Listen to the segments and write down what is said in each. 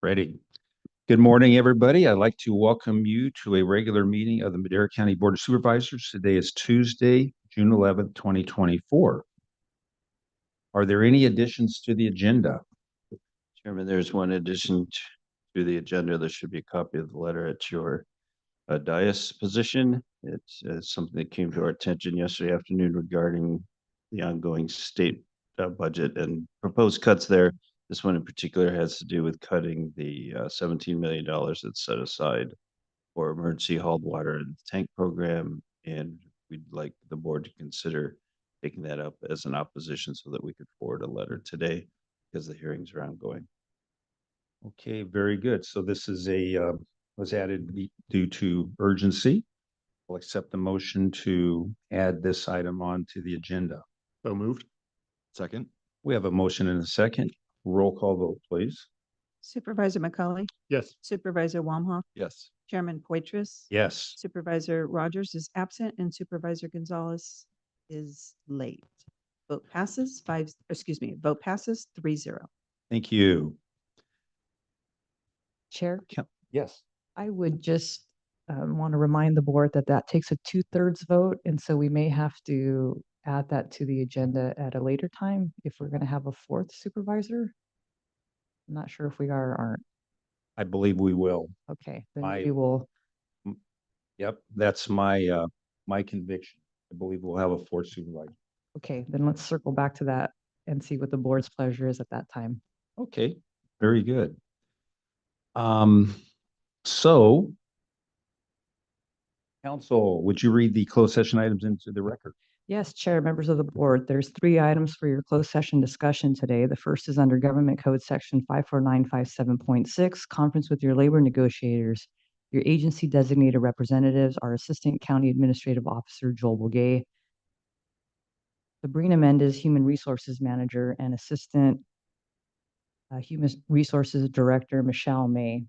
Ready. Good morning, everybody. I'd like to welcome you to a regular meeting of the Madera County Board of Supervisors. Today is Tuesday, June 11th, 2024. Are there any additions to the agenda? Chairman, there's one addition to the agenda. There should be a copy of the letter at your dais position. It's something that came to our attention yesterday afternoon regarding the ongoing state budget and proposed cuts there. This one in particular has to do with cutting the $17 million that's set aside for emergency hauled water and tank program. And we'd like the board to consider taking that up as an opposition so that we could forward a letter today because the hearings are ongoing. Okay, very good. So this is was added due to urgency. We'll accept the motion to add this item on to the agenda. So moved. Second. We have a motion and a second. Roll call vote, please. Supervisor McCauley, Yes. Supervisor Wamhoff, Yes. Chairman Poitras. Yes. Supervisor Rogers is absent and Supervisor Gonzalez is late. Vote passes 3-0. Thank you. Chair, Yes. I would just want to remind the board that that takes a 2/3 vote, and so we may have to add that to the agenda at a later time if we're going to have a fourth supervisor. I'm not sure if we are or aren't. I believe we will. Okay, then I- we will. Yep, that's my my conviction. I believe we'll have a fourth supervisor. Okay, then let's circle back to that and see what the board's pleasure is at that time. Okay, very good. So council, would you read the closed session items into the record? Yes, Chair, members of the board, there's 3 items for your closed session discussion today. The first is under Government Code Section 54957.6, conference with your labor negotiators. Your agency designated representatives are Assistant County Administrative Officer Joel Bugay, Sabrina Mendez, Human Resources Manager, and Assistant Human Resources Director Michelle May.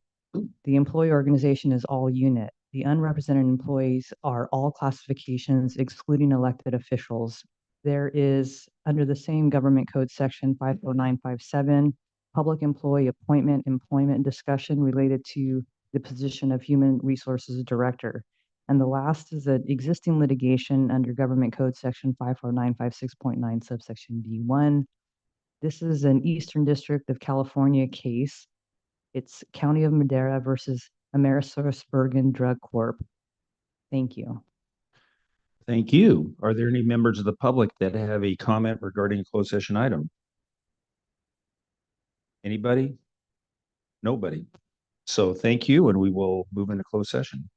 The employee organization is all unit. The unrepresented employees are all classifications, excluding elected officials. There is, under the same Government Code Section 54957, public employee appointment, employment discussion related to the position of Human Resources Director. And the last is an existing litigation under Government Code Section 54956.9, subsection D1. This is an Eastern District of California case. It's County of Madera versus AmerisourceBergen Drug Corp. Thank you. Thank you. Are there any members of the public that have a comment regarding a closed session item? Anybody? Nobody. So thank you, and we will move into closed session.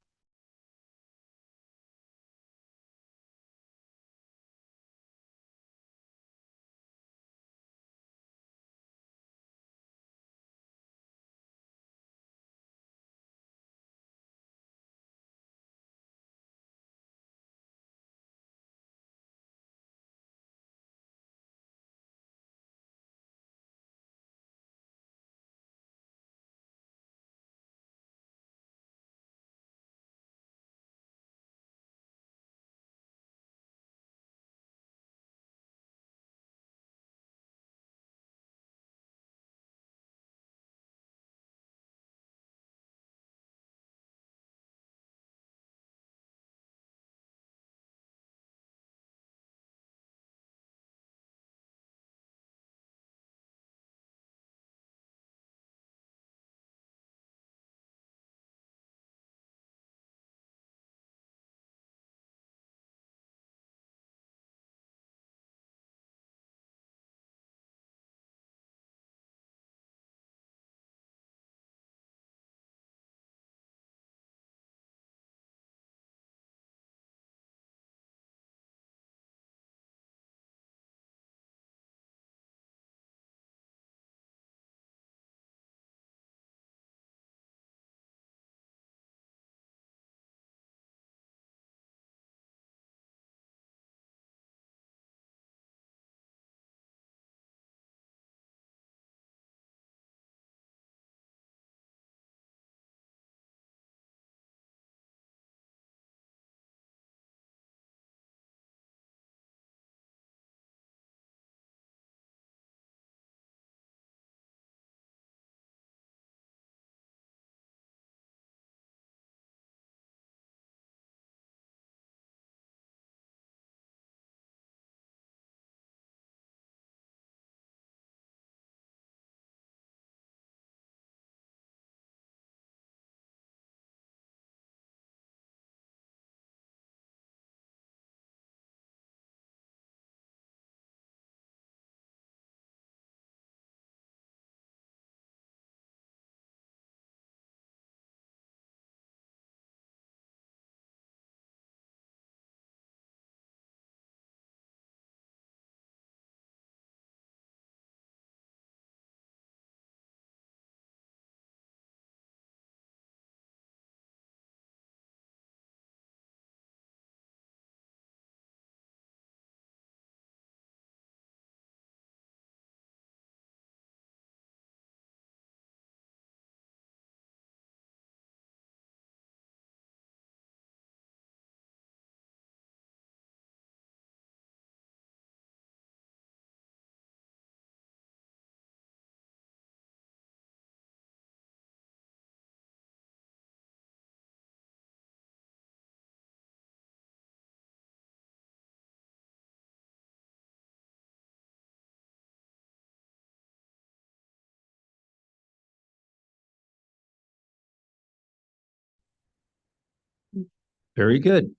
Very good.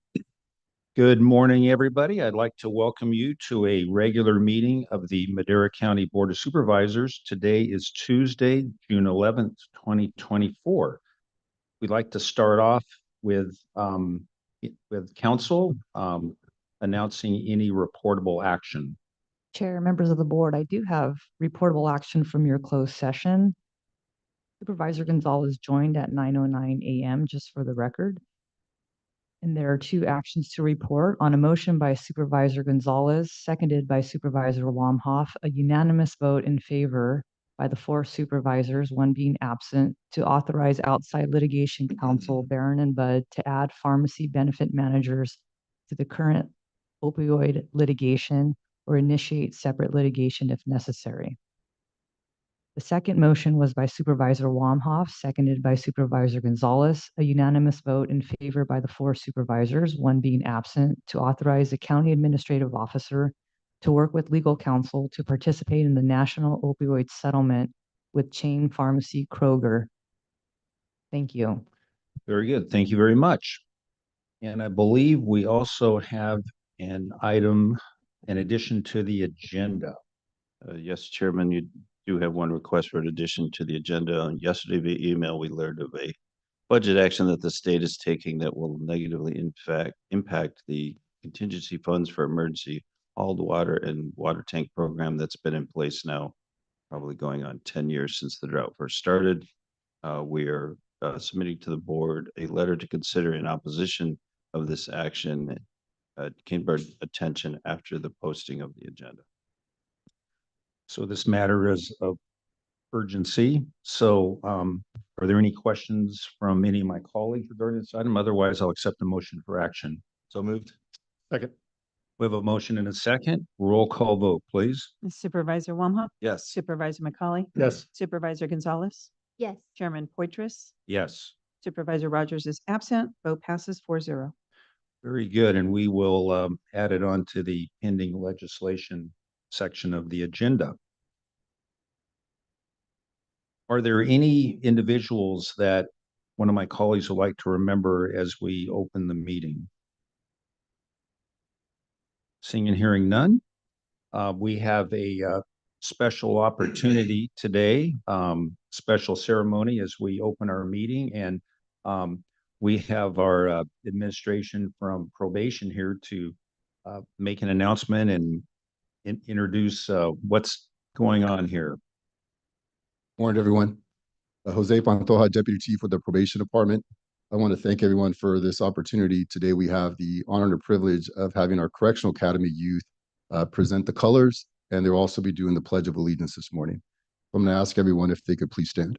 Good morning, everybody. I'd like to welcome you to a regular meeting of the Madera County Board of Supervisors. Today is Tuesday, June 11th, 2024. We'd like to start off with council announcing any reportable action. Chair, members of the board, I do have reportable action from your closed session. Supervisor Gonzalez joined at 9:09 a.m., just for the record. And there are two actions to report. On a motion by Supervisor Gonzalez, seconded by Supervisor Wamhoff, a unanimous vote in favor by the four supervisors, one being absent, to authorize outside litigation counsel Barron and Budd to add pharmacy benefit managers to the current opioid litigation or initiate separate litigation if necessary. The second motion was by Supervisor Wamhoff, seconded by Supervisor Gonzalez, a unanimous vote in favor by the four supervisors, one being absent, to authorize the county administrative officer to work with legal counsel to participate in the national opioid settlement with chain pharmacy Kroger. Thank you. Very good. Thank you very much. And I believe we also have an item in addition to the agenda. Yes, Chairman, you do have one request for an addition to the agenda. Yesterday via email, we learned of a budget action that the state is taking that will negatively impact the contingency funds for emergency hauled water and water tank program that's been in place now, probably going on 10 years since the drought first started. We are submitting to the board a letter to consider in opposition of this action. Came to our attention after the posting of the agenda. So this matter is of urgency. So are there any questions from any of my colleagues regarding this item? Otherwise, I'll accept a motion for action. So moved. Second. We have a motion and a second. Roll call vote, please. Supervisor Wamhoff, Yes. Supervisor McCauley, Yes. Supervisor Gonzalez, Yes. Chairman Poitras, Yes. Supervisor Rogers is absent. Vote passes 4-0. Very good. And we will add it on to the pending legislation section of the agenda. Are there any individuals that one of my colleagues would like to remember as we open the meeting? Seeing and hearing none, we have a special opportunity today, special ceremony as we open our meeting. And we have our administration from probation here to make an announcement and introduce what's going on here. Morning, everyone. Jose Pantoja, Deputy Chief of the Probation Department. I want to thank everyone for this opportunity. Today, we have the honor and the privilege of having our Correctional Academy youth present the colors, and they'll also be doing the Pledge of Allegiance this morning. I'm going to ask everyone if they could please stand.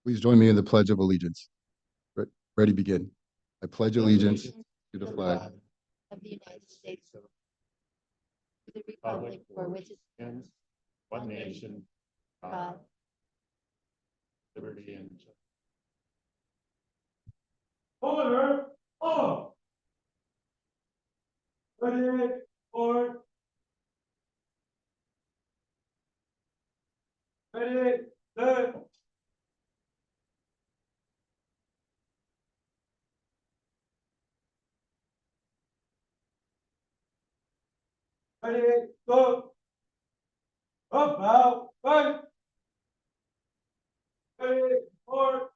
Please join me in the Pledge of Allegiance. Ready, begin. I pledge allegiance to the flag Of the United States. To the republic for which it stands, one nation, God. Liberty and justice. Order, all. Ready, or. Ready, set. Ready, go. Up, out, right. Ready, or.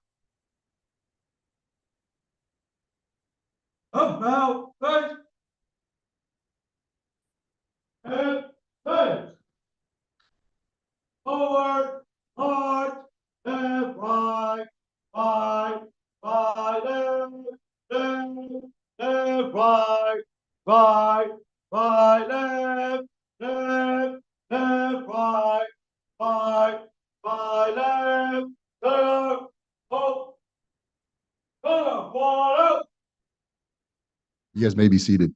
You guys may be seated.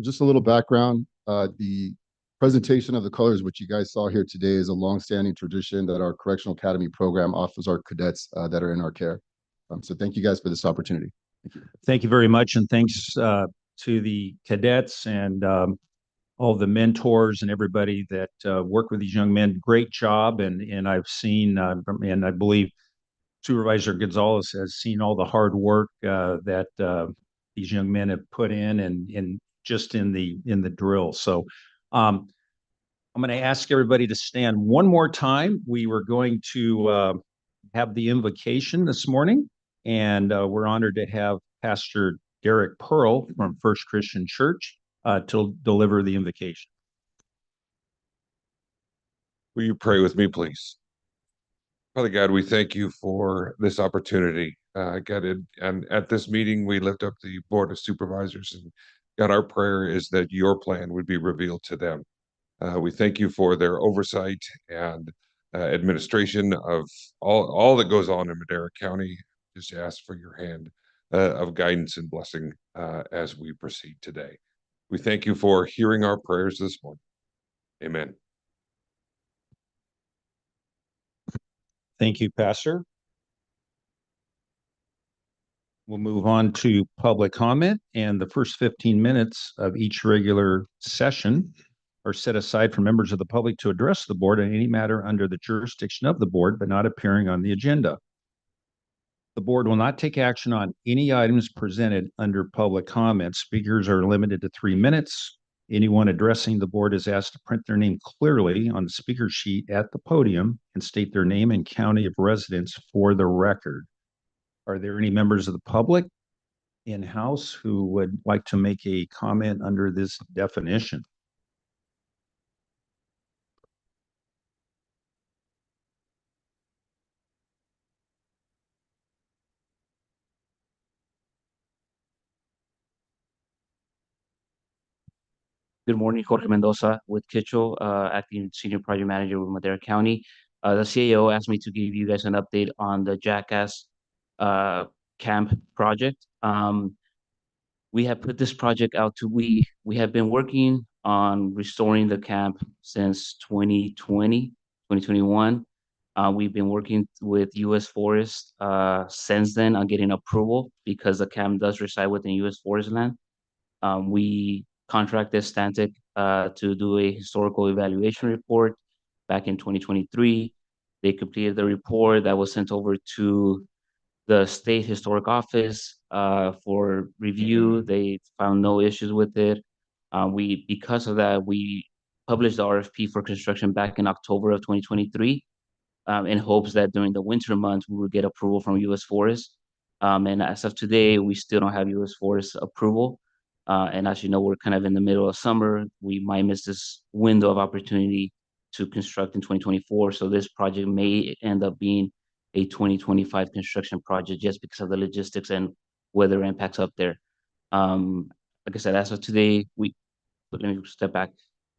Just a little background. The presentation of the colors, which you guys saw here today, is a longstanding tradition that our Correctional Academy program offers our cadets that are in our care. So thank you guys for this opportunity. Thank you very much, and thanks to the cadets and all the mentors and everybody that work with these young men. Great job, and I've seen, and I believe Supervisor Gonzalez has seen all the hard work that these young men have put in, and just in the drill. So I'm going to ask everybody to stand one more time. We were going to have the invocation this morning, and we're honored to have Pastor Derek Pearl from First Christian Church to deliver the invocation. Will you pray with me, please? Father God, we thank you for this opportunity. God, and at this meeting, we lift up the Board of Supervisors, and God, our prayer is that your plan would be revealed to them. We thank you for their oversight and administration of all that goes on in Madera County. Just ask for your hand of guidance and blessing as we proceed today. We thank you for hearing our prayers this morning. Amen. Thank you, Pastor. We'll move on to public comment, and the first 15 minutes of each regular session are set aside for members of the public to address the board on any matter under the jurisdiction of the board, but not appearing on the agenda. The board will not take action on any items presented under public comment. Speakers are limited to 3 minutes. Anyone addressing the board is asked to print their name clearly on the speaker sheet at the podium and state their name and county of residence for the record. Are there any members of the public in-house who would like to make a comment under this definition? Good morning, Jorge Mendoza with Kitchell, acting senior project manager with Madera County. The CAO asked me to give you guys an update on the Jackass camp project. We have put this project out to, we have been working on restoring the camp since 2020, 2021. We've been working with U.S. Forest since then on getting approval because the camp does reside within U.S. Forest land. We contracted Stantec to do a historical evaluation report back in 2023. They completed the report that was sent over to the State Historic Office for review. They found no issues with it. Because of that, we published the RFP for construction back in October of 2023 in hopes that during the winter months, we would get approval from U.S. Forest. And as of today, we still don't have U.S. Forest approval. And as you know, we're kind of in the middle of summer. We might miss this window of opportunity to construct in 2024. So this project may end up being a 2025 construction project just because of the logistics and weather impacts up there. Like I said, as of today, let me step back.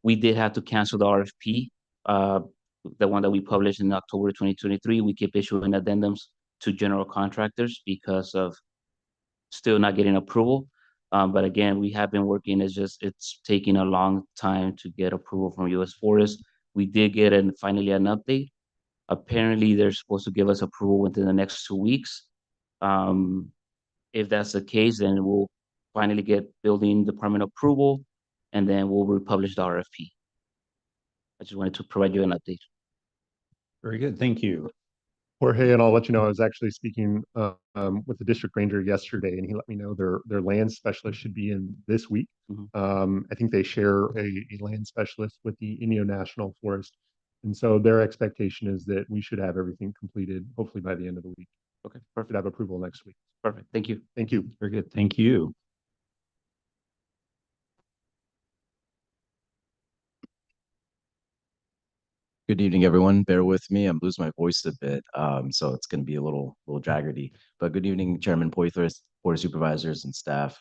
We did have to cancel the RFP, the one that we published in October 2023. We keep issuing addendums to general contractors because of still not getting approval. But again, we have been working. It's taking a long time to get approval from U.S. Forest. We did get finally an update. Apparently, they're supposed to give us approval within the next 2 weeks. If that's the case, then we'll finally get building department approval, and then we'll republish the RFP. I just wanted to provide you an update. Very good. Thank you. Jorge, and I'll let you know, I was actually speaking with the district ranger yesterday, and he let me know their land specialist should be in this week. I think they share a land specialist with the Inyo National Forest. And so their expectation is that we should have everything completed, hopefully by the end of the week. Okay, perfect. Should have approval next week. Perfect. Thank you. Thank you. Very good. Thank you. Good evening, everyone. Bear with me. I'm losing my voice a bit, so it's going to be a little jaggedy. But good evening, Chairman Poythress, Board of Supervisors, and staff,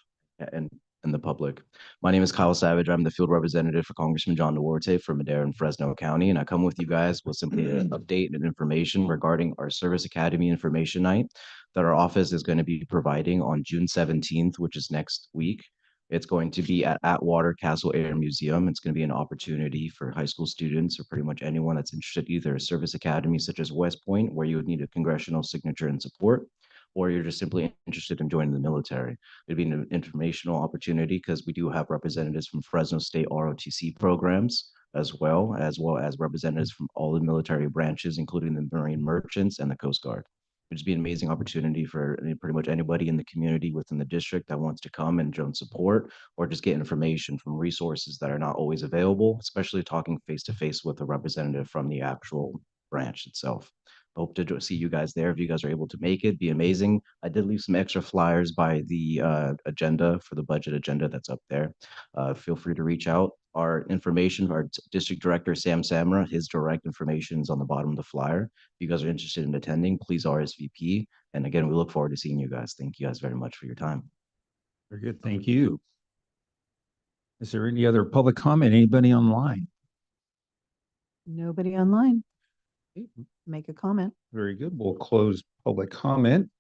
and and the public. My name is Kyle Savage. I'm the field representative for Congressman John Duarte for Madera and Fresno County, and I come with you guys with simply an update and information regarding our Service Academy Information Night that our office is going to be providing on June 17th, which is next week. It's going to be at Atwater Castle Air Museum. It's going to be an opportunity for high school students or pretty much anyone that's interested, either a service academy such as West Point, where you would need a congressional signature and support, or you're just simply interested in joining the military. It'd be an informational opportunity because we do have representatives from Fresno State ROTC programs, as well as representatives from all the military branches, including the Marine Merchants and the Coast Guard. It'd just be an amazing opportunity for pretty much anybody in the community within the district that wants to come and join support or just get information from resources that are not always available, especially talking face to face with a representative from the actual branch itself. I hope to see you guys there. If you guys are able to make it, be amazing. I did leave some extra flyers by the agenda for the budget agenda that's up there. Feel free to reach out. Our information, our district director, Sam Samra, his direct information is on the bottom of the flyer. If you guys are interested in attending, please RSVP. And again, we look forward to seeing you guys. Thank you guys very much for your time. Very good. Thank you. Is there any other public comment? Anybody online? Nobody online. Make a comment. Very good. We'll close public comment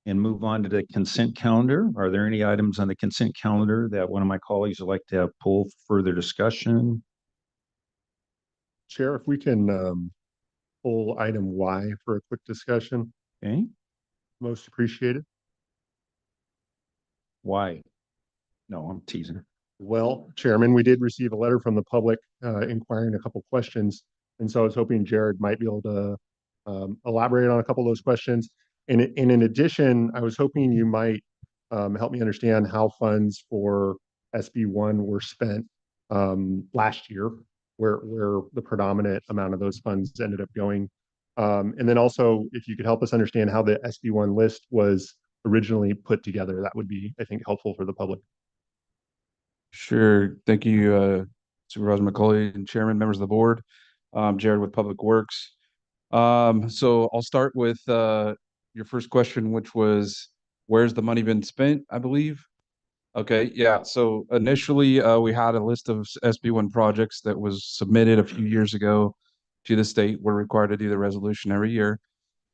and move on to the consent calendar. Are there any items on the consent calendar that one of my colleagues would like to have pull for further discussion? Chair, if we can pull item Y for a quick discussion, Okay, most appreciated. why? No, I'm teasing. Well, Chairman, we did receive a letter from the public inquiring a couple questions. And so I was hoping Jared might be able to elaborate on a couple of those questions. And in addition, I was hoping you might help me understand how funds for SB1 were spent last year, where the predominant amount of those funds ended up going. And then also, if you could help us understand how the SB1 list was originally put together, that would be, I think, helpful for the public. Sure. Thank you, Supervisor McCauley and Chairman, members of the board. Jared with Public Works. So I'll start with your first question, which was, where's the money been spent, I believe? Okay, yeah. So initially, we had a list of SB1 projects that was submitted a few years ago to the state. We're required to do the resolution every year.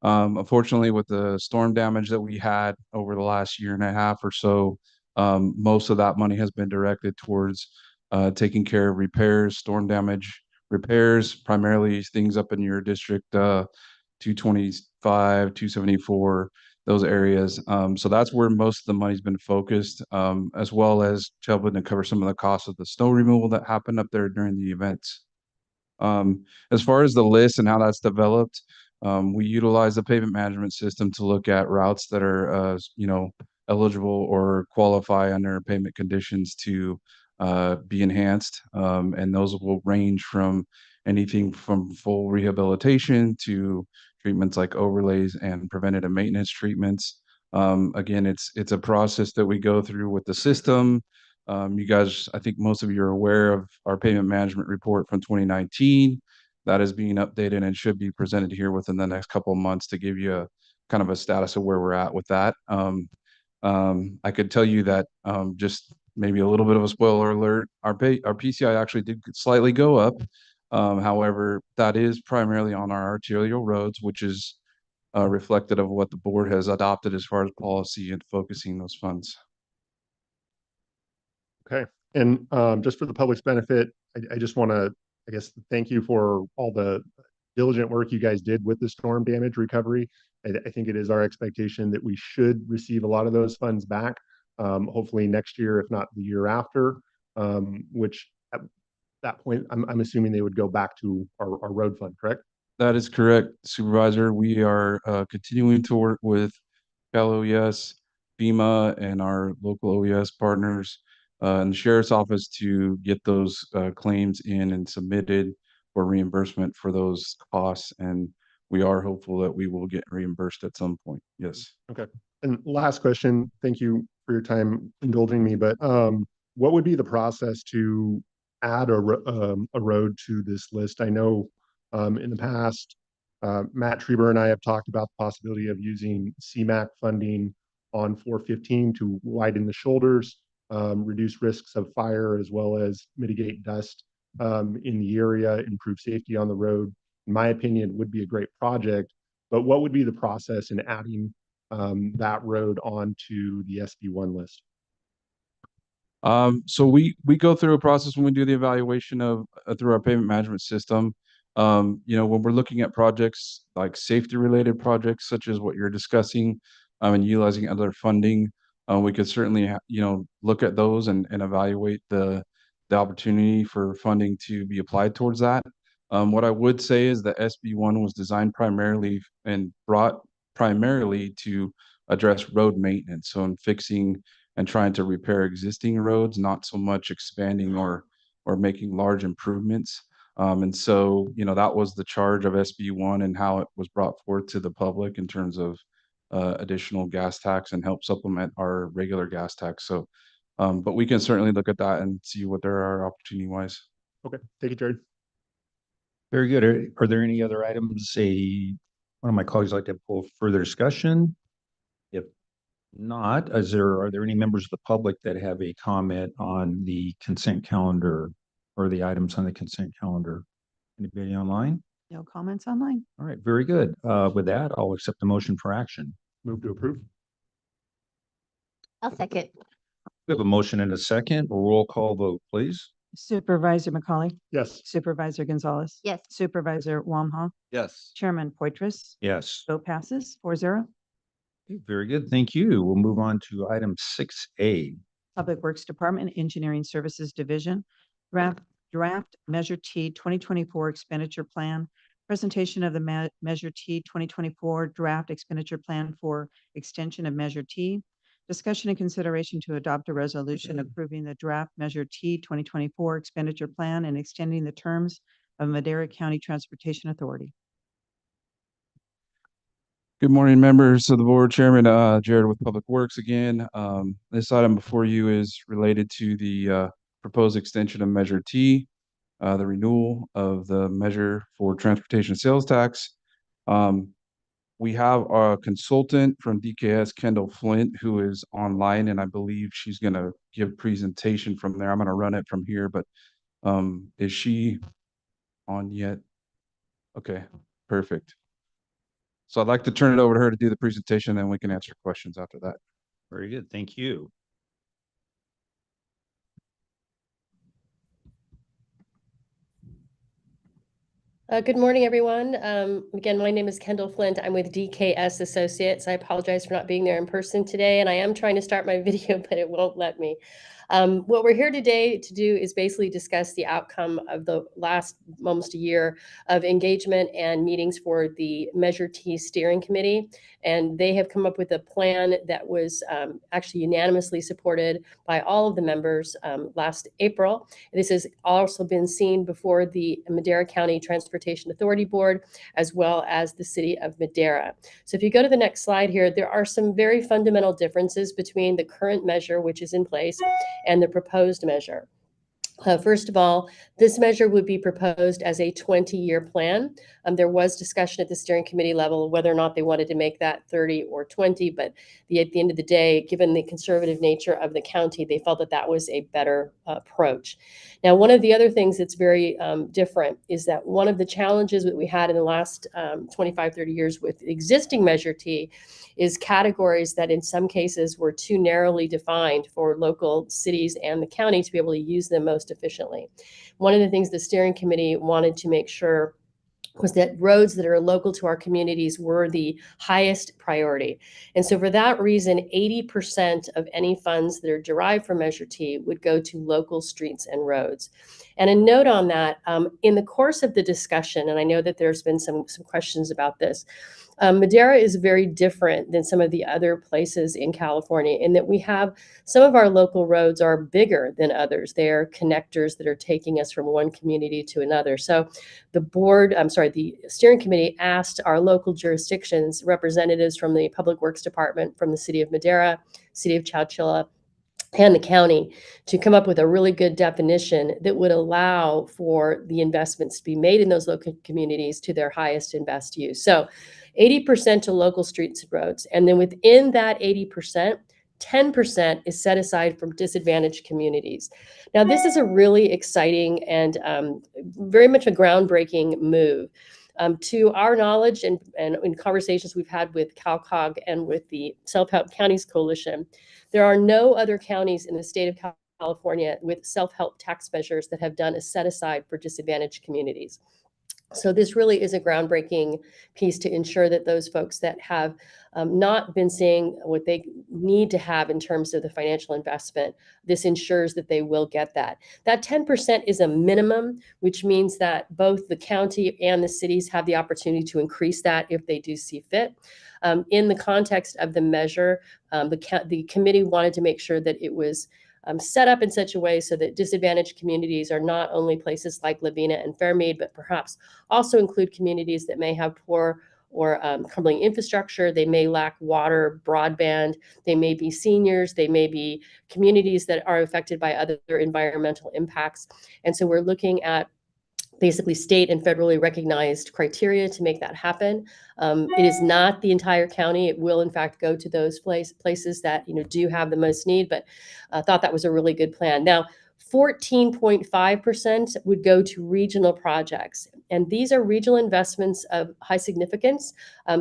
Unfortunately, with the storm damage that we had over the last year and a half or so, most of that money has been directed towards taking care of repairs, storm damage repairs, primarily things up in your district, 225, 274, those areas. So that's where most of the money's been focused, as well as helping to cover some of the costs of the snow removal that happened up there during the events. As far as the list and how that's developed, we utilize the pavement management system to look at routes that are, eligible or qualify under pavement conditions to be enhanced. And those will range from anything from full rehabilitation to treatments like overlays and preventative maintenance treatments. Again, it's a process that we go through with the system. You guys, I think most of you are aware of our payment management report from 2019. That is being updated and should be presented here within the next couple of months to give you a kind of a status of where we're at with that. I could tell you that just maybe a little bit of a spoiler alert, our PCI actually did slightly go up. However, that is primarily on our arterial roads, which is reflective of what the board has adopted as far as policy and focusing those funds. Okay. And just for the public's benefit, I just want to, I guess, thank you for all the diligent work you guys did with the storm damage recovery. I think it is our expectation that we should receive a lot of those funds back, hopefully next year, if not the year after, which at that point, I'm assuming they would go back to our road fund, correct? That is correct, Supervisor. We are continuing to work with Cal OES, FEMA, and our local OES partners and the Sheriff's Office to get those claims in and submitted for reimbursement for those costs. And we are hopeful that we will get reimbursed at some point. Yes. Okay. And last question, thank you for your time indulging me, but what would be the process to add a road to this list? I know in the past, Matt Treber and I have talked about the possibility of using CMAQ funding on 415 to widen the shoulders. reduce risks of fire as well as mitigate dust in the area, improve safety on the road. In my opinion, would be a great project. But what would be the process in adding that road onto the SB1 list? So we go through a process when we do the evaluation of through our payment management system. When we're looking at projects like safety related projects, such as what you're discussing, and utilizing other funding, we could certainly look at those and evaluate the opportunity for funding to be applied towards that. What I would say is that SB1 was designed primarily and brought primarily to address road maintenance, so in fixing and trying to repair existing roads, not so much expanding or making large improvements. And so, that was the charge of SB1 and how it was brought forth to the public in terms of additional gas tax and help supplement our regular gas tax. So, but we can certainly look at that and see what there are opportunity wise. Okay, thank you, Jared. Very good. Are there any other items one of my colleagues like to pull further discussion? If not, are there any members of the public that have a comment on the consent calendar or the items on the consent calendar? Anybody online? No comments online. All right, very good. With that, I'll accept the motion for action. Move to approve. I'll second. We have a motion and a second. Roll call vote, please. Supervisor McCauley, Yes. Supervisor Gonzalez. Yes. Supervisor Wamhaugh, Yes. Chairman Poitras. Yes. Vote passes 4-0. Okay, very good. Thank you. We'll move on to item 6A. Public Works Department, Engineering Services Division, Draft Measure T 2024 Expenditure Plan, presentation of the Measure T 2024 Draft Expenditure Plan for extension of Measure T, discussion and consideration to adopt a resolution approving the Draft Measure T 2024 Expenditure Plan and extending the terms of Madera County Transportation Authority. Good morning, members of the board. Chairman Jared with Public Works again. This item before you is related to the proposed extension of Measure T, the renewal of the measure for transportation sales tax. We have a consultant from DKS, Kendall Flint, who is online, and I believe she's going to give a presentation from there. I'm going to run it from here, but is she on yet? Okay, perfect. So I'd like to turn it over to her to do the presentation, and we can answer questions after that. Very good. Thank you. Good morning, everyone. Again, my name is Kendall Flint. I'm with DKS Associates. I apologize for not being there in person today, and I am trying to start my video, but it won't let me. What we're here today to do is basically discuss the outcome of the last almost a year of engagement and meetings for the Measure T Steering Committee. And they have come up with a plan that was actually unanimously supported by all of the members last April. This has also been seen before the Madera County Transportation Authority Board, as well as the City of Madera. So if you go to the next slide here, there are some very fundamental differences between the current measure, which is in place, and the proposed measure. First of all, this measure would be proposed as a 20-year plan. There was discussion at the steering committee level whether or not they wanted to make that 30 or 20, but at the end of the day, given the conservative nature of the county, they felt that that was a better approach. Now, one of the other things that's very different is that one of the challenges that we had in the last 25, 30 years with existing Measure T is categories that in some cases were too narrowly defined for local cities and the county to be able to use them most efficiently. One of the things the steering committee wanted to make sure was that roads that are local to our communities were the highest priority. And so for that reason, 80% of any funds that are derived from Measure T would go to local streets and roads. And a note on that, in the course of the discussion, and I know that there's been some questions about this, Madera is very different than some of the other places in California in that we have some of our local roads are bigger than others. They are connectors that are taking us from one community to another. So the steering committee asked our local jurisdictions, representatives from the Public Works Department, from the City of Madera, City of Chowchilla, and the county to come up with a really good definition that would allow for the investments to be made in those local communities to their highest and best use. So 80% to local streets and roads. And then within that 80%, 10% is set aside from disadvantaged communities. Now, this is a really exciting and very much a groundbreaking move. To our knowledge and in conversations we've had with CalCog and with the Self-Help Counties Coalition, there are no other counties in the state of California with self-help tax measures that have done a set aside for disadvantaged communities. So this really is a groundbreaking piece to ensure that those folks that have not been seeing what they need to have in terms of the financial investment, this ensures that they will get that. That 10% is a minimum, which means that both the county and the cities have the opportunity to increase that if they do see fit. In the context of the measure, the committee wanted to make sure that it was set up in such a way so that disadvantaged communities are not only places like Lavina and Fairmead, but perhaps also include communities that may have poor or crumbling infrastructure. They may lack water, broadband. They may be seniors. They may be communities that are affected by other environmental impacts. And so we're looking at basically state and federally recognized criteria to make that happen. It is not the entire county. It will in fact go to those places that do have the most need, but I thought that was a really good plan. Now, 14.5% would go to regional projects. And these are regional investments of high significance.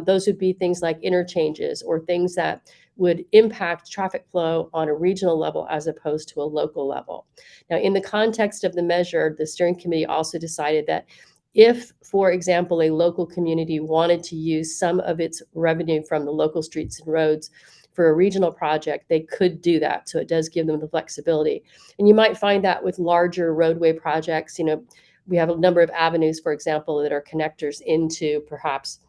Those would be things like interchanges or things that would impact traffic flow on a regional level as opposed to a local level. Now, in the context of the measure, the steering committee also decided that if, for example, a local community wanted to use some of its revenue from the local streets and roads for a regional project, they could do that. So it does give them the flexibility. And you might find that with larger roadway projects, we have a number of avenues, for example, that are connectors into perhaps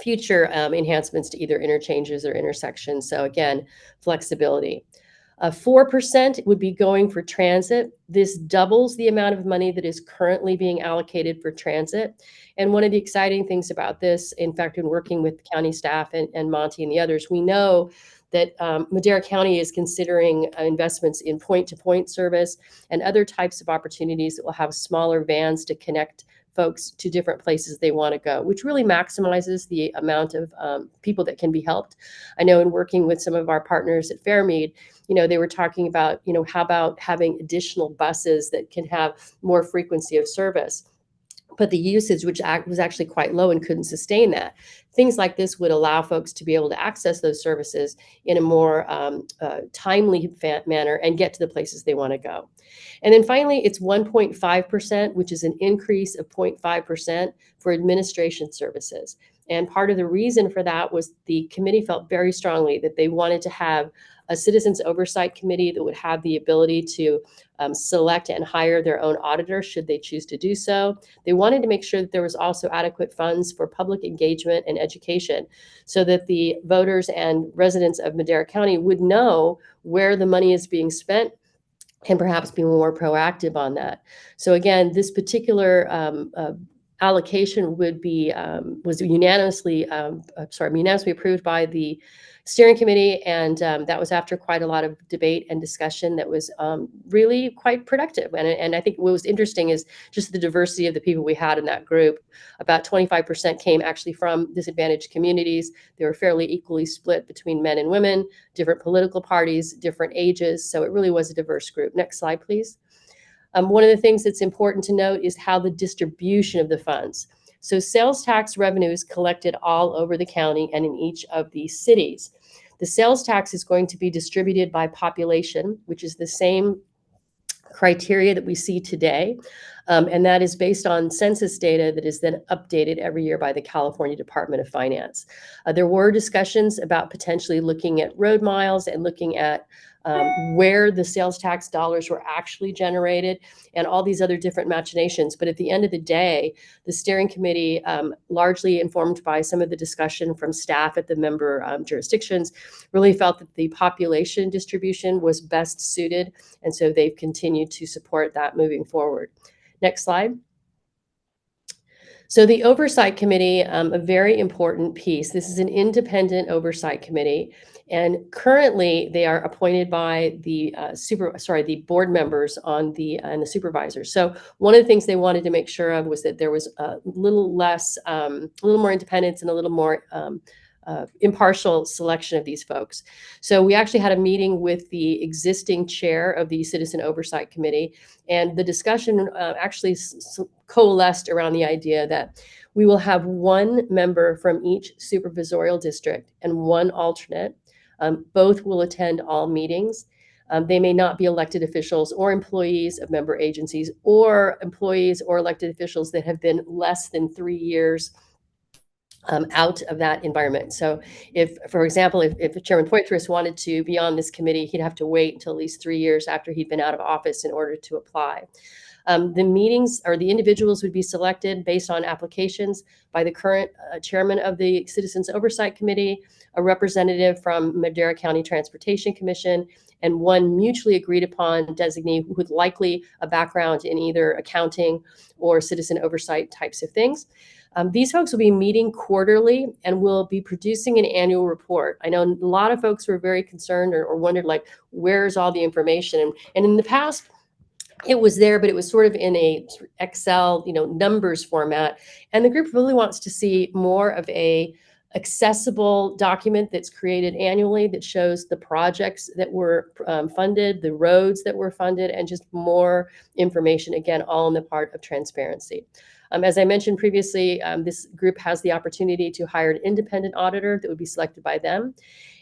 future enhancements to either interchanges or intersections. So again, flexibility. 4% would be going for transit. This doubles the amount of money that is currently being allocated for transit. And one of the exciting things about this, in fact, in working with county staff and Monty and the others, we know that Madera County is considering investments in point-to-point service and other types of opportunities that will have smaller vans to connect folks to different places they want to go, which really maximizes the amount of people that can be helped. I know in working with some of our partners at Fairmead, they were talking about, how about having additional buses that can have more frequency of service? But the usage, which was actually quite low and couldn't sustain that. Things like this would allow folks to be able to access those services in a more timely manner and get to the places they want to go. And then finally, it's 1.5%, which is an increase of 0.5% for administration services. And part of the reason for that was the committee felt very strongly that they wanted to have a citizens oversight committee that would have the ability to select and hire their own auditor should they choose to do so. They wanted to make sure that there was also adequate funds for public engagement and education so that the voters and residents of Madera County would know where the money is being spent and perhaps be more proactive on that. So again, this particular allocation would be was unanimously approved by the steering committee, and that was after quite a lot of debate and discussion that was really quite productive. And I think what was interesting is just the diversity of the people we had in that group. About 25% came actually from disadvantaged communities. They were fairly equally split between men and women, different political parties, different ages. So it really was a diverse group. Next slide, please. One of the things that's important to note is how the distribution of the funds. So sales tax revenue is collected all over the county and in each of the cities. The sales tax is going to be distributed by population, which is the same criteria that we see today. And that is based on census data that is then updated every year by the California Department of Finance. There were discussions about potentially looking at road miles and looking at where the sales tax dollars were actually generated and all these other different machinations. But at the end of the day, the steering committee, largely informed by some of the discussion from staff at the member jurisdictions, really felt that the population distribution was best suited. And so they've continued to support that moving forward. Next slide. So the Oversight Committee, a very important piece. This is an independent oversight committee, and currently they are appointed by the the board members on and the supervisors. So one of the things they wanted to make sure of was that there was a little more independence and a little more impartial selection of these folks. So we actually had a meeting with the existing chair of the Citizen Oversight Committee, and the discussion actually coalesced around the idea that we will have one member from each supervisorial district and one alternate. Both will attend all meetings. They may not be elected officials or employees of member agencies or employees or elected officials that have been less than 3 years out of that environment. So if, for example, if Chairman Poitras wanted to be on this committee, he'd have to wait until at least 3 years after he'd been out of office in order to apply. The meetings or the individuals would be selected based on applications by the current chairman of the Citizens Oversight Committee, a representative from Madera County Transportation Commission, and one mutually agreed upon designee with likely a background in either accounting or citizen oversight types of things. These folks will be meeting quarterly and will be producing an annual report. I know a lot of folks were very concerned or wondered, like, where's all the information? And in the past, it was there, but it was sort of in a Excel, numbers format. And the group really wants to see more of a accessible document that's created annually that shows the projects that were funded, the roads that were funded, and just more information, again, all in the part of transparency. As I mentioned previously, this group has the opportunity to hire an independent auditor that would be selected by them.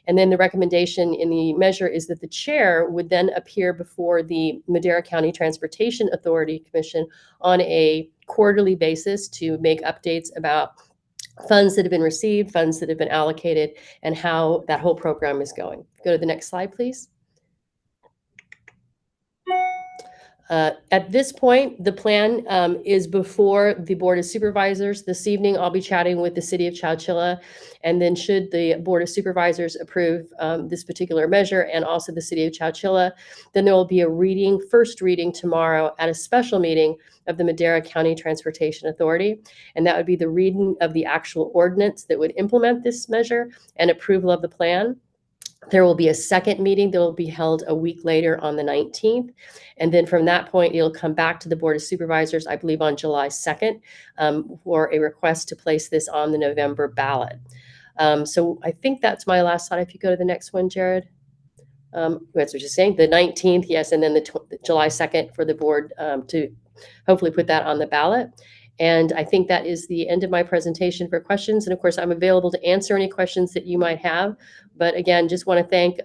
And then the recommendation in the measure is that the chair would then appear before the Madera County Transportation Authority Commission on a quarterly basis to make updates about funds that have been received, funds that have been allocated, and how that whole program is going. Go to the next slide, please. At this point, the plan is before the Board of Supervisors. This evening, I'll be chatting with the City of Chowchilla, and then should the Board of Supervisors approve this particular measure and also the City of Chowchilla, then there will be a first reading tomorrow at a special meeting of the Madera County Transportation Authority, and that would be the reading of the actual ordinance that would implement this measure and approval of the plan. There will be a second meeting that will be held a week later on the 19th. And then from that point, it'll come back to the Board of Supervisors, I believe on July 2nd, for a request to place this on the November ballot. So I think that's my last slide. If you go to the next one, Jared. That's what you're saying, the 19th, yes, and then the July 2nd for the board to hopefully put that on the ballot. And I think that is the end of my presentation for questions. And of course, I'm available to answer any questions that you might have. But again, just want to thank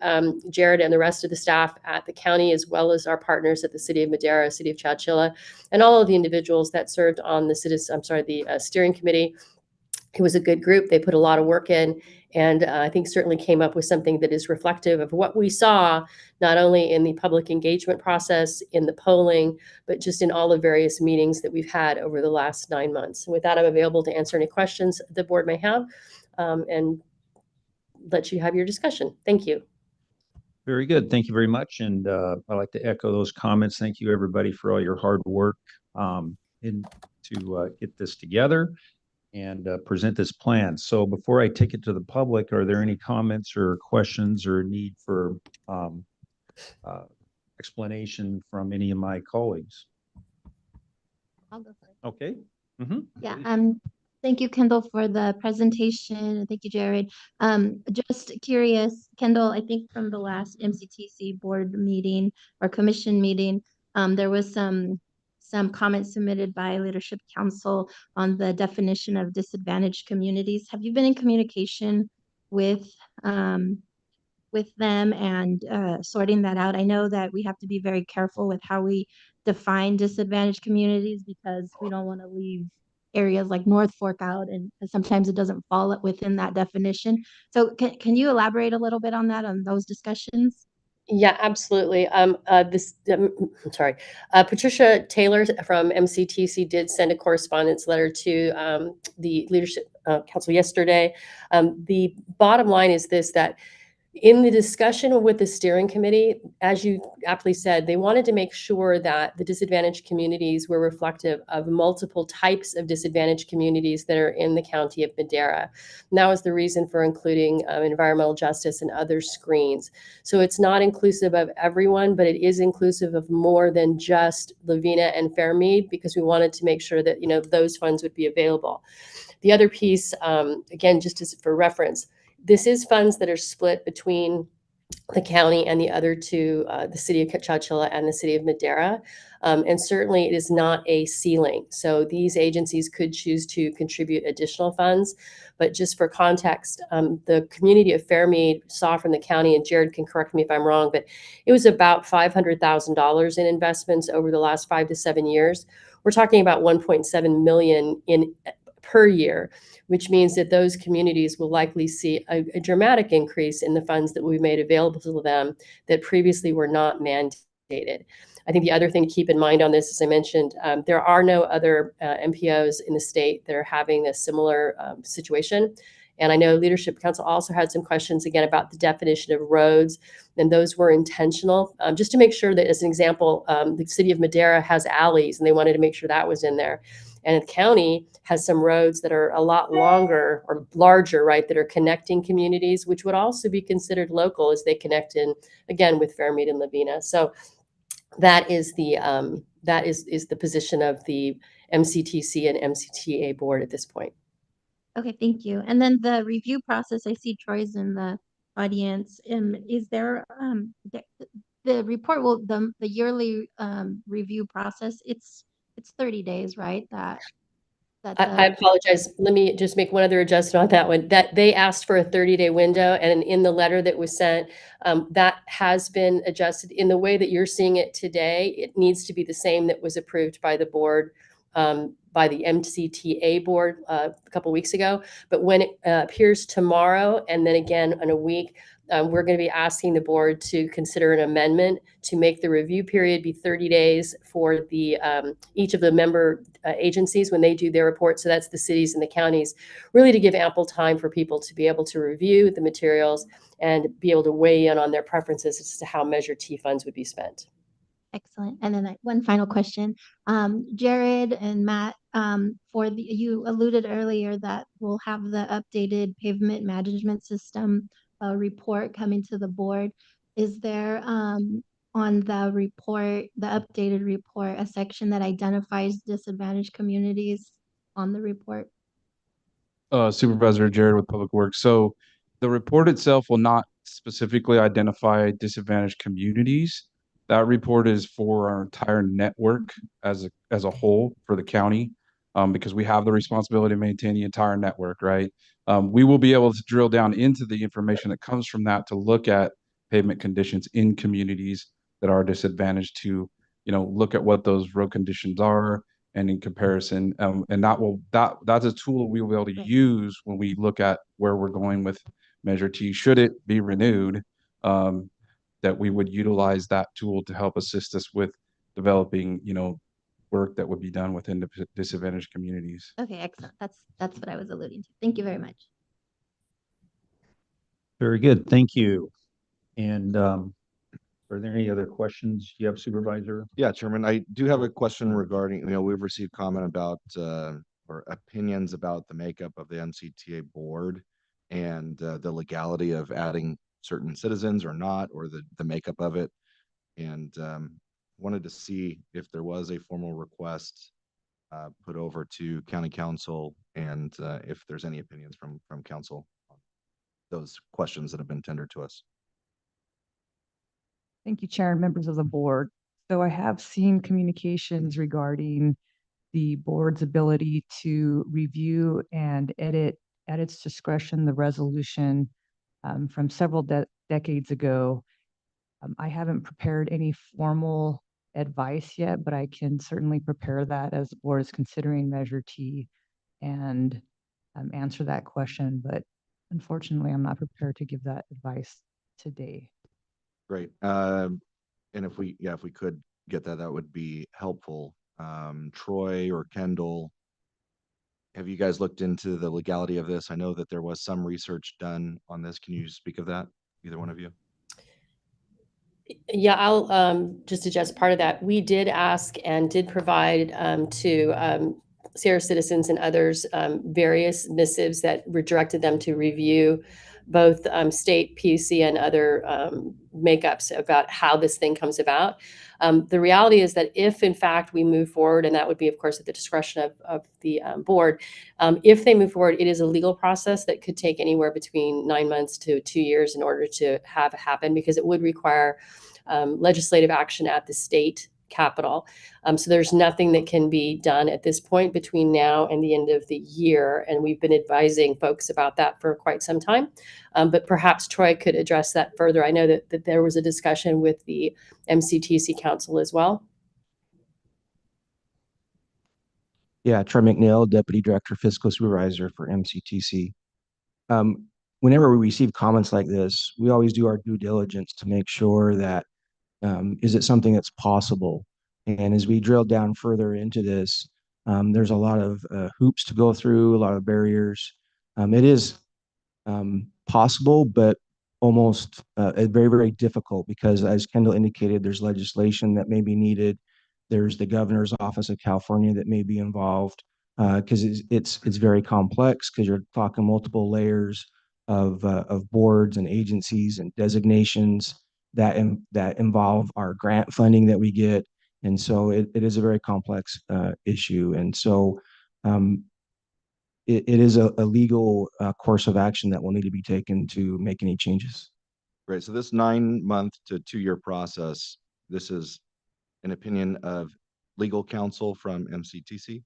Jared and the rest of the staff at the county, as well as our partners at the City of Madera, City of Chowchilla, and all of the individuals that served on the steering committee. It was a good group. They put a lot of work in, and I think certainly came up with something that is reflective of what we saw, not only in the public engagement process, in the polling, but just in all the various meetings that we've had over the last 9 months. And with that, I'm available to answer any questions the board may have and let you have your discussion. Thank you. Very good. Thank you very much. And I'd like to echo those comments. Thank you, everybody, for all your hard work to get this together and present this plan. So before I take it to the public, are there any comments or questions or need for explanation from any of my colleagues? I'll go first. Okay. Yeah, Please. thank you, Kendall, for the presentation. Thank you, Jared. Just curious, Kendall, I think from the last MCTC board meeting or commission meeting, there was some comments submitted by Leadership Council on the definition of disadvantaged communities. Have you been in communication with them and sorting that out? I know that we have to be very careful with how we define disadvantaged communities because we don't want to leave areas like North Fork out, and sometimes it doesn't fall within that definition. So can you elaborate a little bit on that, on those discussions? Yeah, absolutely. Patricia Taylor from MCTC did send a correspondence letter to the Leadership Council yesterday. The bottom line is this, that in the discussion with the steering committee, as you aptly said, they wanted to make sure that the disadvantaged communities were reflective of multiple types of disadvantaged communities that are in the county of Madera. And that was the reason for including environmental justice and other screens. So it's not inclusive of everyone, but it is inclusive of more than just Lavina and Fairmead, because we wanted to make sure that those funds would be available. The other piece, again, just for reference, This is funds that are split between the county and the other two, the city of Chowchilla and the city of Madera. And certainly it is not a ceiling. So these agencies could choose to contribute additional funds. But just for context, the community of Fairmead saw from the county, and Jared can correct me if I'm wrong, but it was about $500,000 in investments over the last 5 to 7 years. We're talking about 1.7 million in per year, which means that those communities will likely see a dramatic increase in the funds that will be made available to them that previously were not mandated. I think the other thing to keep in mind on this, as I mentioned, there are no other MPOs in the state that are having a similar situation. And I know Leadership Council also had some questions again about the definition of roads, and those were intentional, just to make sure that, as an example, the city of Madera has alleys, and they wanted to make sure that was in there. And the county has some roads that are a lot longer or larger, right, that are connecting communities, which would also be considered local as they connect in, again, with Fairmead and Lavina. So that is the position of the MCTC and MCTA board at this point. Okay, thank you. And then the review process, I see Troy's in the audience. Is there the report will the yearly review process, it's 30 days, right? I apologize. Let me just make one other adjustment on that one. That they asked for a 30-day window, and in the letter that was sent, that has been adjusted in the way that you're seeing it today. It needs to be the same that was approved by the board, by the MCTA board a couple weeks ago. But when it appears tomorrow, and then again in a week, we're going to be asking the board to consider an amendment to make the review period be 30 days for the each of the member agencies when they do their report. So that's the cities and the counties, really to give ample time for people to be able to review the materials and be able to weigh in on their preferences as to how Measure T funds would be spent. Excellent. And then one final question. Jared and Matt, you alluded earlier that we'll have the updated pavement management system report coming to the board. Is there on the report, the updated report, a section that identifies disadvantaged communities on the report? Supervisor Jared with Public Works. So the report itself will not specifically identify disadvantaged communities. That report is for our entire network as a whole for the county, because we have the responsibility to maintain the entire network, right? We will be able to drill down into the information that comes from that to look at pavement conditions in communities that are disadvantaged to, look at what those road conditions are, and in comparison, and that's a tool we will be able to use when we look at where we're going with Measure T. Should it be renewed, that we would utilize that tool to help assist us with developing, work that would be done within the disadvantaged communities. Okay, excellent. That's what I was alluding to. Thank you very much. Very good. Thank you. And are there any other questions you have, Supervisor? Yeah, Chairman, I do have a question regarding, we've received comment about or opinions about the makeup of the MCTA board and the legality of adding certain citizens or not, or the makeup of it. And wanted to see if there was a formal request put over to County Council, and if there's any opinions from Council on those questions that have been tendered to us. Thank you, Chair and members of the board. So I have seen communications regarding the board's ability to review and edit at its discretion the resolution from several decades ago. I haven't prepared any formal advice yet, but I can certainly prepare that as the board is considering Measure T and answer that question. But unfortunately, I'm not prepared to give that advice today. Great. And if we could get that would be helpful. Troy or Kendall, have you guys looked into the legality of this? I know that there was some research done on this. Can you speak of that, either one of you? Yeah, I'll just adjust part of that. We did ask and did provide to Sierra citizens and others various missives that redirected them to review both state PUC and other makeups about how this thing comes about. The reality is that if in fact we move forward, and that would be of course at the discretion of the board, if they move forward, it is a legal process that could take anywhere between 9 months to 2 years in order to have happen, because it would require legislative action at the state capital. So there's nothing that can be done at this point between now and the end of the year. And we've been advising folks about that for quite some time. But perhaps Troy could address that further. I know that there was a discussion with the MCTC Council as well. Yeah, Troy McNeil, Deputy Director Fiscal Supervisor for MCTC. Whenever we receive comments like this, we always do our due diligence to make sure that is it something that's possible? And as we drill down further into this, there's a lot of hoops to go through, a lot of barriers. It is possible, but almost very, very difficult because, as Kendall indicated, there's legislation that may be needed. There's the governor's office of California that may be involved because it's very complex because you're talking multiple layers of boards and agencies and designations that involve our grant funding that we get. And so it is a very complex issue. And so it is a legal course of action that will need to be taken to make any changes. Great. So this 9-month to 2-year process, this is an opinion of legal counsel from MCTC?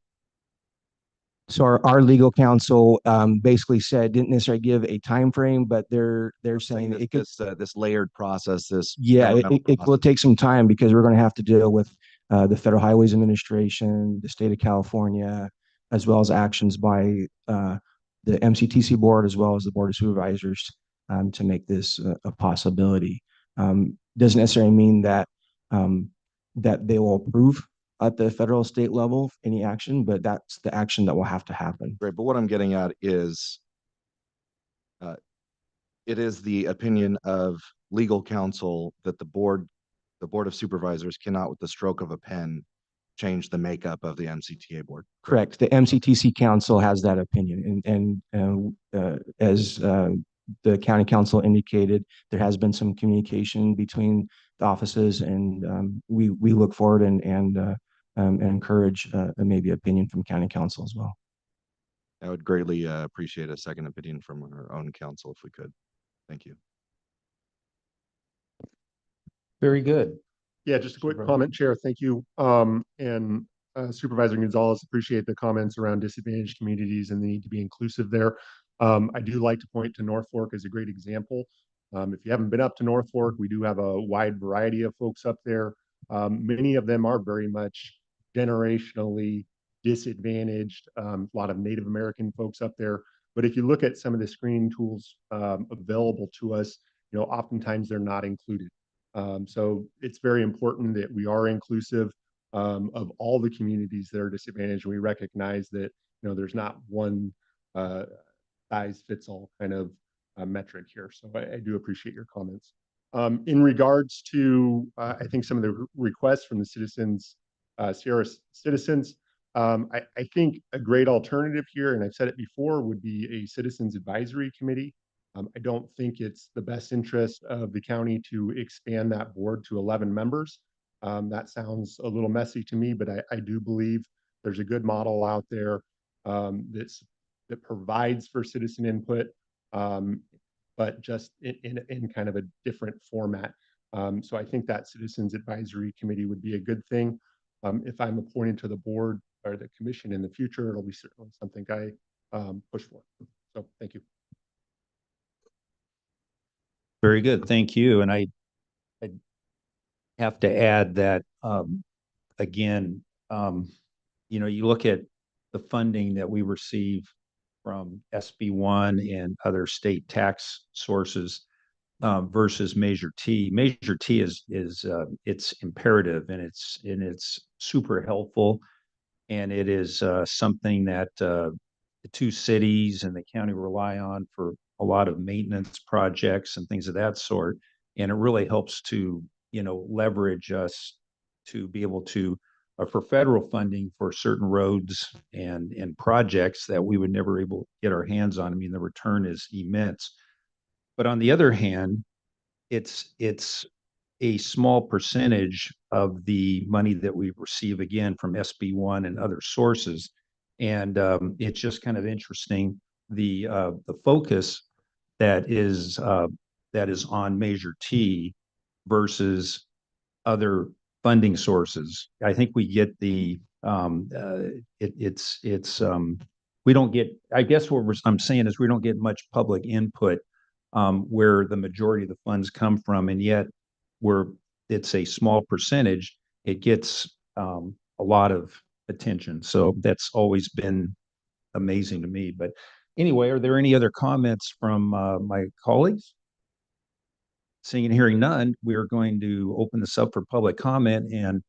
So our legal counsel basically said, didn't necessarily give a time frame, but they're saying that it could, this layered process, this it will take some time because we're going to have to deal with the Federal Highways Administration, the state of California, as well as actions by the MCTC board, as well as the Board of Supervisors to make this a possibility. Doesn't necessarily mean that that they will approve at the federal state level any action, but that's the action that will have to happen. Right. But what I'm getting at is it is the opinion of legal counsel that the board of supervisors cannot, with the stroke of a pen, change the makeup of the MCTA board. Correct. The MCTC council has that opinion. And as the county council indicated, there has been some communication between the offices, and we look forward and encourage maybe opinion from county council as well. I would greatly appreciate a second opinion from our own council if we could. Thank you. Very good. Yeah, just a quick comment, Chair. Thank you. And Supervisor Gonzalez, appreciate the comments around disadvantaged communities and the need to be inclusive there. I do like to point to North Fork as a great example. If you haven't been up to North Fork, we do have a wide variety of folks up there. Many of them are very much generationally disadvantaged. A lot of Native American folks up there. But if you look at some of the screening tools available to us, oftentimes they're not included. So it's very important that we are inclusive of all the communities that are disadvantaged. We recognize that there's not one size fits all kind of metric here. So I do appreciate your comments. In regards to I think some of the requests from the citizens, Sierra citizens, I think a great alternative here, and I've said it before, would be a citizens advisory committee. I don't think it's the best interest of the county to expand that board to 11 members. That sounds a little messy to me, but I do believe there's a good model out there that provides for citizen input, but just in kind of a different format. So I think that citizens advisory committee would be a good thing. If I'm appointed to the board or the commission in the future, it'll be certainly something I push for. So thank you. Very good. Thank you. And I have to add that, again, you look at the funding that we receive from SB1 and other state tax sources versus Measure T. Measure T is it's imperative, and it's super helpful, and it is something that the two cities and the county rely on for a lot of maintenance projects and things of that sort. And it really helps to, leverage us to be able to, for federal funding for certain roads and projects that we would never able to get our hands on. I mean, the return is immense. But on the other hand, it's a small percentage of the money that we receive again from SB1 and other sources. And it's just kind of interesting the focus that is on Measure T versus other funding sources. I think we get we don't get, I guess what I'm saying is we don't get much public input where the majority of the funds come from, and yet it's a small percentage, it gets a lot of attention. So that's always been amazing to me. But anyway, are there any other comments from my colleagues? Seeing and hearing none, we are going to open this up for public comment, and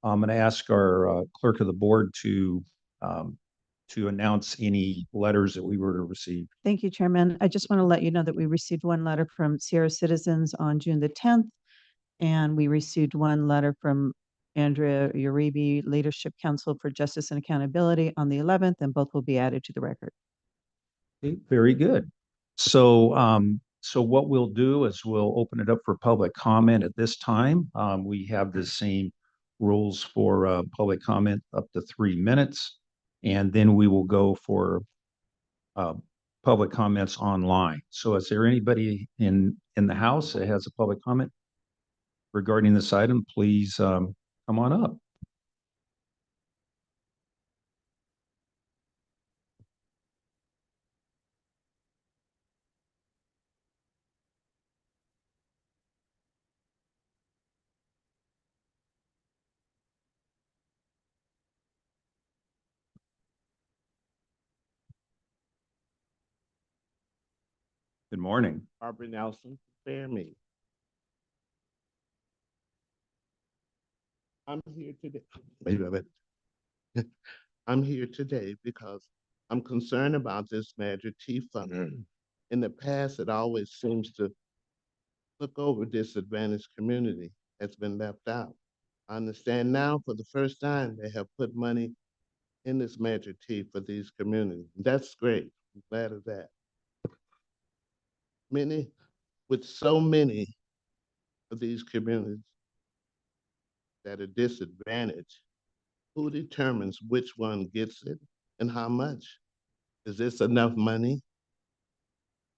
I'm going to ask our clerk of the board to announce any letters that we were to receive. Thank you, Chairman. I just want to let you know that we received one letter from Sierra Citizens on June the 10th, and we received one letter from Andrea Uribe, Leadership Council for Justice and Accountability, on the 11th, and both will be added to the record. Okay, very good. So what we'll do is we'll open it up for public comment at this time. We have the same rules for public comment up to 3 minutes, and then we will go for public comments online. So is there anybody in the house that has a public comment regarding this item? Please come on up. Good morning. Barbara Nelson, spare me. I'm here today. Wait a minute. I'm here today because I'm concerned about this Measure T fund. In the past, it always seems to look over disadvantaged community that's been left out. I understand now for the first time they have put money in this Measure T for these communities. That's great. I'm glad of that. With so many of these communities that are disadvantaged, who determines which one gets it and how much? Is this enough money?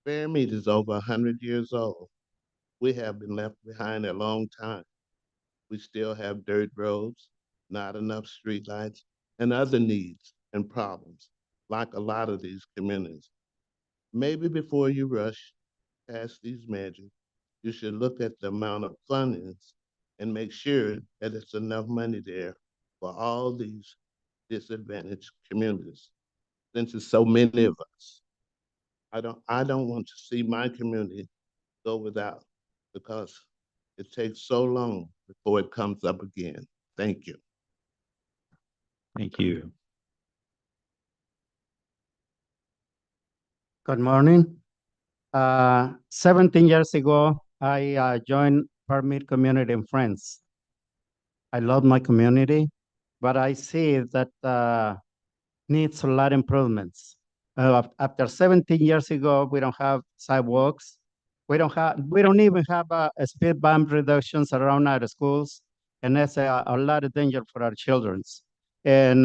Fairmead is over 100 years old. We have been left behind a long time. We still have dirt roads, not enough streetlights, and other needs and problems, like a lot of these communities. Maybe before you rush past these measures, you should look at the amount of fundings and make sure that it's enough money there for all these disadvantaged communities. Since there's so many of us, I don't want to see my community go without because it takes so long before it comes up again. Thank you. Thank you. Good morning. 17 years ago, I joined Permit Community and Friends. I love my community, but I see that needs a lot of improvements. After 17 years ago, we don't have sidewalks. We don't even have a speed bump reductions around our schools, and that's a lot of danger for our children. And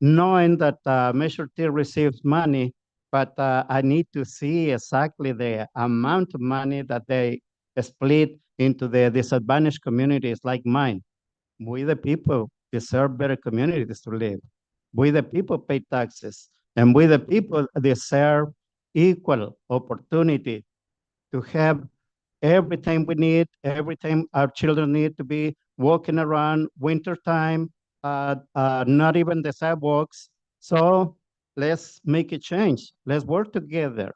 knowing that Measure T receives money, but I need to see exactly the amount of money that they split into the disadvantaged communities like mine. We the people deserve better communities to live. We the people pay taxes, and we the people deserve equal opportunity to have everything we need, everything our children need to be walking around wintertime, not even the sidewalks. So let's make a change. Let's work together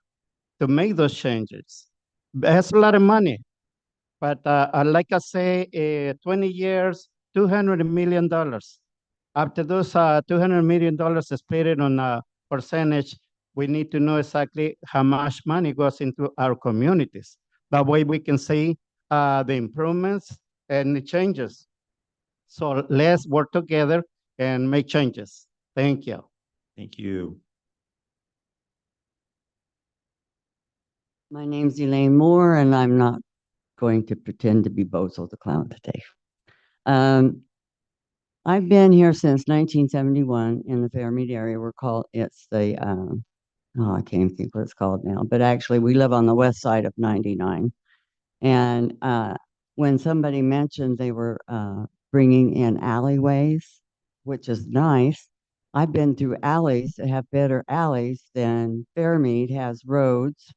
to make those changes. That's a lot of money, but like I say, 20 years, $200 million. After those $200 million split on a percentage, we need to know exactly how much money goes into our communities. That way we can see the improvements and the changes. So let's work together and make changes. Thank you. Thank you. My name's Elaine Moore, and I'm not going to pretend to be Bozo the Clown today. I've been here since 1971 in the Fairmead area. It's the, I can't think what it's called now, but actually we live on the west side of 99. And when somebody mentioned they were bringing in alleyways, which is nice, I've been through alleys that have better alleys than Fairmead has roads.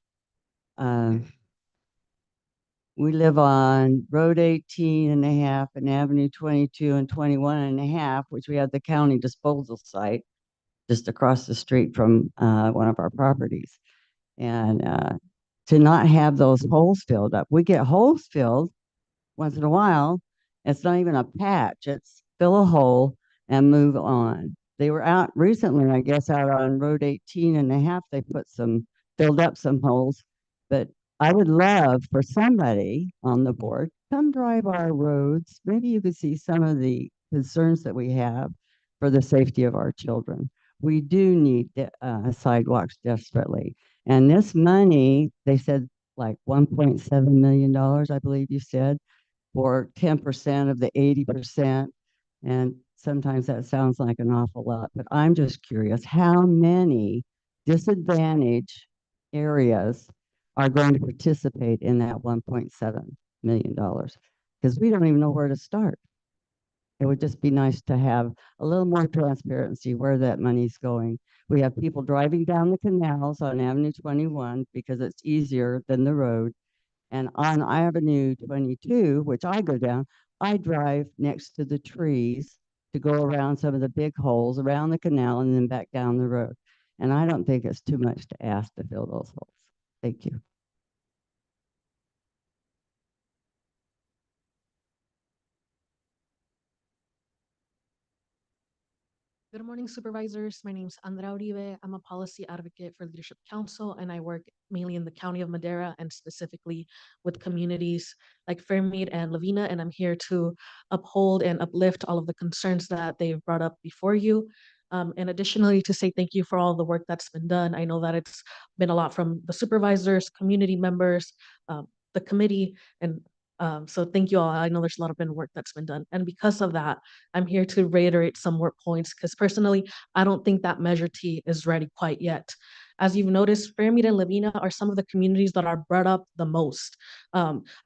We live on Road 18 and a half and Avenue 22 and 21 and a half, which we have the county disposal site just across the street from one of our properties. And to not have those holes filled up, we get holes filled once in a while. It's not even a patch, it's fill a hole and move on. They were out recently, I guess, out on Road 18 and a half. They filled up some holes, but I would love for somebody on the board, come drive our roads. Maybe you could see some of the concerns that we have for the safety of our children. We do need sidewalks desperately. And this money, they said like $1.7 million, I believe you said, for 10% of the 80%. And sometimes that sounds like an awful lot, but I'm just curious, how many disadvantaged areas are going to participate in that $1.7 million? Because we don't even know where to start. It would just be nice to have a little more transparency where that money's going. We have people driving down the canals on Avenue 21 because it's easier than the road. And on Avenue 22, which I go down, I drive next to the trees to go around some of the big holes around the canal and then back down the road. And I don't think it's too much to ask to fill those holes. Thank you. Good morning, supervisors. My name is Andrea Uribe. I'm a policy advocate for Leadership Council, and I work mainly in the County of Madera and specifically with communities like Fairmead and Lavina, and I'm here to uphold and uplift all of the concerns that they've brought up before you. And additionally, to say thank you for all the work that's been done. I know that it's been a lot from the supervisors, community members, the committee, and so thank you all. I know there's a lot of work that's been done. And because of that, I'm here to reiterate some more points because personally, I don't think that Measure T is ready quite yet. As you've noticed, Fairmead and Lavina are some of the communities that are brought up the most.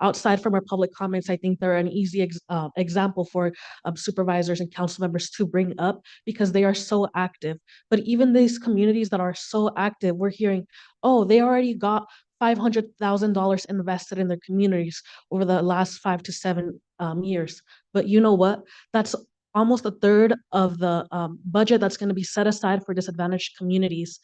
Outside from our public comments, I think they're an easy example for supervisors and council members to bring up because they are so active. But even these communities that are so active, we're hearing, oh, they already got $500,000 invested in their communities over the last 5 to 7 years. But you know what? That's almost a third of the budget that's going to be set aside for disadvantaged communities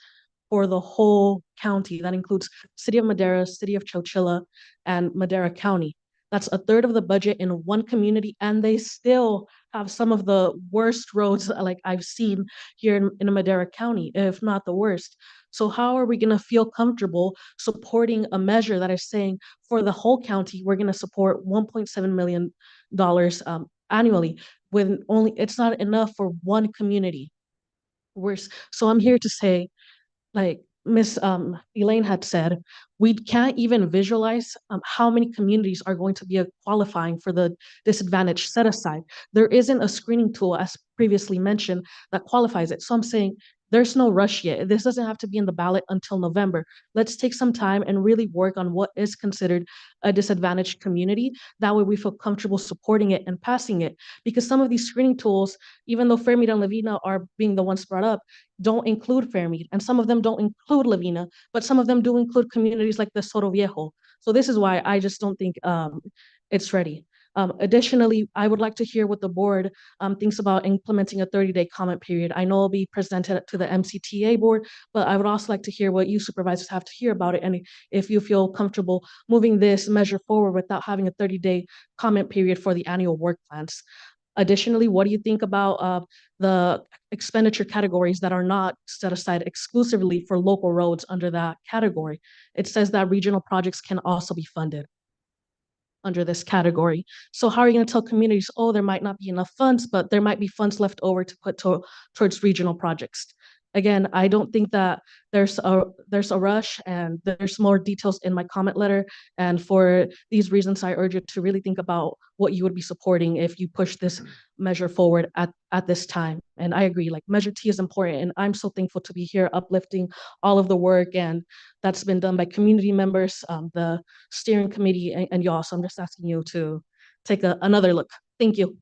for the whole county. That includes City of Madera, City of Chowchilla, and Madera County. That's a third of the budget in one community, and they still have some of the worst roads like I've seen here in Madera County, if not the worst. So how are we going to feel comfortable supporting a measure that is saying for the whole county, we're going to support $1.7 million annually when only it's not enough for one community? So I'm here to say, like Miss Elaine had said, we can't even visualize how many communities are going to be qualifying for the disadvantage set aside. There isn't a screening tool, as previously mentioned, that qualifies it. So I'm saying there's no rush yet. This doesn't have to be in the ballot until November. Let's take some time and really work on what is considered a disadvantaged community. That way we feel comfortable supporting it and passing it. Because some of these screening tools, even though Fairmead and Lavina are being the ones brought up, don't include Fairmead, and some of them don't include Lavina, but some of them do include communities like the Soto Viejo. So this is why I just don't think it's ready. Additionally, I would like to hear what the board thinks about implementing a 30-day comment period. I know it'll be presented to the MCTA board, but I would also like to hear what you supervisors have to hear about it, and if you feel comfortable moving this measure forward without having a 30-day comment period for the annual work plans. Additionally, what do you think about the expenditure categories that are not set aside exclusively for local roads under that category? It says that regional projects can also be funded under this category. So how are you going to tell communities, oh, there might not be enough funds, but there might be funds left over to put towards regional projects? again, I don't think that there's a rush, and there's more details in my comment letter. And for these reasons, I urge you to really think about what you would be supporting if you push this measure forward at this time. And I agree, like Measure T is important, and I'm so thankful to be here uplifting all of the work and that's been done by community members, the steering committee, and y'all. So I'm just asking you to take another look. Thank you.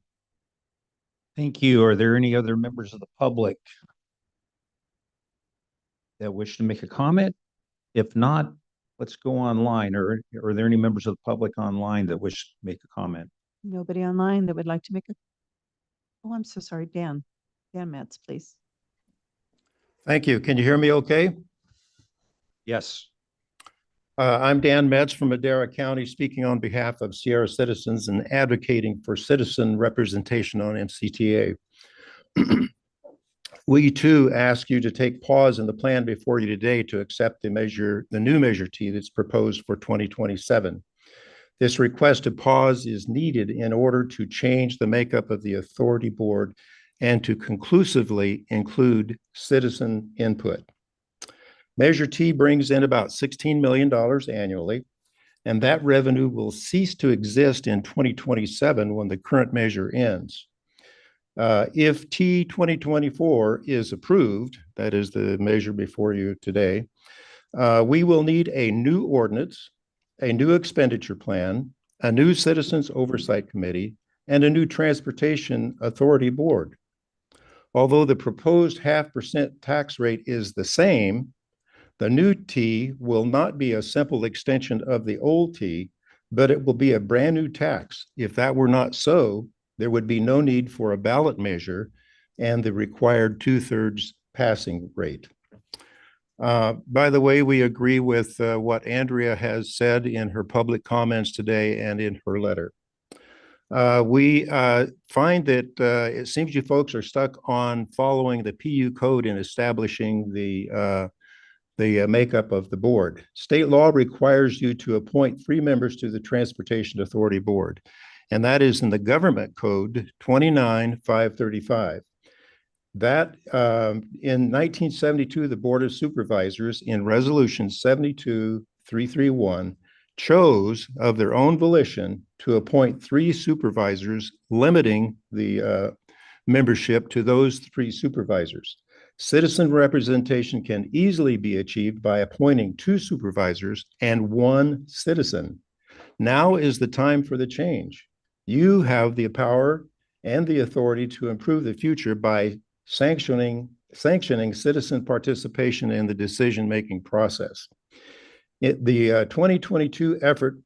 Thank you. Are there any other members of the public that wish to make a comment? If not, let's go online. Or are there any members of the public online that wish to make a comment? Nobody online that would like to make a, oh, I'm so sorry, Dan. Dan Metz, please. Thank you. Can you hear me okay? Yes. I'm Dan Metz from Madera County, speaking on behalf of Sierra citizens and advocating for citizen representation on MCTA. We too ask you to take pause in the plan before you today to accept the new Measure T that's proposed for 2027. This request to pause is needed in order to change the makeup of the authority board and to conclusively include citizen input. Measure T brings in about $16 million annually, and that revenue will cease to exist in 2027 when the current measure ends. If T 2024 is approved, that is the measure before you today, we will need a new ordinance, a new expenditure plan, a new Citizens Oversight Committee, and a new Transportation Authority Board. Although the proposed 0.5% tax rate is the same, the new T will not be a simple extension of the old T, but it will be a brand new tax. If that were not so, there would be no need for a ballot measure and the required 2/3 passing rate. By the way, we agree with what Andrea has said in her public comments today and in her letter. We find that it seems you folks are stuck on following the PU code in establishing the makeup of the board. State law requires you to appoint 3 members to the Transportation Authority Board, and that is in the Government Code 29535. That in 1972, the Board of Supervisors in Resolution 72331 chose of their own volition to appoint 3 supervisors, limiting the membership to those 3 supervisors. Citizen representation can easily be achieved by appointing 2 supervisors and 1 citizen. Now is the time for the change. You have the power and the authority to improve the future by sanctioning citizen participation in the decision-making process. The 2022 effort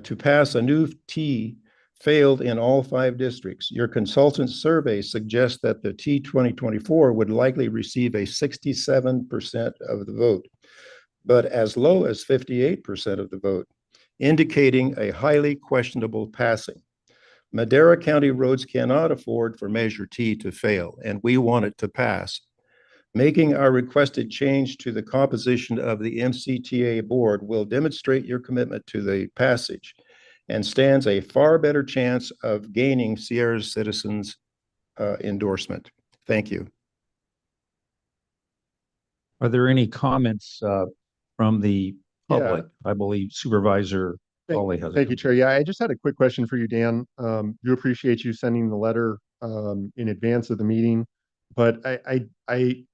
to pass a new T failed in all 5 districts. Your consultant survey suggests that the T 2024 would likely receive a 67% of the vote, but as low as 58% of the vote, indicating a highly questionable passing. Madera County roads cannot afford for Measure T to fail, and we want it to pass. Making our requested change to the composition of the MCTA board will demonstrate your commitment to the passage and stands a far better chance of gaining Sierra citizens' endorsement. Thank you. Are there any comments from the public? I believe Supervisor Foley has. Thank you, Chair. Yeah, I just had a quick question for you, Dan. Do appreciate you sending the letter in advance of the meeting, but I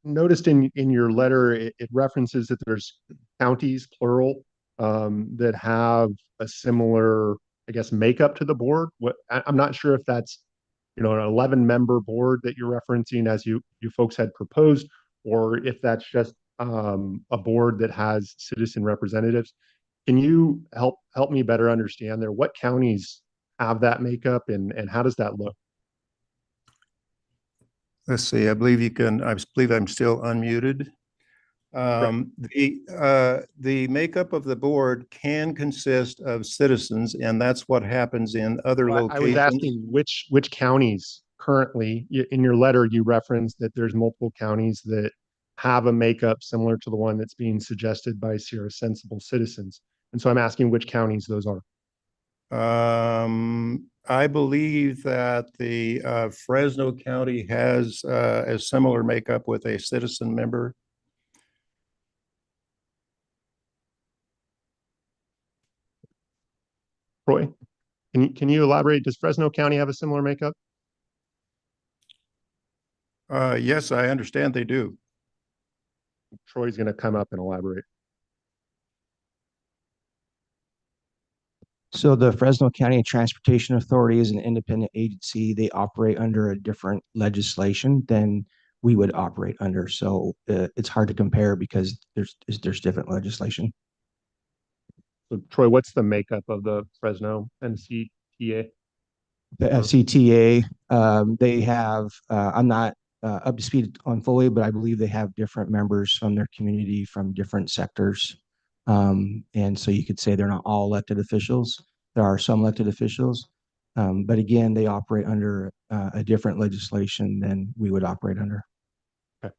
noticed in your letter it references that there's counties, plural, that have a similar, I guess, makeup to the board. I'm not sure if that's, an 11-member board that you're referencing as you folks had proposed, or if that's just a board that has citizen representatives. Can you help me better understand there? What counties have that makeup, and how does that look? Let's see, I believe I'm still unmuted. The makeup of the board can consist of citizens, and that's what happens in other locations. I was asking which counties currently. In your letter, you referenced that there's multiple counties that have a makeup similar to the one that's being suggested by Sierra Sensible Citizens. And so I'm asking which counties those are. I believe that the Fresno County has a similar makeup with a citizen member. Roy, can you elaborate? Does Fresno County have a similar makeup? Yes, I understand they do. Troy's going to come up and elaborate. So the Fresno County Transportation Authority is an independent agency. They operate under a different legislation than we would operate under. So it's hard to compare because there's different legislation. So Troy, what's the makeup of the Fresno NCTA? The FCTA, they have, I'm not up to speed on fully, but I believe they have different members from their community from different sectors. And so you could say they're not all elected officials. There are some elected officials. But again, they operate under a different legislation than we would operate under. Okay.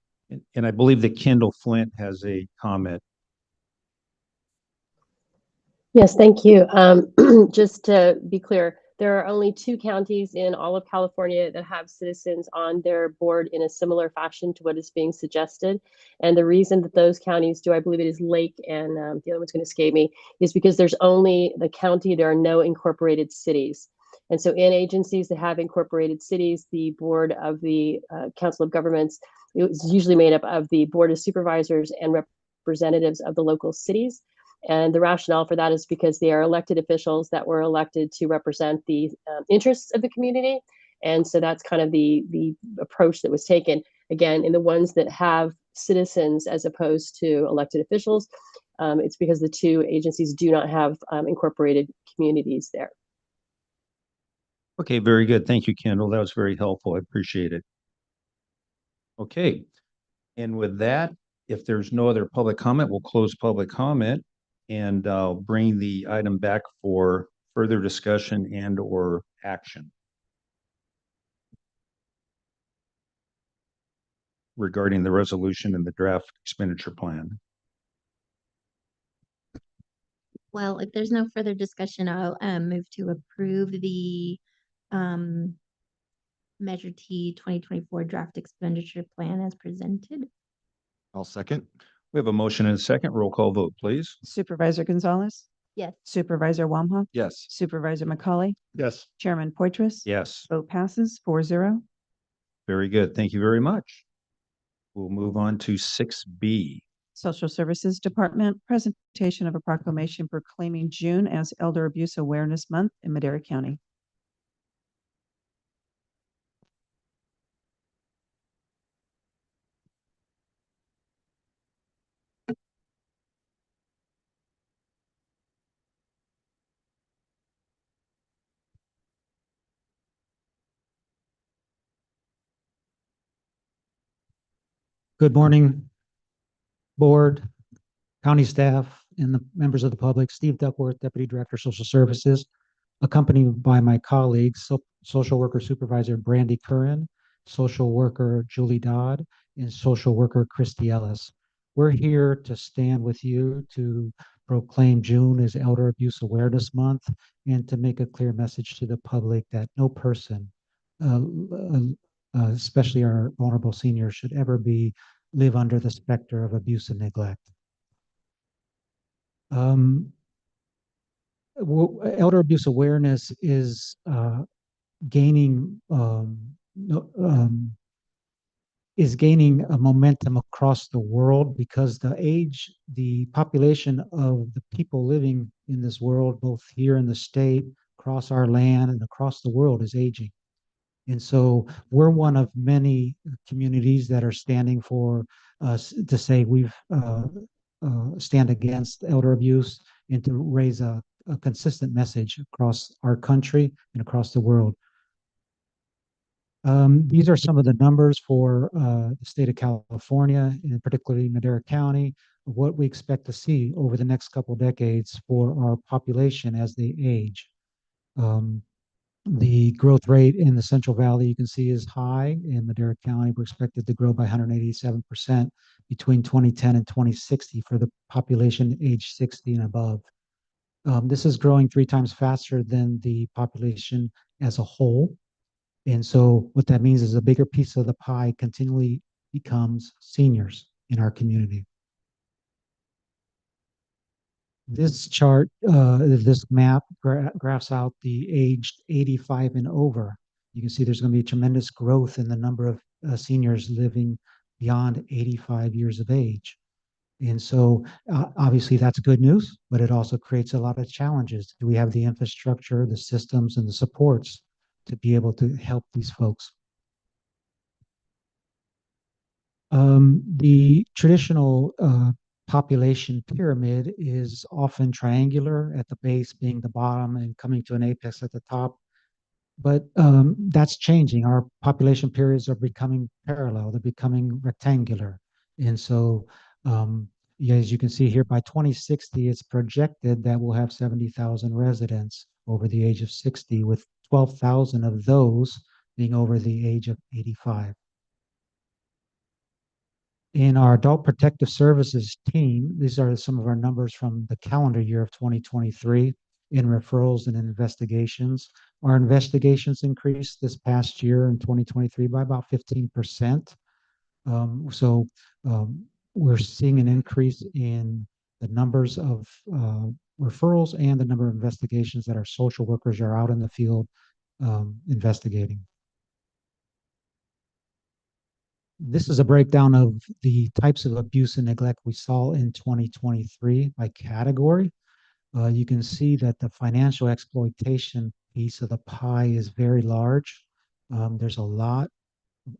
And I believe that Kendall Flint has a comment. Yes, thank you. Just to be clear, there are only 2 counties in all of California that have citizens on their board in a similar fashion to what is being suggested. And the reason that those counties do, I believe it is Lake and the other one's going to escape me, is because there's only the county, there are no incorporated cities. And so in agencies that have incorporated cities, the board of the Council of Governments is usually made up of the board of supervisors and representatives of the local cities. And the rationale for that is because they are elected officials that were elected to represent the interests of the community. And so that's kind of the approach that was taken. Again, in the ones that have citizens as opposed to elected officials, it's because the 2 agencies do not have incorporated communities there. Okay, very good. Thank you, Kendall. That was very helpful. I appreciate it. Okay. And with that, if there's no other public comment, we'll close public comment and bring the item back for further discussion and or action regarding the resolution and the draft expenditure plan. Well, if there's no further discussion, I'll move to approve the Measure T 2024 draft expenditure plan as presented. I'll second. We have a motion and a second. Roll call vote, please. Supervisor Gonzalez, Yes. Supervisor Wamhaugh, Yes. Supervisor McCauley, Yes. Chairman Poitras. Yes, Vote passes 4-0. very good. Thank you very much. We'll move on to 6B. Social Services Department, presentation of a proclamation proclaiming June as Elder Abuse Awareness Month in Madera County. Good morning, board, county staff, and the members of the public. Steve Duckworth, Deputy Director, Social Services, accompanied by my colleagues, Social Worker Supervisor Brandy Curran, Social Worker Julie Dodd, and Social Worker Christy Ellis. We're here to stand with you to proclaim June as Elder Abuse Awareness Month and to make a clear message to the public that no person, especially our vulnerable seniors, should ever live under the specter of abuse and neglect. Elder abuse awareness is gaining a momentum across the world because the population of the people living in this world, both here in the state, across our land, and across the world, is aging. And so we're one of many communities that are standing for us to say we've stand against elder abuse and to raise a consistent message across our country and across the world. These are some of the numbers for the state of California, and particularly Madera County, of what we expect to see over the next couple of decades for our population as they age. The growth rate in the Central Valley, you can see, is high. In Madera County, we're expected to grow by 187% between 2010 and 2060 for the population age 60 and above. This is growing 3 times faster than the population as a whole. And so what that means is a bigger piece of the pie continually becomes seniors in our community. This chart, this map graphs out the aged 85 and over. You can see there's going to be tremendous growth in the number of seniors living beyond 85 years of age. And so obviously that's good news, but it also creates a lot of challenges. Do we have the infrastructure, the systems, and the supports to be able to help these folks? The traditional population pyramid is often triangular, at the base being the bottom and coming to an apex at the top. But that's changing. Our population periods are becoming parallel, they're becoming rectangular. And so, yeah, as you can see here, by 2060, it's projected that we'll have 70,000 residents over the age of 60, with 12,000 of those being over the age of 85. In our Adult Protective Services team, these are some of our numbers from the calendar year of 2023 in referrals and investigations. Our investigations increased this past year in 2023 by about 15%. We're seeing an increase in the numbers of referrals and the number of investigations that our social workers are out in the field investigating. This is a breakdown of the types of abuse and neglect we saw in 2023 by category. You can see that the financial exploitation piece of the pie is very large. There's a lot.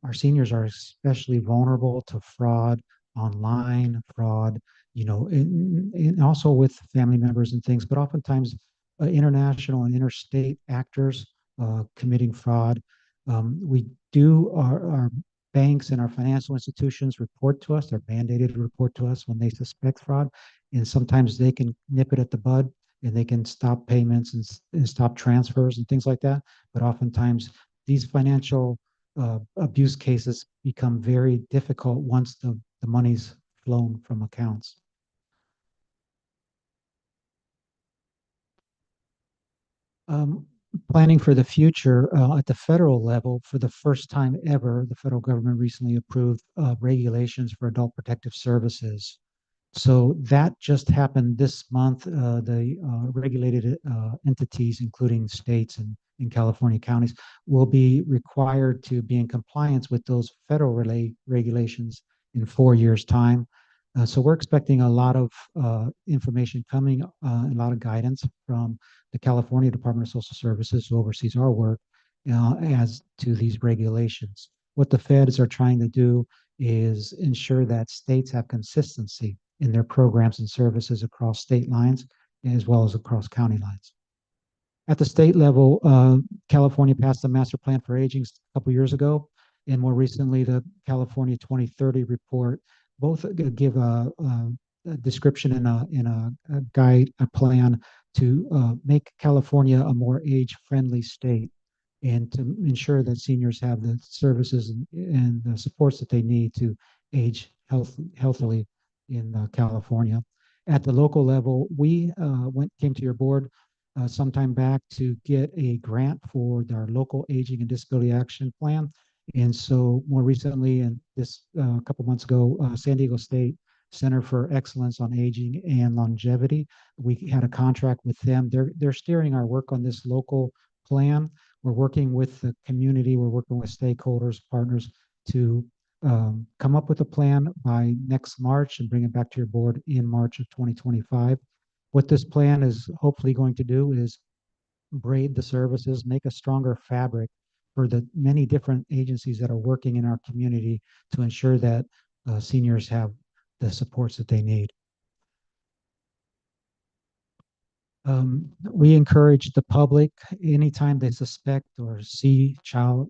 Our seniors are especially vulnerable to fraud, online fraud, and also with family members and things, but oftentimes international and interstate actors committing fraud. Our banks and our financial institutions report to us, they're mandated to report to us when they suspect fraud. And sometimes they can nip it at the bud and they can stop payments and stop transfers and things like that. But oftentimes these financial abuse cases become very difficult once the money's flown from accounts. Planning for the future at the federal level, for the first time ever, the federal government recently approved regulations for adult protective services. So that just happened this month. The regulated entities, including states and in California counties, will be required to be in compliance with those federal regulations in 4 years' time. So we're expecting a lot of information coming, a lot of guidance from the California Department of Social Services, who oversees our work, as to these regulations. What the feds are trying to do is ensure that states have consistency in their programs and services across state lines as well as across county lines. At the state level, California passed a master plan for aging a couple years ago, and more recently, the California 2030 report both give a description and a guide, a plan to make California a more age-friendly state and to ensure that seniors have the services and the supports that they need to age healthily in California. At the local level, we came to your board sometime back to get a grant for our local aging and disability action plan. And so more recently, and this a couple months ago, San Diego State Center for Excellence on Aging and Longevity, we had a contract with them. They're steering our work on this local plan. We're working with the community, we're working with stakeholders, partners to come up with a plan by next March and bring it back to your board in March of 2025. What this plan is hopefully going to do is braid the services, make a stronger fabric for the many different agencies that are working in our community to ensure that seniors have the supports that they need. We encourage the public, anytime they suspect or see adult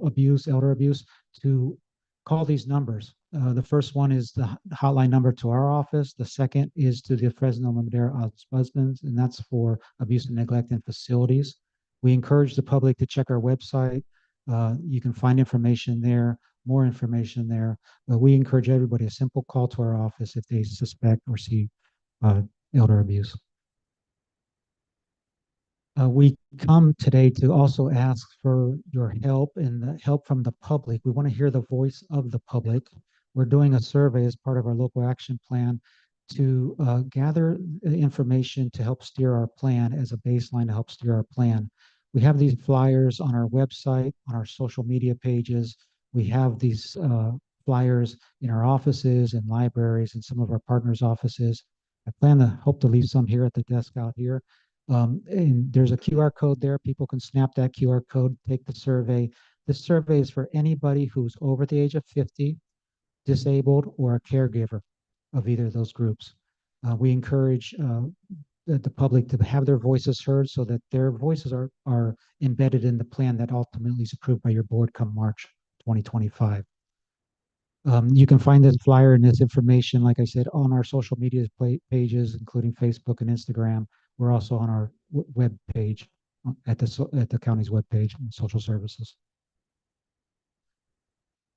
abuse, elder abuse, to call these numbers. The first one is the hotline number to our office. The second is to the Fresno Madera Ombudsman, and that's for abuse and neglect in facilities. We encourage the public to check our website. You can find information there, more information there. But we encourage everybody a simple call to our office if they suspect or see elder abuse. We come today to also ask for your help and the help from the public. We want to hear the voice of the public. We're doing a survey as part of our local action plan to gather information to help steer our plan as a baseline to help steer our plan. We have these flyers on our website, on our social media pages. We have these flyers in our offices and libraries and some of our partners' offices. I plan to hope to leave some here at the desk out here. And there's a QR code there. People can snap that QR code, take the survey. This survey is for anybody who's over the age of 50, disabled, or a caregiver of either of those groups. We encourage the public to have their voices heard so that their voices are embedded in the plan that ultimately is approved by your board come March 2025. You can find this flyer and this information, like I said, on our social media pages, including Facebook and Instagram. We're also on our web page at the county's web page and social services.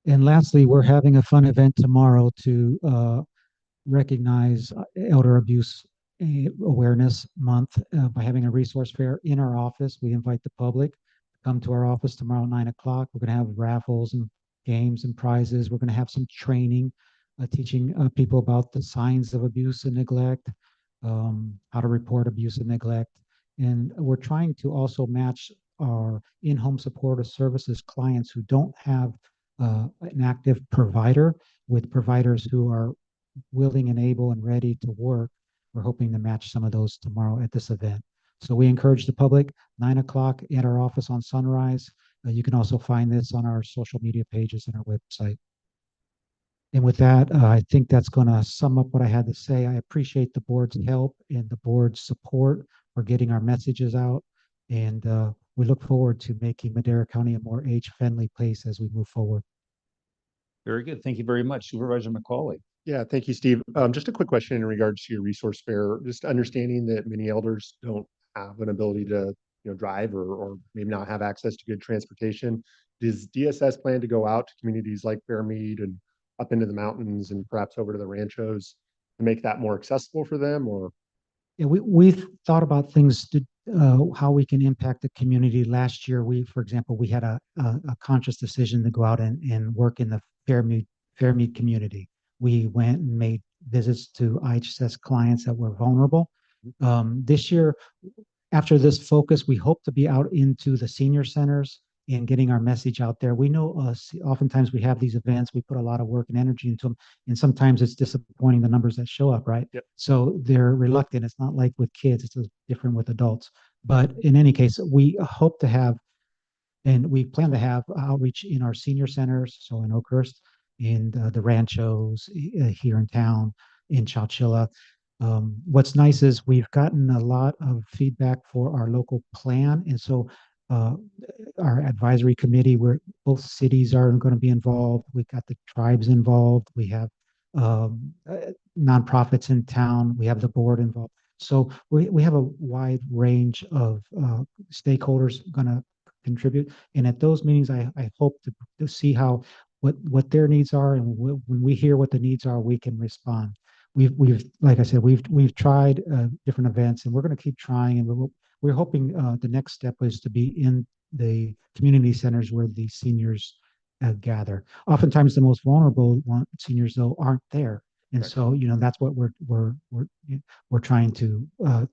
And lastly, we're having a fun event tomorrow to recognize Elder Abuse Awareness Month by having a resource fair in our office. We invite the public to come to our office tomorrow at 9 o'clock. We're going to have raffles and games and prizes. We're going to have some training, teaching people about the signs of abuse and neglect, how to report abuse and neglect. And we're trying to also match our in-home supportive services clients who don't have an active provider with providers who are willing and able and ready to work. We're hoping to match some of those tomorrow at this event. So we encourage the public, 9 o'clock at our office on Sunrise. You can also find this on our social media pages and our website. And with that, I think that's going to sum up what I had to say. I appreciate the board's help and the board's support for getting our messages out. And we look forward to making Madera County a more age-friendly place as we move forward. Very good. Thank you very much, Supervisor McCauley. Yeah, thank you, Steve. Just a quick question in regards to your resource fair. Just understanding that many elders don't have an ability to, drive or maybe not have access to good transportation. Does DSS plan to go out to communities like Fairmead and up into the mountains and perhaps over to the ranchos to make that more accessible for them? Or yeah, we've thought about things to how we can impact the community. Last year, for example, we had a conscious decision to go out and work in the Fairmead community. We went and made visits to IHSS clients that were vulnerable. This year, after this focus, we hope to be out into the senior centers and getting our message out there. We know oftentimes we have these events, we put a lot of work and energy into them, and sometimes it's disappointing the numbers that show up, right? Yep. So they're reluctant. It's not like with kids, it's different with adults. But in any case, we hope to have, and we plan to have outreach in our senior centers, so in Oakhurst, in the ranchos here in town, in Chowchilla. What's nice is we've gotten a lot of feedback for our local plan. And so our advisory committee, where both cities are going to be involved. We've got the tribes involved. We have nonprofits in town. We have the board involved. So we have a wide range of stakeholders going to contribute. And at those meetings, I hope to see how what their needs are, and when we hear what the needs are, we can respond. We've like I said, we've tried different events, and we're going to keep trying, and we're hoping the next step is to be in the community centers where the seniors gather. Oftentimes, the most vulnerable seniors though aren't there, and so that's what we're trying to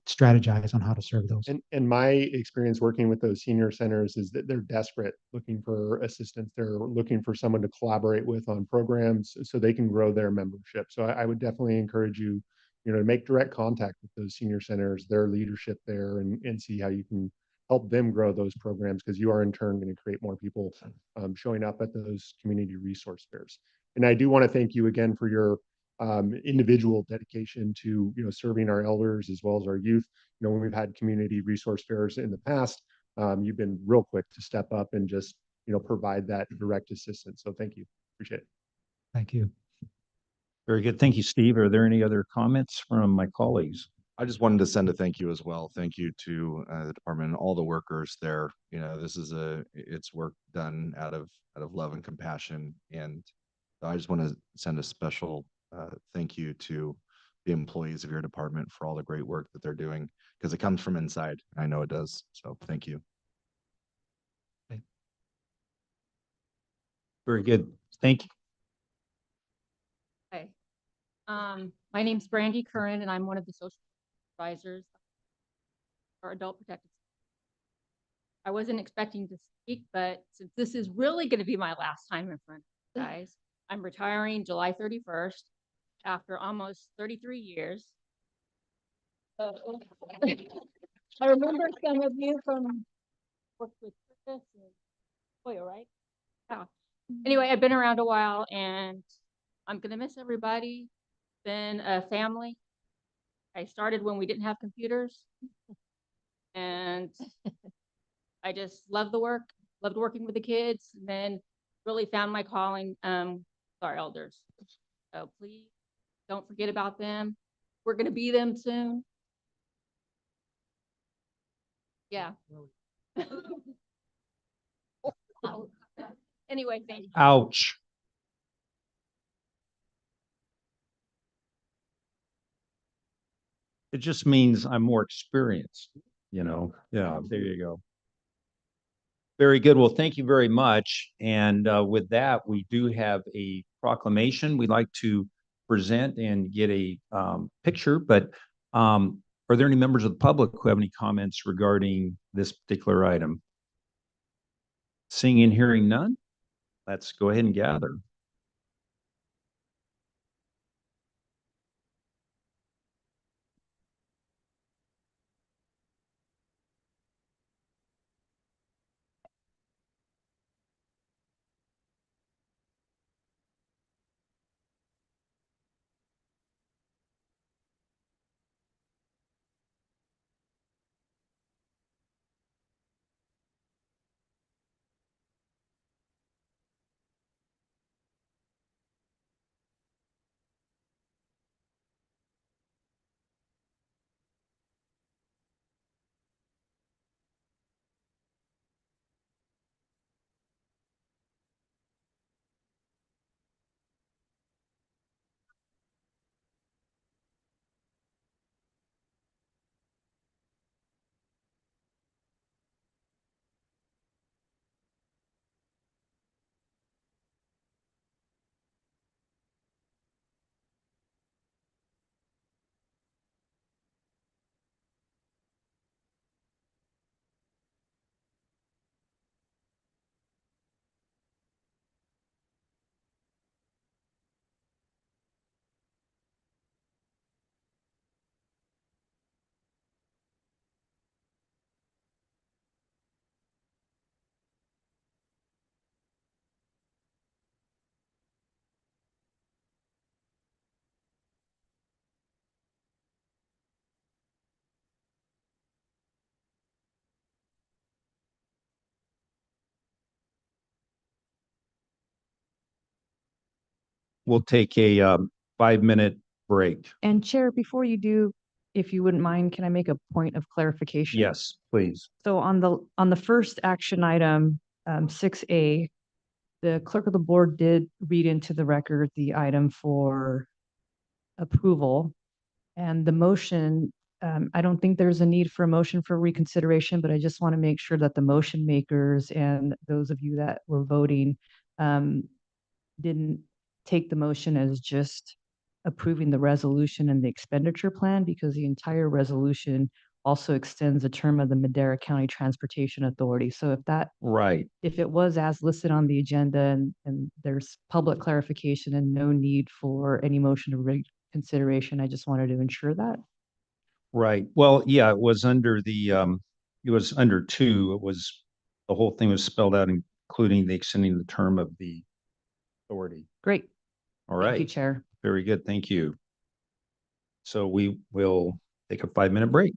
strategize on how to serve those. And my experience working with those senior centers is that they're desperate, looking for assistance. They're looking for someone to collaborate with on programs so they can grow their membership. So I would definitely encourage you, to make direct contact with those senior centers, their leadership there, and see how you can help them grow those programs, because you are in turn going to create more people showing up at those community resource fairs. And I do want to thank you again for your individual dedication to serving our elders as well as our youth. When we've had community resource fairs in the past, you've been real quick to step up and just provide that direct assistance. So thank you. Appreciate it. Thank you. Very good. Thank you, Steve. Are there any other comments from my colleagues? I just wanted to send a thank you as well. Thank you to the department and all the workers there. This is it's work done out of love and compassion. And I just want to send a special thank you to the employees of your department for all the great work that they're doing, because it comes from inside. I know it does. So thank you. Very good. Thank you. Hi. My name's Brandy Curran, and I'm one of the social advisors for Adult Protective. I wasn't expecting to speak, but since this is really going to be my last time in front of you guys, I'm retiring July 31st after almost 33 years. I remember some of you from worked with Chris and Toya, right? Yeah. Anyway, I've been around a while, and I'm going to miss everybody. Been a family. I started when we didn't have computers, and I just love the work, loved working with the kids, and then really found my calling with our elders. So please don't forget about them. We're going to be them soon. Yeah. Anyway, thank you. Ouch. It just means I'm more experienced, you know? Yeah, there you go. Very good. Well, thank you very much. And with that, we do have a proclamation we'd like to present and get a picture, but are there any members of the public who have any comments regarding this particular item? Seeing and hearing none, let's go ahead and gather. We'll take a 5-minute break. And Chair, before you do, if you wouldn't mind, can I make a point of clarification? Yes, please. So on the first action item, 6A, the clerk of the board did read into the record the item for approval. And the motion, I don't think there's a need for a motion for reconsideration, but I just want to make sure that the motion makers and those of you that were voting didn't take the motion as just approving the resolution and the expenditure plan, because the entire resolution also extends the term of the Madera County Transportation Authority. So if it was as listed on the agenda and there's public clarification and no need for any motion of reconsideration, I just wanted to ensure that. Right. Well, yeah, it was under the it was under 2. It was the whole thing was spelled out, including the extending the term of the authority. Great. All right. Thank you, Chair. Very good. Thank you. So we will take a 5-minute break.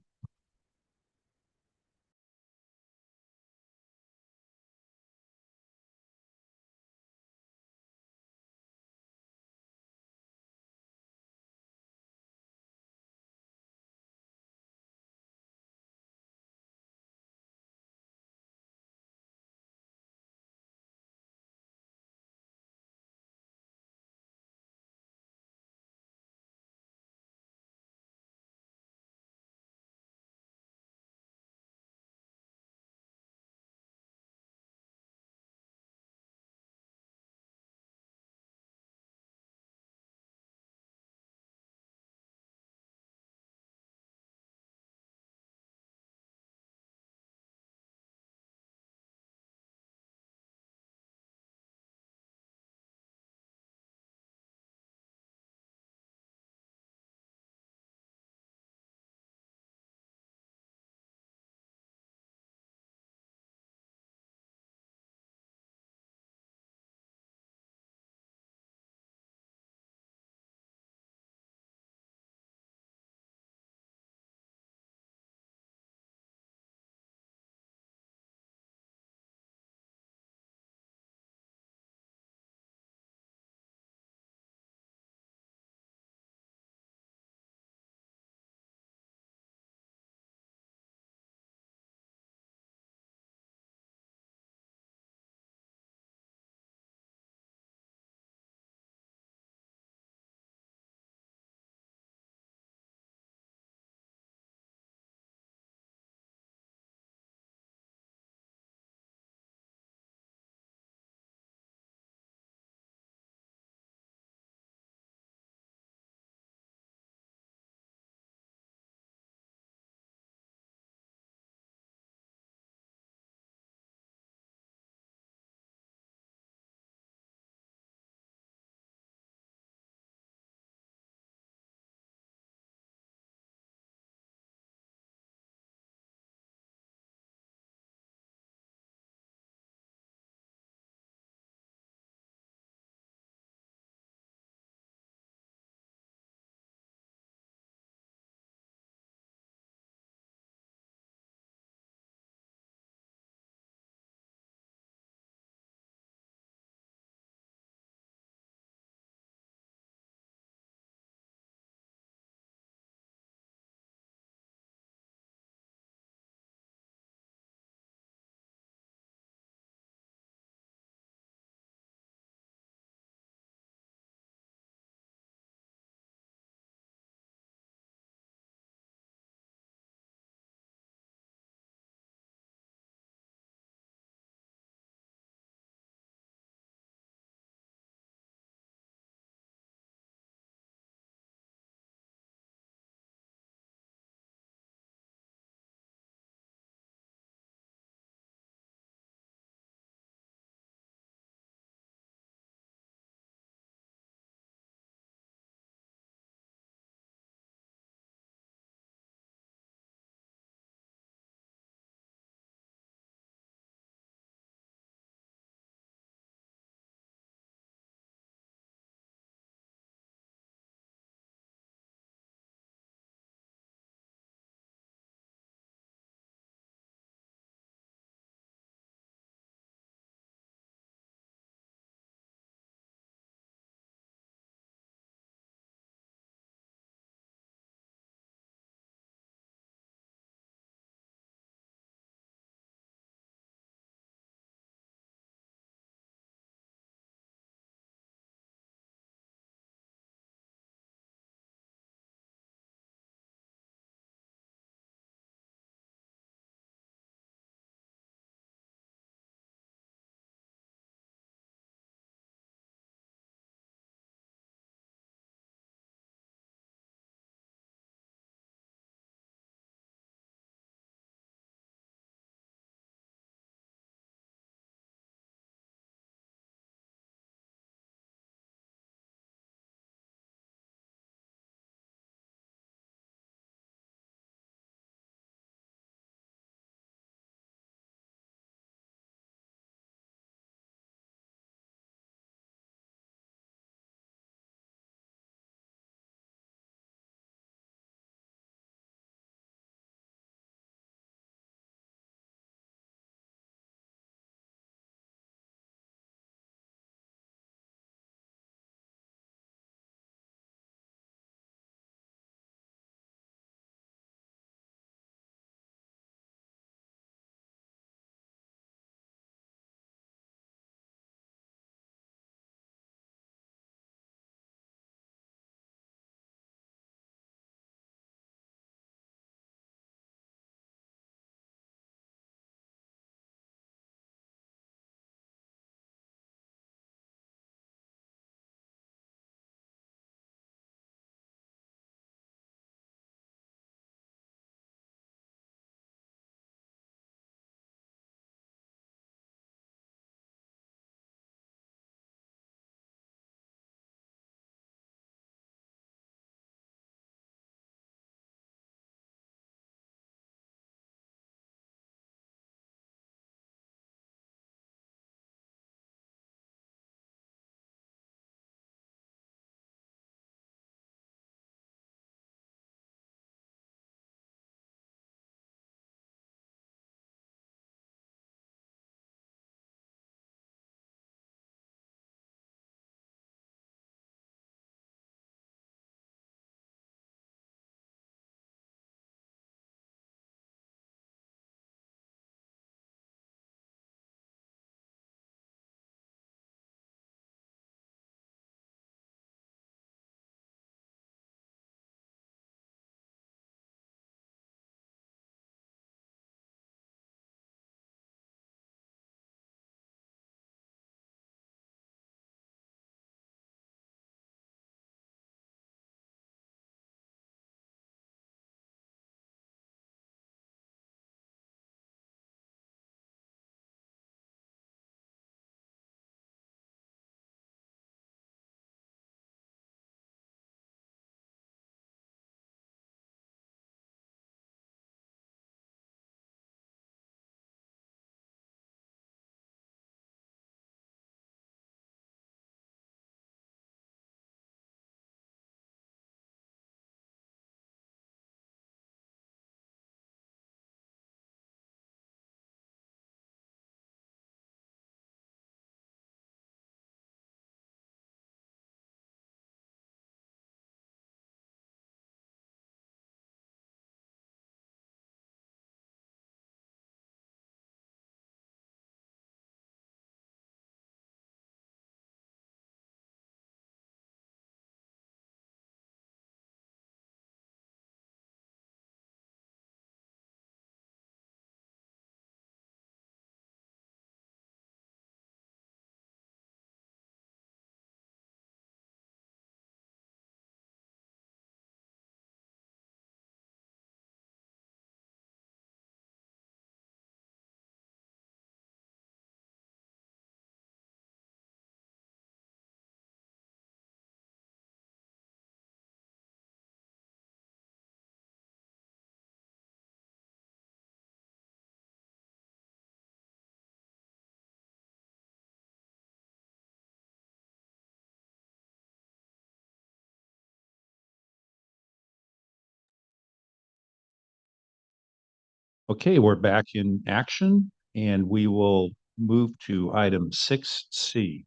Okay, we're back in action and we will move to item 6C.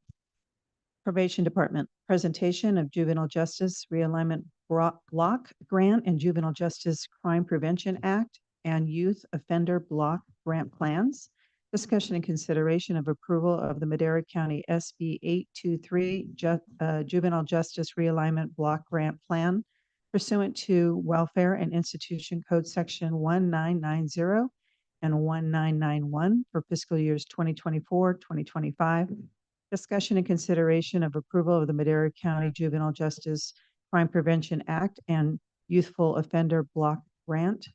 Probation Department, presentation of Juvenile Justice Realignment Block Grant and Juvenile Justice Crime Prevention Act and Youth Offender Block Grant Plans. Discussion and consideration of approval of the Madera County SB 823 Juvenile Justice Realignment Block Grant Plan pursuant to Welfare and Institution Code Section 1990 and 1991 for fiscal years 2024, 2025. Discussion and consideration of approval of the Madera County Juvenile Justice Crime Prevention Act and Youthful Offender Block Grant,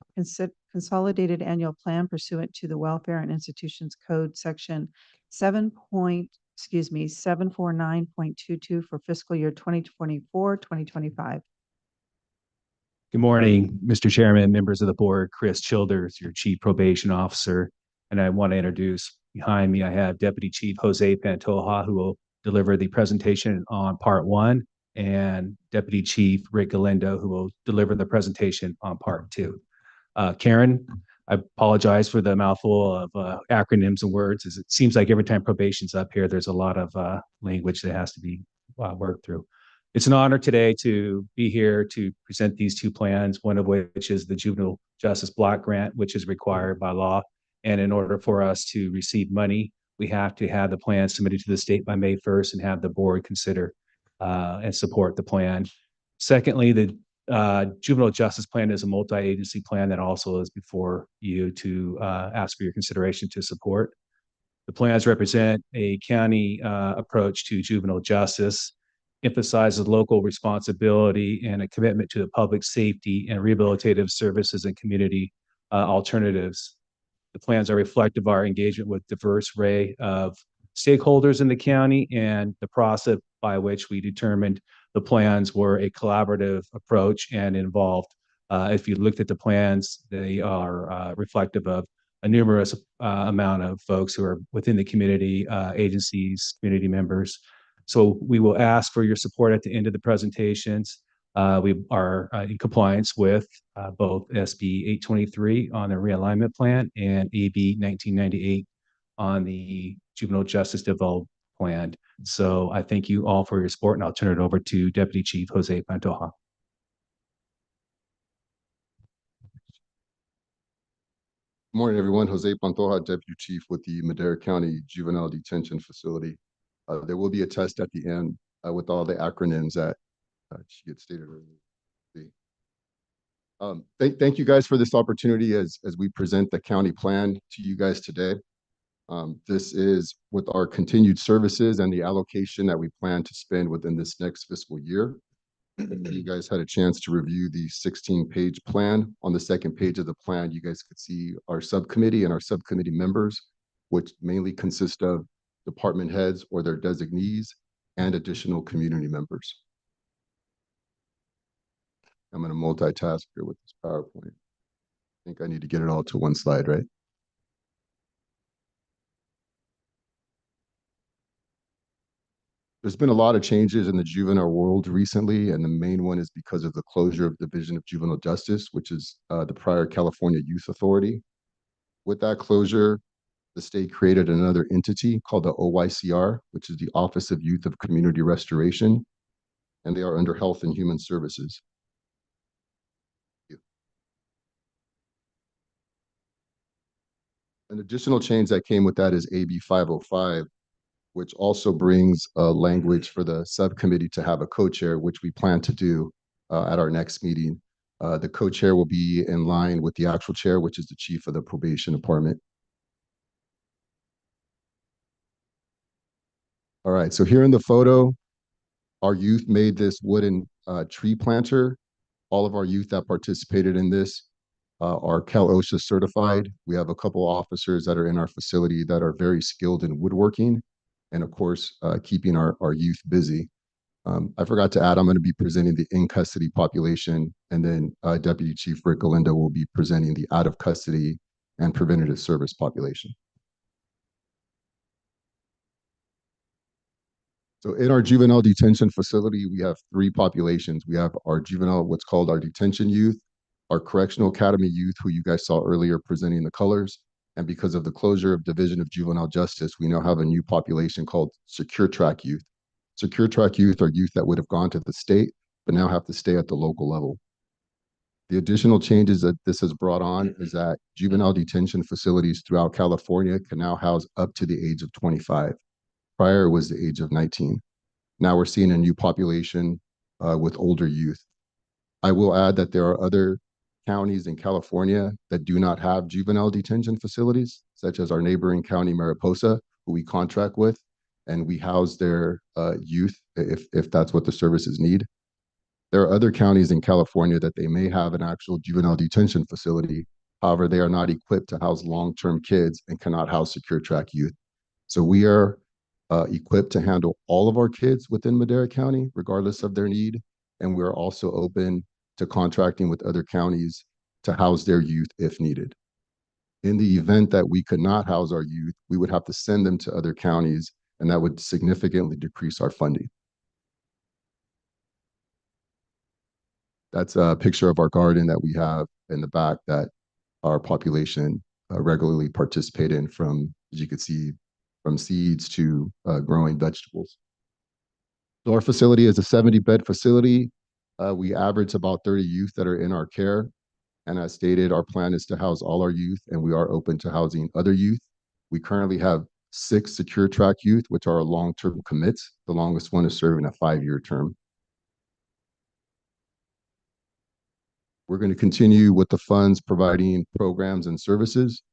consolidated annual plan pursuant to the Welfare and Institutions Code Section 749.22 for fiscal year 2024, 2025. Good morning, Mr. Chairman, members of the board. Chris Childers, your Chief Probation Officer. And I want to introduce behind me, I have Deputy Chief Jose Pantoja, who will deliver the presentation on part one, and Deputy Chief Rick Galindo, who will deliver the presentation on part two. Karen, I apologize for the mouthful of acronyms and words, as it seems like every time probation's up here, there's a lot of language that has to be worked through. It's an honor today to be here to present these two plans, one of which is the Juvenile Justice Block Grant, which is required by law. And in order for us to receive money, we have to have the plan submitted to the state by May 1st and have the board consider and support the plan. Secondly, the Juvenile Justice Plan is a multi-agency plan that also is before you to ask for your consideration to support. The plans represent a county approach to juvenile justice, emphasizes local responsibility and a commitment to the public safety and rehabilitative services and community alternatives. The plans are reflective of our engagement with diverse array of stakeholders in the county, and the process by which we determined the plans were a collaborative approach and involved. If you looked at the plans, they are reflective of a numerous amount of folks who are within the community, agencies, community members. So we will ask for your support at the end of the presentations. We are in compliance with both SB 823 on the realignment plan and AB 1998 on the Juvenile Justice Development Plan. So I thank you all for your support, and I'll turn it over to Deputy Chief Jose Pantoja. Good morning, everyone. Jose Pantoja, Deputy Chief with the Madera County Juvenile Detention Facility. There will be a test at the end with all the acronyms that she had stated earlier. Thank you guys for this opportunity as we present the county plan to you guys today. This is with our continued services and the allocation that we plan to spend within this next fiscal year. You guys had a chance to review the 16-page plan. On the second page of the plan, you guys could see our subcommittee and our subcommittee members, which mainly consist of department heads or their designees and additional community members. I'm going to multitask here with this PowerPoint. I think I need to get it all to one slide, right? There's been a lot of changes in the juvenile world recently, and the main one is because of the closure of the Division of Juvenile Justice, which is the prior California Youth Authority. With that closure, the state created another entity called the OYCR, which is the Office of Youth of Community Restoration, and they are under Health and Human Services. An additional change that came with that is AB 505, which also brings language for the subcommittee to have a co-chair, which we plan to do at our next meeting. The co-chair will be in line with the actual chair, which is the chief of the probation department. All right, so here in the photo, our youth made this wooden tree planter. All of our youth that participated in this are Cal OSHA certified. We have a couple officers that are in our facility that are very skilled in woodworking, and of course, keeping our youth busy. I forgot to add, I'm going to be presenting the in-custody population, and then Deputy Chief Rick Galindo will be presenting the out-of-custody and preventative service population. So in our juvenile detention facility, we have three populations. We have our juvenile, what's called our detention youth, our Correctional Academy youth, who you guys saw earlier presenting the colors. And because of the closure of Division of Juvenile Justice, we now have a new population called Secure Track Youth. Secure Track Youth are youth that would have gone to the state, but now have to stay at the local level. The additional changes that this has brought on is that juvenile detention facilities throughout California can now house up to the age of 25. Prior was the age of 19. Now we're seeing a new population with older youth. I will add that there are other counties in California that do not have juvenile detention facilities, such as our neighboring county, Mariposa, who we contract with, and we house their youth if that's what the services need. There are other counties in California that they may have an actual juvenile detention facility. However, they are not equipped to house long-term kids and cannot house secure track youth. So we are equipped to handle all of our kids within Madera County, regardless of their need. And we're also open to contracting with other counties to house their youth if needed. In the event that we could not house our youth, we would have to send them to other counties, and that would significantly decrease our funding. That's a picture of our garden that we have in the back that our population regularly participate in, from, as you can see, from seeds to growing vegetables. So our facility is a 70-bed facility. We average about 30 youth that are in our care. And as stated, our plan is to house all our youth, and we are open to housing other youth. We currently have 6 secure track youth, which are long-term commits. The longest one is serving a 5-year term. We're going to continue with the funds providing programs and services,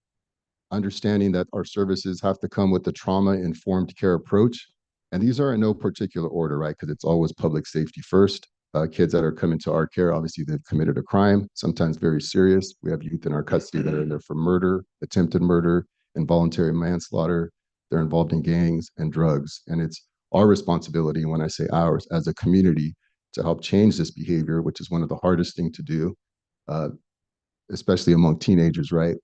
understanding that our services have to come with the trauma-informed care approach. And these are in no particular order, right? Because it's always public safety first. Kids that are coming to our care, obviously they've committed a crime, sometimes very serious. We have youth in our custody that are in there for murder, attempted murder, involuntary manslaughter. They're involved in gangs and drugs. And it's our responsibility, and when I say ours, as a community, to help change this behavior, which is one of the hardest things to do, especially among teenagers, right?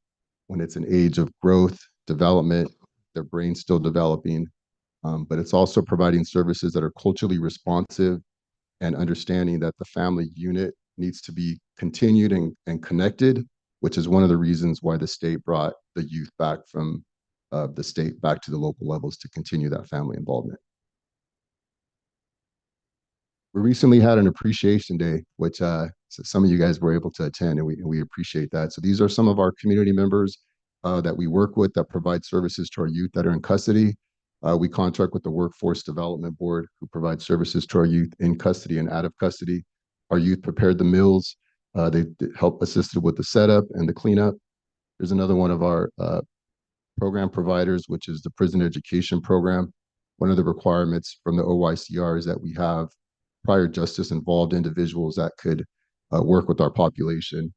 When it's an age of growth, development, their brain's still developing. But it's also providing services that are culturally responsive and understanding that the family unit needs to be continued and connected, which is one of the reasons why the state brought the youth back from the state back to the local levels to continue that family involvement. We recently had an appreciation day, which some of you guys were able to attend, and we appreciate that. So these are some of our community members that we work with that provide services to our youth that are in custody. We contract with the Workforce Development Board, who provides services to our youth in custody and out of custody. Our youth prepared the meals. They help assisted with the setup and the cleanup. There's another one of our program providers, which is the Prison Education Program. One of the requirements from the OYCR is that we have prior justice involved individuals that could work with our population.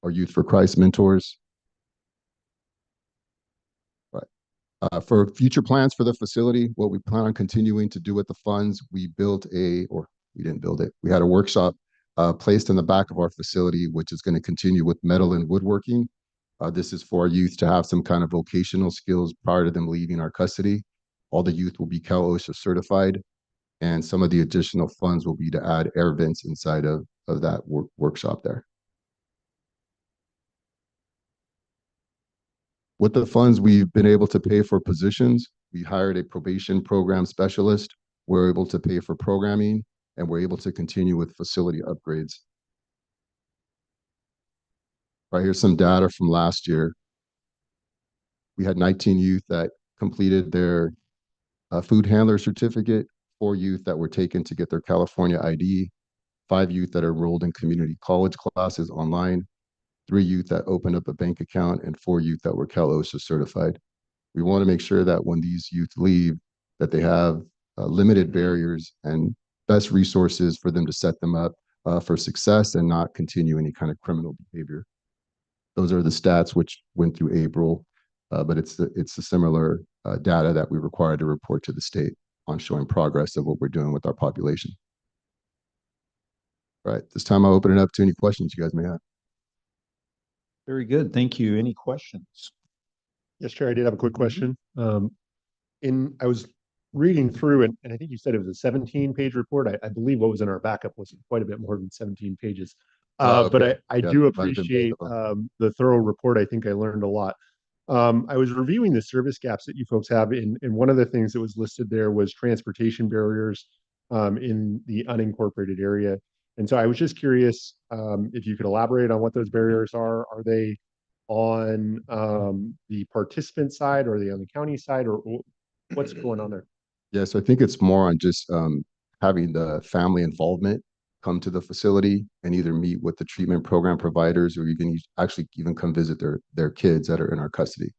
Our Youth for Christ mentors. Right. For future plans for the facility, what we plan on continuing to do with the funds, we didn't build it. We had a workshop placed in the back of our facility, which is going to continue with metal and woodworking. This is for our youth to have some kind of vocational skills prior to them leaving our custody. All the youth will be Cal OSHA certified, and some of the additional funds will be to add air vents inside of that workshop there. With the funds, we've been able to pay for positions. We hired a probation program specialist. We're able to pay for programming, and we're able to continue with facility upgrades. Right, here's some data from last year. We had 19 youth that completed their food handler certificate, 4 youth that were taken to get their California ID, 5 youth that are enrolled in community college classes online, 3 youth that opened up a bank account, and 4 youth that were Cal OSHA certified. We want to make sure that when these youth leave, that they have limited barriers and best resources for them to set them up for success and not continue any kind of criminal behavior. Those are the stats which went through April, but it's the similar data that we require to report to the state on showing progress of what we're doing with our population. All right, this time I'll open it up to any questions you guys may have. Very good. Thank you. Any questions? Yes, Chair, I did have a quick question. I was reading through, and I think you said it was a 17-page report. I believe what was in our backup was quite a bit more than 17 pages. But okay. I Yeah, do might have been both appreciate of them. the thorough report. I think I learned a lot. I was reviewing the service gaps that you folks have, and one of the things that was listed there was transportation barriers in the unincorporated area. And so I was just curious if you could elaborate on what those barriers are. Are they on the participant side, or are they on the county side, or what's going on there? Yeah, so I think it's more on just having the family involvement come to the facility and either meet with the treatment program providers, or even actually even come visit their kids that are in our custody.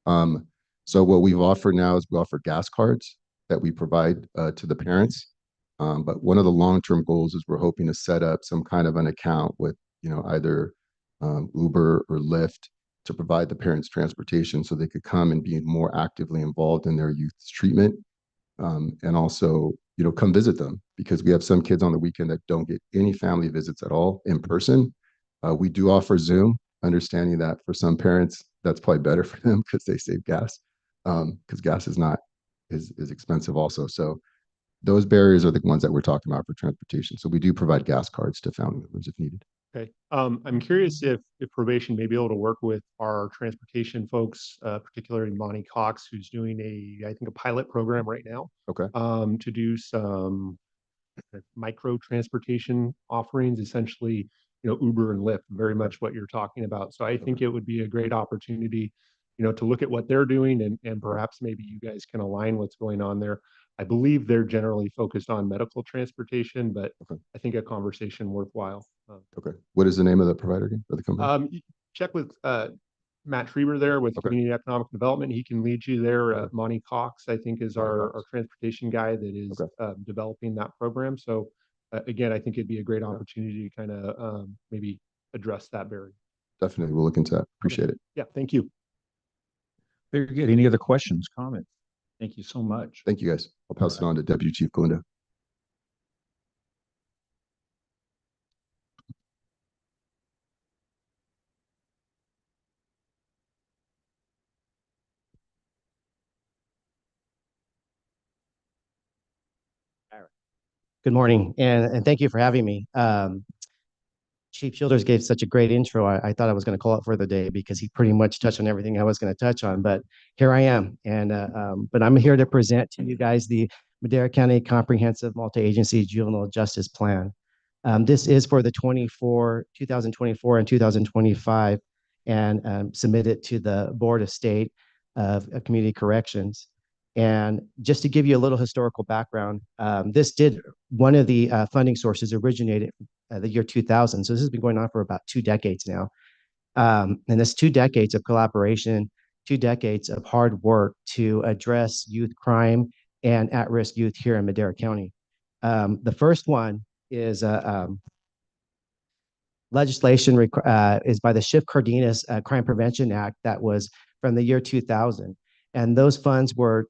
So what we've offered now is we offer gas cards that we provide to the parents. But one of the long-term goals is we're hoping to set up some kind of an account with, either Uber or Lyft to provide the parents transportation so they could come and be more actively involved in their youth's treatment. And also, come visit them, because we have some kids on the weekend that don't get any family visits at all in person. We do offer Zoom, understanding that for some parents, that's probably better for them because they save gas, because gas is expensive also. So those barriers are the ones that we're talking about for transportation. So we do provide gas cards to family members if needed. Okay. I'm curious if probation may be able to work with our transportation folks, particularly Monty Cox, who's doing I think a pilot program right now. Okay. To do some micro transportation offerings, essentially, Uber and Lyft, very much what you're talking about. So I think it would be a great opportunity, to look at what they're doing, and perhaps maybe you guys can align what's going on there. I believe they're generally focused on medical transportation, but I think a conversation worthwhile. Okay. What is the name of the provider again, or the company? You check with Matt Schreiber there with Community Economic Development. He can lead you there. Monty Cox, I think, is our transportation guy that is developing that program. So again, I think it'd be a great opportunity to kind of maybe address that barrier. Definitely. We'll look into that. Appreciate it. Yeah, thank you. Very good. Any other questions, comments? Thank you so much. Thank you, guys. I'll pass it on to Deputy Chief Galindo. Good morning, and thank you for having me. Chief Childers gave such a great intro. I thought I was going to call it for the day because he pretty much touched on everything I was going to touch on. But here I am, and but I'm here to present to you guys the Madera County Comprehensive Multi-Agency Juvenile Justice Plan. This is for the 2024 and 2025, and submitted to the Board of State of Community Corrections. And just to give you a little historical background, one of the funding sources originated the year 2000. So this has been going on for about 2 decades now. And this 2 decades of collaboration, 2 decades of hard work to address youth crime and at-risk youth here in Madera County. The first one is legislation is by the Schiff Cardenas Crime Prevention Act that was from the year 2000. And those funds were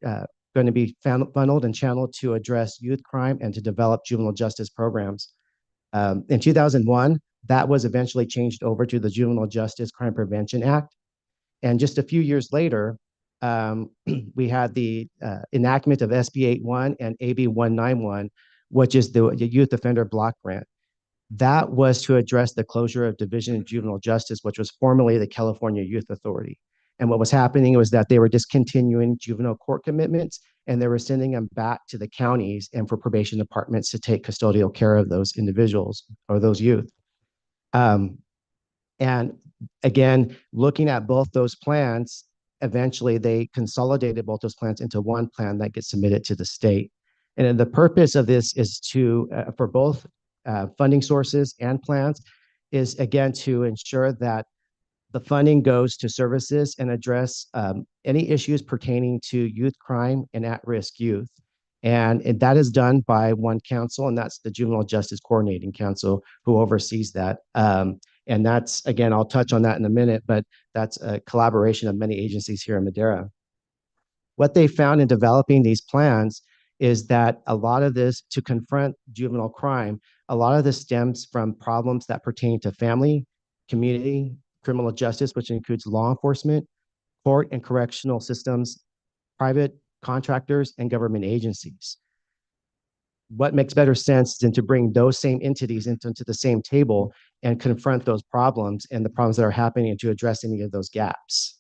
going to be funneled and channeled to address youth crime and to develop juvenile justice programs. In 2001, that was eventually changed over to the Juvenile Justice Crime Prevention Act. And just a few years later, we had the enactment of SB 81 and AB 191, which is the Youth Offender Block Grant. That was to address the closure of Division of Juvenile Justice, which was formerly the California Youth Authority. And what was happening was that they were discontinuing juvenile court commitments, and they were sending them back to the counties and for probation departments to take custodial care of those individuals or those youth. And again, looking at both those plans, eventually they consolidated both those plans into one plan that gets submitted to the state. And the purpose of this is to, for both funding sources and plans, is again to ensure that the funding goes to services and address any issues pertaining to youth crime and at-risk youth. And that is done by one council, and that's the Juvenile Justice Coordinating Council, who oversees that. And that's, again, I'll touch on that in a minute, but that's a collaboration of many agencies here in Madera. What they found in developing these plans is that a lot of this, to confront juvenile crime, a lot of this stems from problems that pertain to family, community, criminal justice, which includes law enforcement, court and correctional systems, private contractors, and government agencies. what makes better sense than to bring those same entities into the same table and confront those problems and the problems that are happening and to address any of those gaps.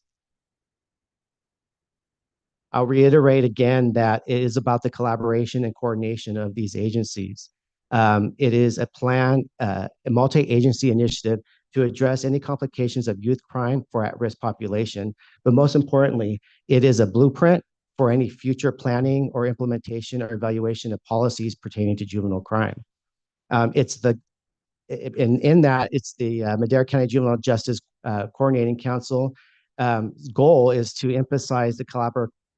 I'll reiterate again that it is about the collaboration and coordination of these agencies. It is a plan, a multi-agency initiative to address any complications of youth crime for at-risk population. But most importantly, it is a blueprint for any future planning or implementation or evaluation of policies pertaining to juvenile crime. It's the Madera County Juvenile Justice Coordinating Council goal is to emphasize the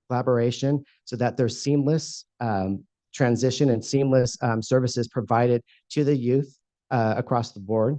collaboration so that there's seamless transition and seamless services provided to the youth across the board.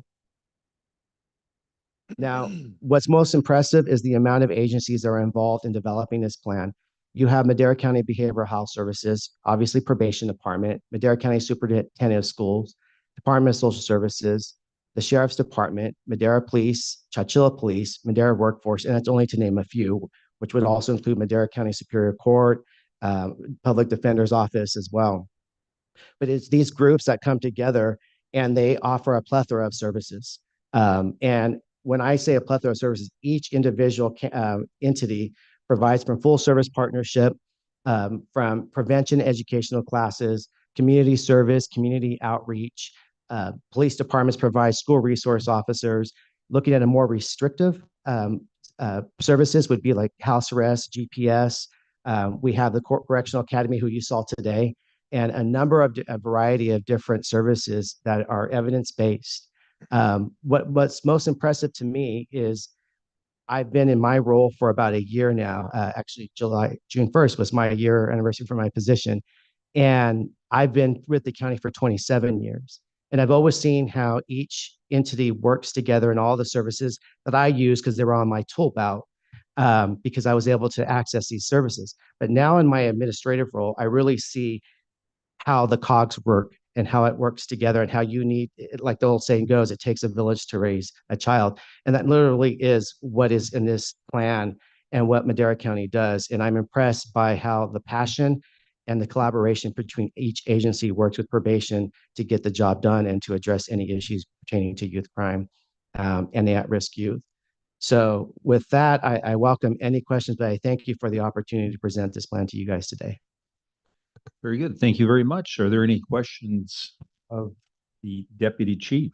Now, what's most impressive is the amount of agencies that are involved in developing this plan. You have Madera County Behavioral Health Services, obviously Probation Department, Madera County Superintendent of Schools, Department of Social Services, the Sheriff's Department, Madera Police, Chowchilla Police, Madera Workforce, and that's only to name a few, which would also include Madera County Superior Court, Public Defender's Office as well. But it's these groups that come together and they offer a plethora of services. And when I say a plethora of services, each individual entity provides from full service partnership, from prevention educational classes, community service, community outreach. Police departments provide school resource officers. Looking at a more restrictive services would be like house arrest, GPS. We have the Correctional Academy, who you saw today, and a variety of different services that are evidence-based. What's most impressive to me is I've been in my role for about a year now. Actually, June 1st was my year anniversary for my position. And I've been with the county for 27 years. And I've always seen how each entity works together and all the services that I use because they were on my tool belt, because I was able to access these services. But now in my administrative role, I really see how the cogs work and how it works together and how you need, like the old saying goes, it takes a village to raise a child. And that literally is what is in this plan and what Madera County does. And I'm impressed by how the passion and the collaboration between each agency works with probation to get the job done and to address any issues pertaining to youth crime and the at-risk youth. So with that, I welcome any questions, but I thank you for the opportunity to present this plan to you guys today. Very good. Thank you very much. Are there any questions of the deputy chief?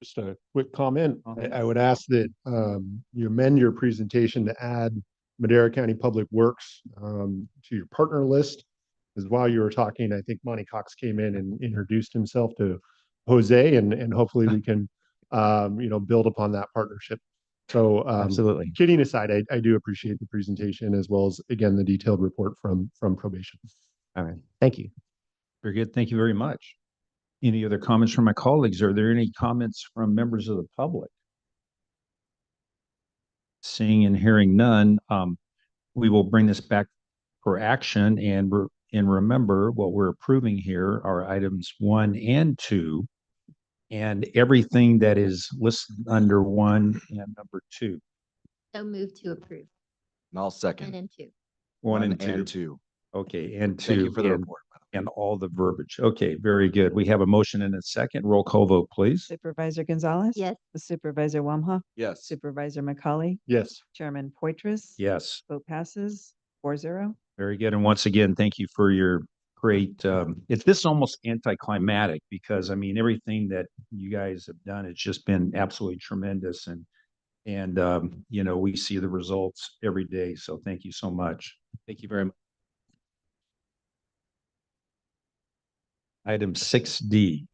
Just a quick comment. I would ask that you amend your presentation to add Madera County Public Works to your partner list. Because while you were talking, I think Monty Cox came in and introduced himself to Jose, and hopefully we can build upon that partnership. So absolutely. Kidding aside, I do appreciate the presentation as well as, again, the detailed report from probation. All right. Thank you. Very good. Thank you very much. Any other comments from my colleagues? Are there any comments from members of the public? Seeing and hearing none, we will bring this back for action. And remember, what we're approving here are items 1 and 2, and everything that is listed under 1 and number 2. So move to approve. And I'll second. 1 and 2. 1 and 2. Okay, and 2. Thank you for the report. And all the verbiage. Okay, very good. We have a motion and a second. Roll call vote, please. Supervisor Gonzalez? Yes. Supervisor Wamha? Yes. Supervisor McCauley? Yes. Chairman Poitras? Yes. Vote passes 4-0. Very good. And once again, thank you for your great, this is almost anticlimactic because I mean, everything that you guys have done, it's just been absolutely tremendous. And we see the results every day. So thank you so much. Thank you very much. Item 6D.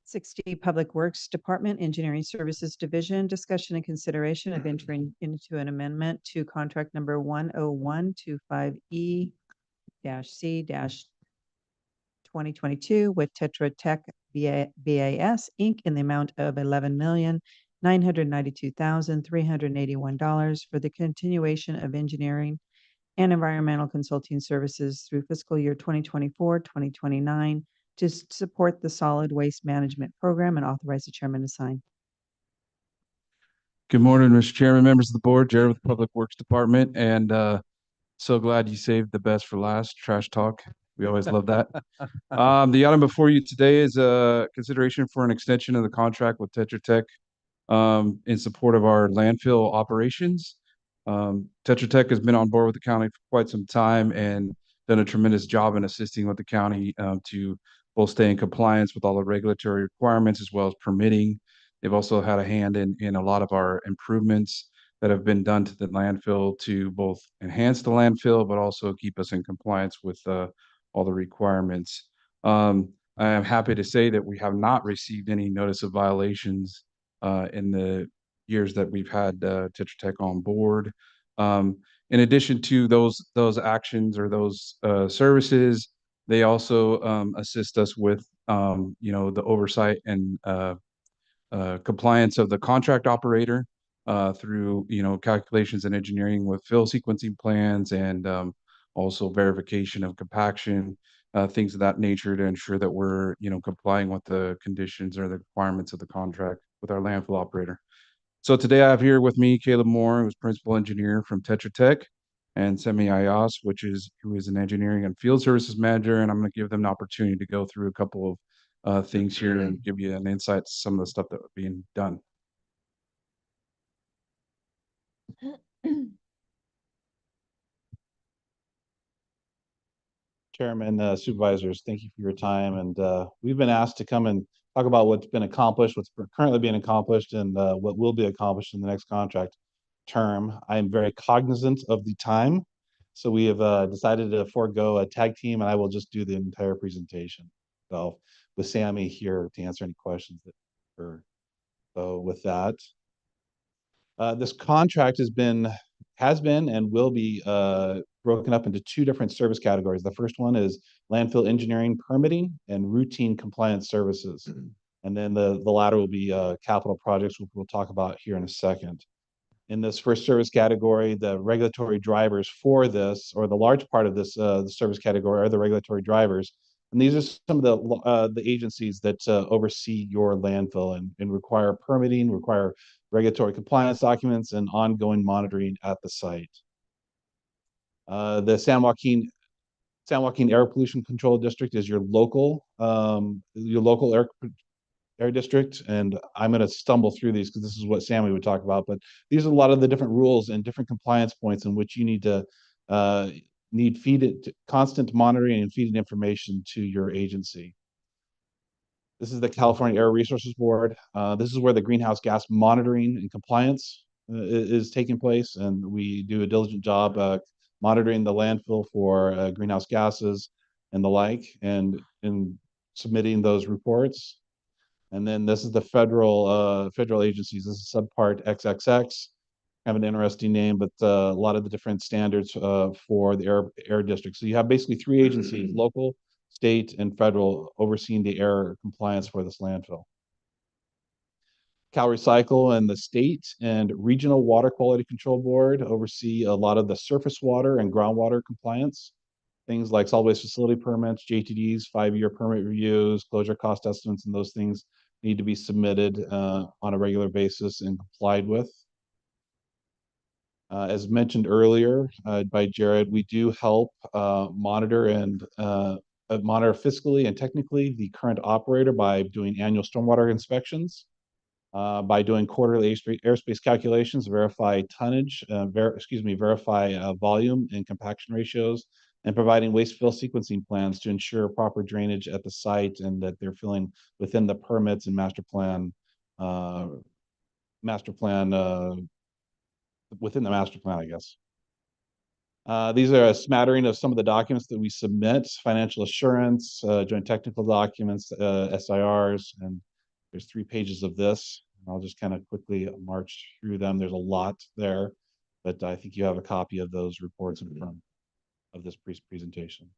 6D Public Works Department, Engineering Services Division, discussion and consideration of entering into an amendment to contract number 10125E-C-2022 with Tetra Tech BAS Inc. in the amount of $11,992,381 for the continuation of engineering and environmental consulting services through fiscal year 2024-2029 to support the solid waste management program and authorize the chairman to sign. Good morning, Mr. Chairman, members of the board, Jared with the Public Works Department, and so glad you saved the best for last, trash talk. We always love that. The item before you today is a consideration for an extension of the contract with Tetra Tech in support of our landfill operations. Tetra Tech has been on board with the county for quite some time and done a tremendous job in assisting with the county to both stay in compliance with all the regulatory requirements as well as permitting. They've also had a hand in a lot of our improvements that have been done to the landfill to both enhance the landfill, but also keep us in compliance with all the requirements. I am happy to say that we have not received any notice of violations in the years that we've had Tetra Tech on board. In addition to those actions or those services, they also assist us with the oversight and compliance of the contract operator through calculations and engineering with fill sequencing plans and also verification of compaction, things of that nature to ensure that we're complying with the conditions or the requirements of the contract with our landfill operator. So today I have here with me Caleb Moore, who's principal engineer from Tetra Tech, and Semi Ayas, who is an engineering and field services manager, and I'm going to give them an opportunity to go through a couple of things here and give you an insight to some of the stuff that was being done. Chairman, supervisors, thank you for your time. And we've been asked to come and talk about what's been accomplished, what's currently being accomplished, and what will be accomplished in the next contract term. I am very cognizant of the time. So we have decided to forego a tag team, and I will just do the entire presentation. So with Sammy here to answer any questions so with that. This contract has been and will be broken up into two different service categories. The first one is landfill engineering permitting and routine compliance services. And then the latter will be capital projects, which we'll talk about here in a second. In this first service category, the regulatory drivers for this, or the large part of this the service category, are the regulatory drivers. And these are some of the agencies that oversee your landfill and require permitting, require regulatory compliance documents, and ongoing monitoring at the site. The San Joaquin Air Pollution Control District is your local air district, and I'm going to stumble through these because this is what Sammy would talk about. But these are a lot of the different rules and different compliance points in which you need to constant monitoring and feeding information to your agency. This is the California Air Resources Board. This is where the greenhouse gas monitoring and compliance is taking place, and we do a diligent job monitoring the landfill for greenhouse gases and the like, and in submitting those reports. And then this is the federal agencies. This is subpart XXX. Have an interesting name, but a lot of the different standards for the air district. So you have basically three agencies: local, state, and federal, overseeing the air compliance for this landfill. Cal Recycle and the state and regional water quality control board oversee a lot of the surface water and groundwater compliance. Things like solid waste facility permits, JTDs, 5-year permit reviews, closure cost estimates, and those things need to be submitted on a regular basis and complied with. As mentioned earlier by Jared, we do help monitor fiscally and technically the current operator by doing annual stormwater inspections, by doing quarterly airspace calculations, verify tonnage, verify volume and compaction ratios, and providing waste fill sequencing plans to ensure proper drainage at the site and that they're filling within the permits and master plan within the master plan, I guess. These are a smattering of some of the documents that we submit: financial assurance, joint technical documents, SIRs, and there's 3 pages of this. I'll just kind of quickly march through them. There's a lot there, but I think you have a copy of those reports in front of this presentation.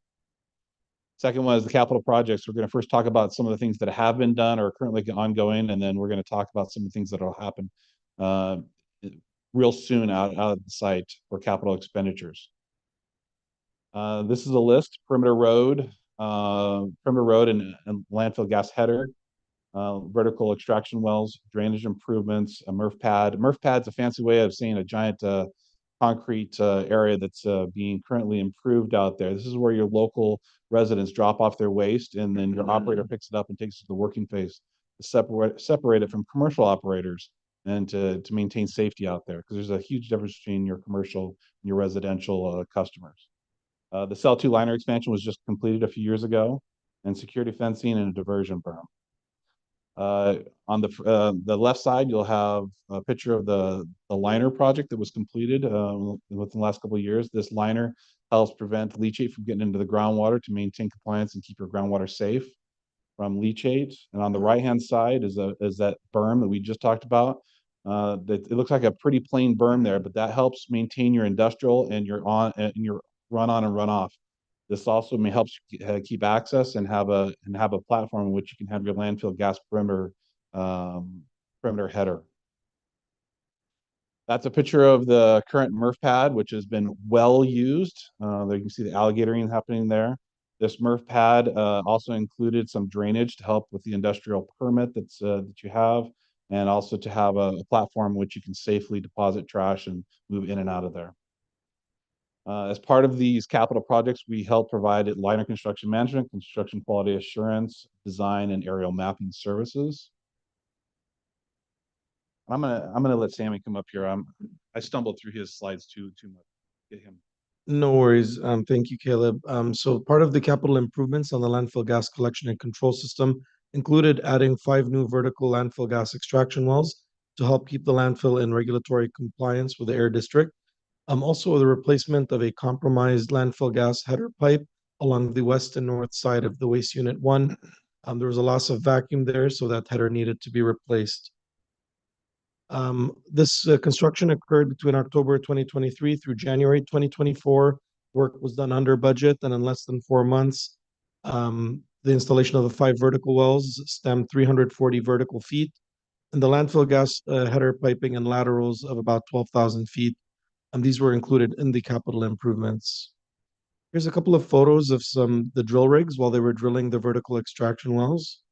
Second one is the capital projects. We're going to first talk about some of the things that have been done or are currently ongoing, and then we're going to talk about some of the things that will happen real soon out of the site for capital expenditures. This is a list: perimeter road and landfill gas header, vertical extraction wells, drainage improvements, a MRF pad. MRF pad's a fancy way of saying a giant concrete area that's being currently improved out there. This is where your local residents drop off their waste, and then your operator picks it up and takes it to the working phase to separate it from commercial operators and to maintain safety out there, because there's a huge difference between your commercial and your residential customers. The cell 2 liner expansion was just completed a few years ago, and security fencing and a diversion berm. On the left side, you'll have a picture of the liner project that was completed within the last couple of years. This liner helps prevent leachate from getting into the groundwater to maintain compliance and keep your groundwater safe from leachate. And on the right-hand side is that berm that we just talked about. It looks like a pretty plain berm there, but that helps maintain your industrial and your run on and run off. This also may help keep access and have a platform in which you can have your landfill gas perimeter header. That's a picture of the current MRF pad, which has been well used. There you can see the alligatoring happening there. This MRF pad also included some drainage to help with the industrial permit that you have, and also to have a platform in which you can safely deposit trash and move in and out of there. As part of these capital projects, we help provide liner construction management, construction quality assurance, design, and aerial mapping services. I'm gonna let Sammy come up here. I stumbled through his slides too much. Get him. No worries. Thank you, Caleb. So part of the capital improvements on the landfill gas collection and control system included adding 5 new vertical landfill gas extraction wells to help keep the landfill in regulatory compliance with the air district. Also the replacement of a compromised landfill gas header pipe along the west and north side of the waste unit 1. There was a loss of vacuum there, so that header needed to be replaced. This construction occurred between October 2023 through January 2024. Work was done under budget, and in less than 4 months, the installation of the 5 vertical wells stemmed 340 vertical feet, and the landfill gas header piping and laterals of about 12,000 feet. And these were included in the capital improvements. Here's a couple of photos of the drill rigs while they were drilling the vertical extraction wells.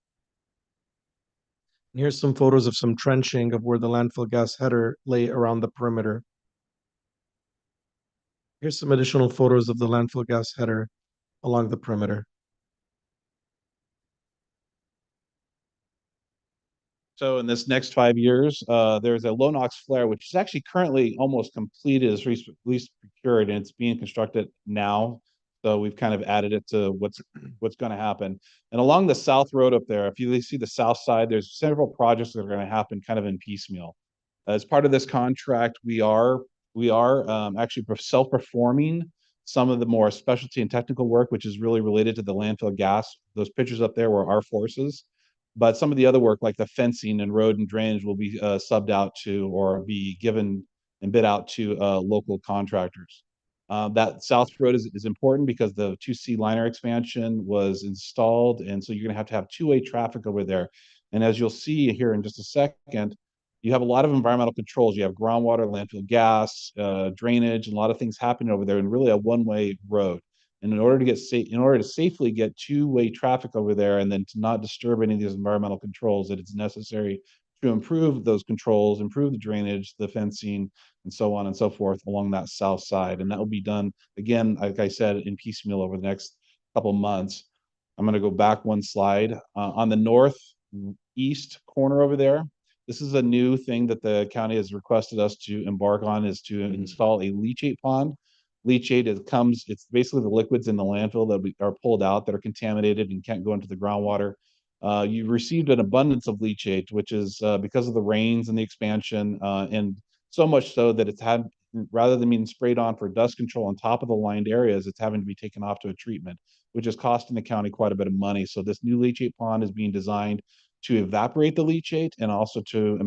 And here's some photos of some trenching of where the landfill gas header lay around the perimeter. Here's some additional photos of the landfill gas header along the perimeter. So in this next 5 years, there's a low NOx flare, which is actually currently almost completed, is at least procured, and it's being constructed now. So we've kind of added it to what's going to happen. And along the south road up there, if you see the south side, there's several projects that are going to happen kind of in piecemeal. As part of this contract, we are actually self-performing some of the more specialty and technical work, which is really related to the landfill gas. Those pictures up there were our forces. But some of the other work, like the fencing and road and drainage, will be subbed out to or be given and bid out to local contractors. That south road is important because the 2C liner expansion was installed, and so you're going to have two-way traffic over there. And as you'll see here in just a second, you have a lot of environmental controls. You have groundwater, landfill gas, drainage, and a lot of things happening over there, and really a one-way road. And in order to safely get two-way traffic over there, and then to not disturb any of these environmental controls, that it's necessary to improve those controls, improve the drainage, the fencing, and so on and so forth along that south side. And that will be done, again, like I said, in piecemeal over the next couple months. I'm going to go back one slide. On the northeast corner over there, this is a new thing that the county has requested us to embark on, is to install a leachate pond. Leachate it's basically the liquids in the landfill that are pulled out that are contaminated and can't go into the groundwater. You received an abundance of leachate, which is because of the rains and the expansion, and so much so that it's had, rather than being sprayed on for dust control on top of the lined areas, it's having to be taken off to a treatment, which is costing the county quite a bit of money. So this new leachate pond is being designed to evaporate the leachate and also to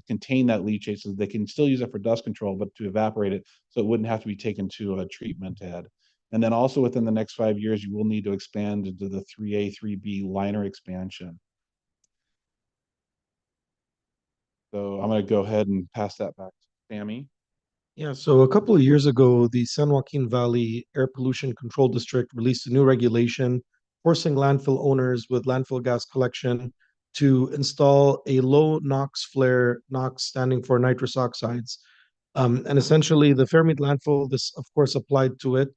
contain that leachate so that they can still use it for dust control, but to evaporate it so it wouldn't have to be taken to a treatment head. And then also within the next 5 years, you will need to expand into the 3A, 3B liner expansion. So I'm going to go ahead and pass that back to Sammy. Yeah, so a couple of years ago, the San Joaquin Valley Air Pollution Control District released a new regulation forcing landfill owners with landfill gas collection to install a low NOx flare, NOx standing for nitrous oxides. And essentially, the Fairmead landfill, this of course applied to it.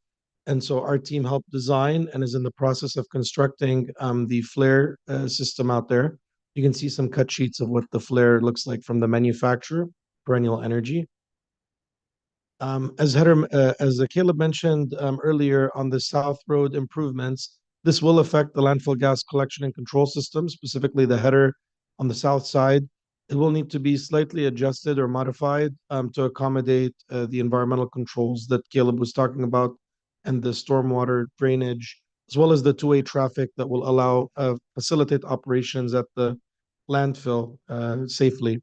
And so our team helped design and is in the process of constructing the flare system out there. You can see some cut sheets of what the flare looks like from the manufacturer, Perennial Energy. As Caleb mentioned earlier on the South Road improvements, this will affect the landfill gas collection and control system, specifically the header on the south side. It will need to be slightly adjusted or modified to accommodate the environmental controls that Caleb was talking about and the stormwater drainage, as well as the two-way traffic that will allow facilitate operations at the landfill safely.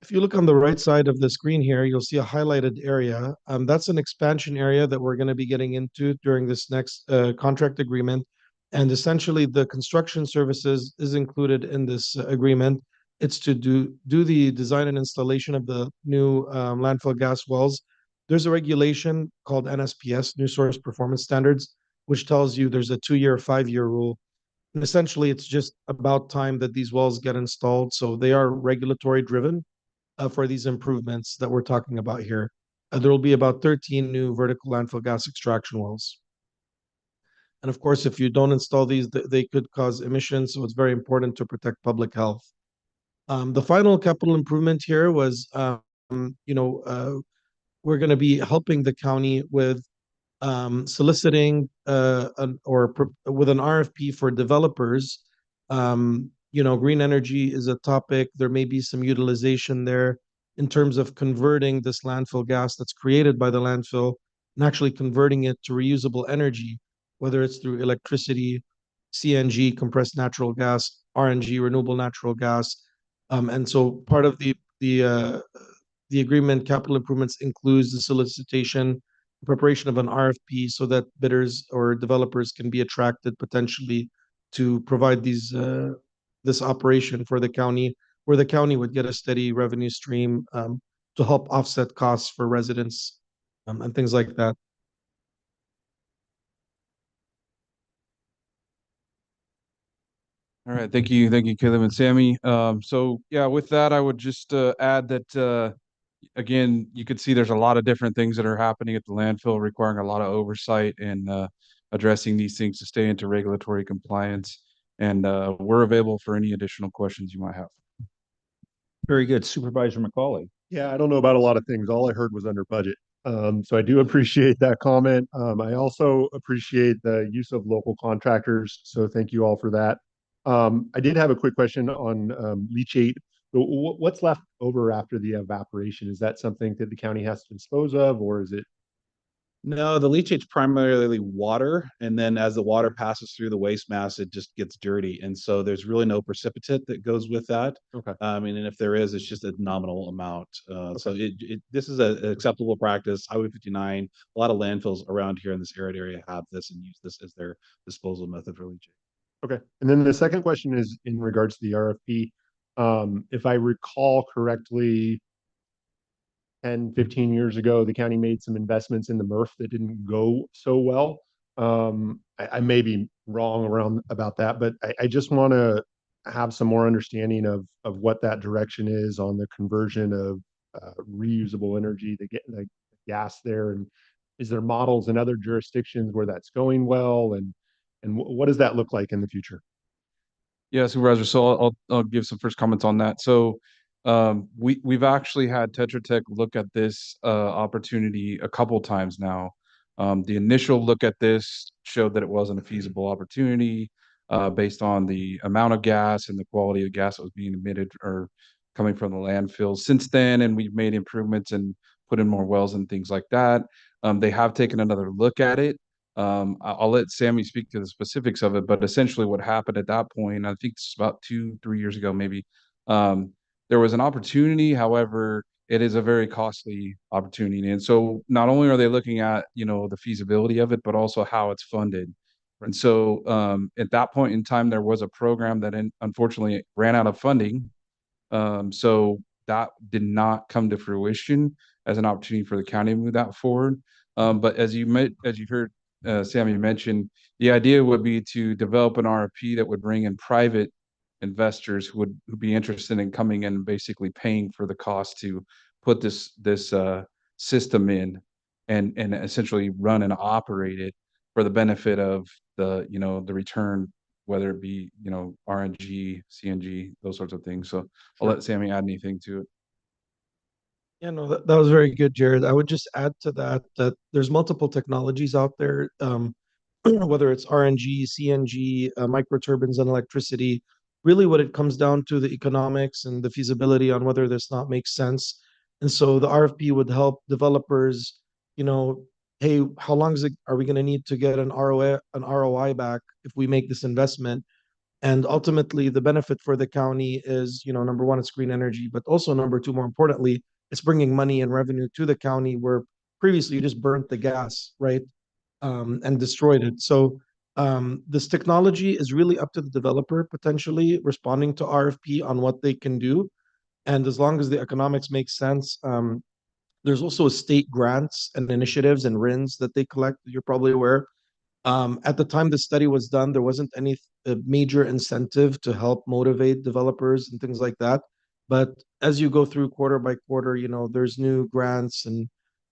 If you look on the right side of the screen here, you'll see a highlighted area. That's an expansion area that we're going to be getting into during this next contract agreement. And essentially, the construction services is included in this agreement. It's to do the design and installation of the new landfill gas wells. There's a regulation called NSPS, New Source Performance Standards, which tells you there's a 2-year, 5-year rule. And essentially, it's just about time that these wells get installed. So they are regulatory driven for these improvements that we're talking about here. There will be about 13 new vertical landfill gas extraction wells. And of course, if you don't install these, they could cause emissions. So it's very important to protect public health. The final capital improvement here was, we're going to be helping the county with soliciting with an RFP for developers. Green energy is a topic. There may be some utilization there in terms of converting this landfill gas that's created by the landfill and actually converting it to reusable energy, whether it's through electricity, CNG, compressed natural gas, RNG, renewable natural gas. And so part of the agreement capital improvements includes the solicitation, preparation of an RFP so that bidders or developers can be attracted potentially to provide this operation for the county, where the county would get a steady revenue stream to help offset costs for residents and things like that. All right, thank you, Caleb and Sammy. So yeah, with that, I would just add that again, you could see there's a lot of different things that are happening at the landfill, requiring a lot of oversight and addressing these things to stay into regulatory compliance. And we're available for any additional questions you might have. Very good. Supervisor McCauley. Yeah, I don't know about a lot of things. All I heard was under budget. So I do appreciate that comment. I also appreciate the use of local contractors. So thank you all for that. I did have a quick question on leachate. What's left over after the evaporation? Is that something that the county has to dispose of, or is it? No, the leachate's primarily water, and then as the water passes through the waste mass, it just gets dirty, and so there's really no precipitate that goes with that. Okay. And if there is, it's just a nominal amount. So this is an acceptable practice. Highway 59, a lot of landfills around here in this arid area have this and use this as their disposal method for leachate. Okay. And then the second question is in regards to the RFP. If I recall correctly, 10, 15 years ago, the county made some investments in the MRF that didn't go so well. I may be wrong around about that, but I just want to have some more understanding of what that direction is on the conversion of reusable energy to get the gas there. And is there models in other jurisdictions where that's going well? And what does that look like in the future? Yeah, Supervisor. So I'll give some first comments on that. So we've actually had Tetra Tech look at this opportunity a couple times now. The initial look at this showed that it wasn't a feasible opportunity based on the amount of gas and the quality of gas that was being emitted or coming from the landfills. Since then, and we've made improvements and put in more wells and things like that. They have taken another look at it. I'll let Sammy speak to the specifics of it, but essentially what happened at that point, I think it's about 2-3 years ago, maybe, there was an opportunity. However, it is a very costly opportunity. And so not only are they looking at, the feasibility of it, but also how it's funded. And so at that point in time, there was a program that unfortunately ran out of funding. So that did not come to fruition as an opportunity for the county to move that forward. But as you heard Sammy mentioned, the idea would be to develop an RFP that would bring in private investors who would be interested in coming in and basically paying for the cost to put this system in and essentially run and operate it for the benefit of the, the return, whether it be, RNG, CNG, those sorts of things. So I'll let Sammy add anything to it. Yeah, no, that was very good, Jared. I would just add to that there's multiple technologies out there, whether it's RNG, CNG, microturbines, and electricity. Really, what it comes down to the economics and the feasibility on whether this not makes sense. And so the RFP would help developers, hey, how long are we going to need to get an ROI back if we make this investment? And ultimately, the benefit for the county is, number one, it's green energy, but also number two, more importantly, it's bringing money and revenue to the county where previously you just burnt the gas, right? And destroyed it. So this technology is really up to the developer potentially responding to RFP on what they can do. And as long as the economics make sense, there's also state grants and initiatives and RINs that they collect. You're probably aware. At the time the study was done, there wasn't any major incentive to help motivate developers and things like that. But as you go through quarter by quarter, there's new grants and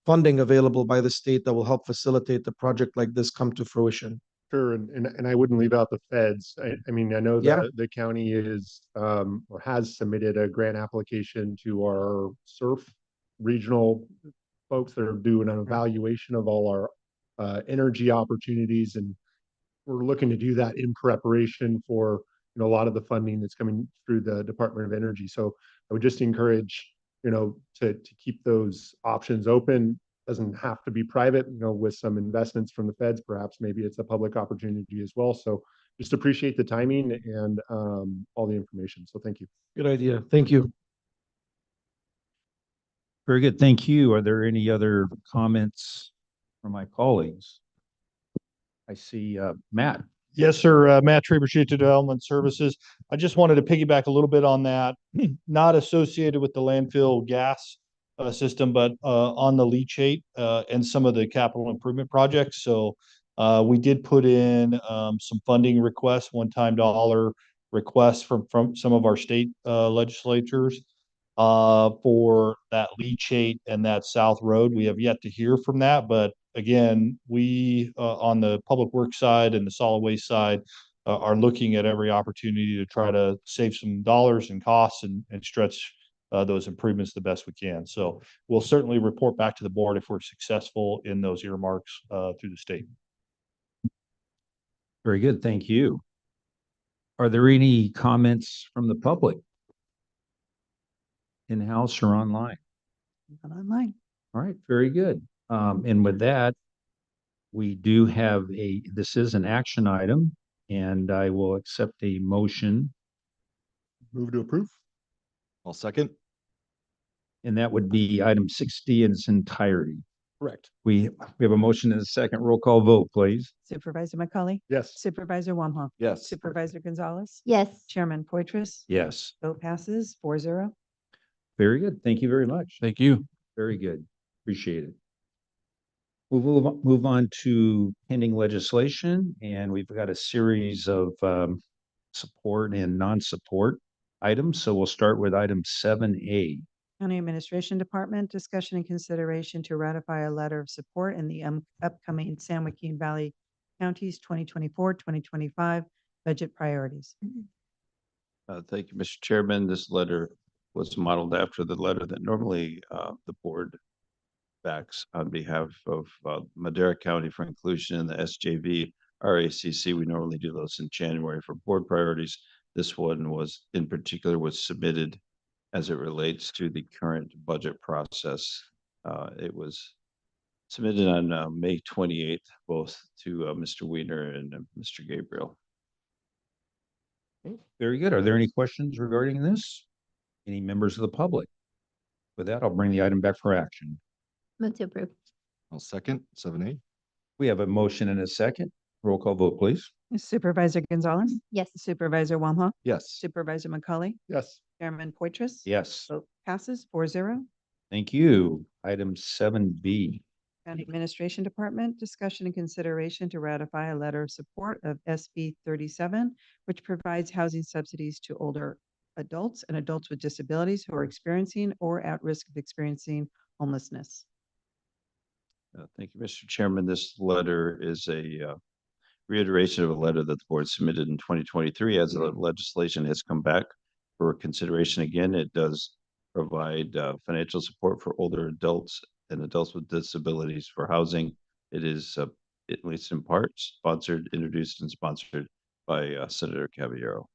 funding available by the state that will help facilitate the project like this come to fruition. Sure, and I wouldn't leave out the feds. I mean, I know Yeah. that the county is or has submitted a grant application to our SURF regional folks that are doing an evaluation of all our energy opportunities, and we're looking to do that in preparation for a lot of the funding that's coming through the Department of Energy. So I would just encourage to keep those options open. Doesn't have to be private, with some investments from the feds, perhaps maybe it's a public opportunity as well. So just appreciate the timing and all the information. So thank you. Good idea. Thank you. Very good. Thank you. Are there any other comments from my colleagues? I see Matt. Yes, sir. Matt Traber, Chief of Development Services. I just wanted to piggyback a little bit on that, not associated with the landfill gas system, but on the leachate and some of the capital improvement projects. So we did put in some funding requests, one-time dollar requests from some of our state legislatures for that leachate and that South Road. We have yet to hear from that, but again, we on the public works side and the solid waste side are looking at every opportunity to try to save some dollars and costs and stretch those improvements the best we can. So we'll certainly report back to the board if we're successful in those earmarks through the state. Very good. Thank you. Are there any comments from the public? In-house or online? Online. All right, very good. And with that, we do have this is an action item, and I will accept a motion. Move to approve. I'll second. And that would be item 60 in its entirety. Correct. We have a motion and a second. Roll call vote, please. Supervisor McCauley? Yes. Supervisor Wamhaugh? Yes. Supervisor Gonzalez? Yes. Chairman Poitras? Yes. Vote passes 4-0. Very good. Thank you very much. Thank you. Very good. Appreciate it. We'll move on to pending legislation, and we've got a series of support and non-support items. So we'll start with item 7A. County Administration Department, discussion and consideration to ratify a letter of support in the upcoming San Joaquin Valley Counties 2024-2025 budget priorities. Thank you, Mr. Chairman. This letter was modeled after the letter that normally the board backs on behalf of Madera County for inclusion in the SJV RACC. We normally do those in January for board priorities. This one was in particular was submitted as it relates to the current budget process. It was submitted on May 28th, both to Mr. Wiener and Mr. Gabriel. Okay, very good. Are there any questions regarding this? Any members of the public? With that, I'll bring the item back for action. Move to approve. I'll second 7A. We have a motion and a second. Roll call vote, please. Supervisor Gonzalez? Yes. Supervisor Wamhaugh? Yes. Supervisor McCauley? Yes. Chairman Poitras? Yes. Vote passes 4-0. Thank you. Item 7B. County Administration Department, discussion and consideration to ratify a letter of support of SB 37, which provides housing subsidies to older adults and adults with disabilities who are experiencing or at risk of experiencing homelessness. Thank you, Mr. Chairman. This letter is a reiteration of a letter that the board submitted in 2023 as the legislation has come back for consideration again. It does provide financial support for older adults and adults with disabilities for housing. It is, at least in part, introduced and sponsored by Senator Caballero.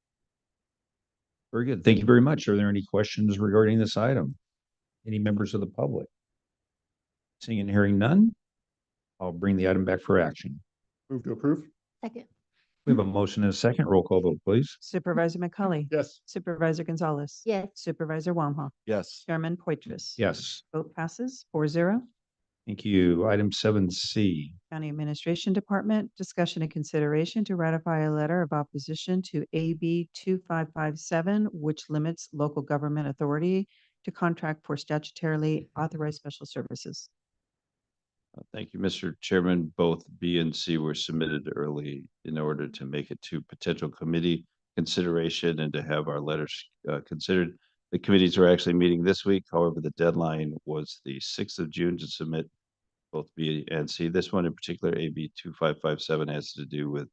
Very good. Thank you very much. Are there any questions regarding this item? Any members of the public? Seeing and hearing none, I'll bring the item back for action. Move to approve. Second. We have a motion and a second. Roll call vote, please. Supervisor McCully. Yes. Supervisor Gonzalez. Yes. Supervisor Wamhaugh. Yes. Chairman Poitras. Yes. Vote passes 4-0. Thank you. Item 7C. County Administration Department, discussion and consideration to ratify a letter of opposition to AB 2557, which limits local government authority to contract for statutorily authorized special services. Thank you, Mr. Chairman. Both B and C were submitted early in order to make it to potential committee consideration and to have our letters considered. The committees are actually meeting this week. However, the deadline was the 6th of June to submit both B and C. This one in particular, AB 2557, has to do with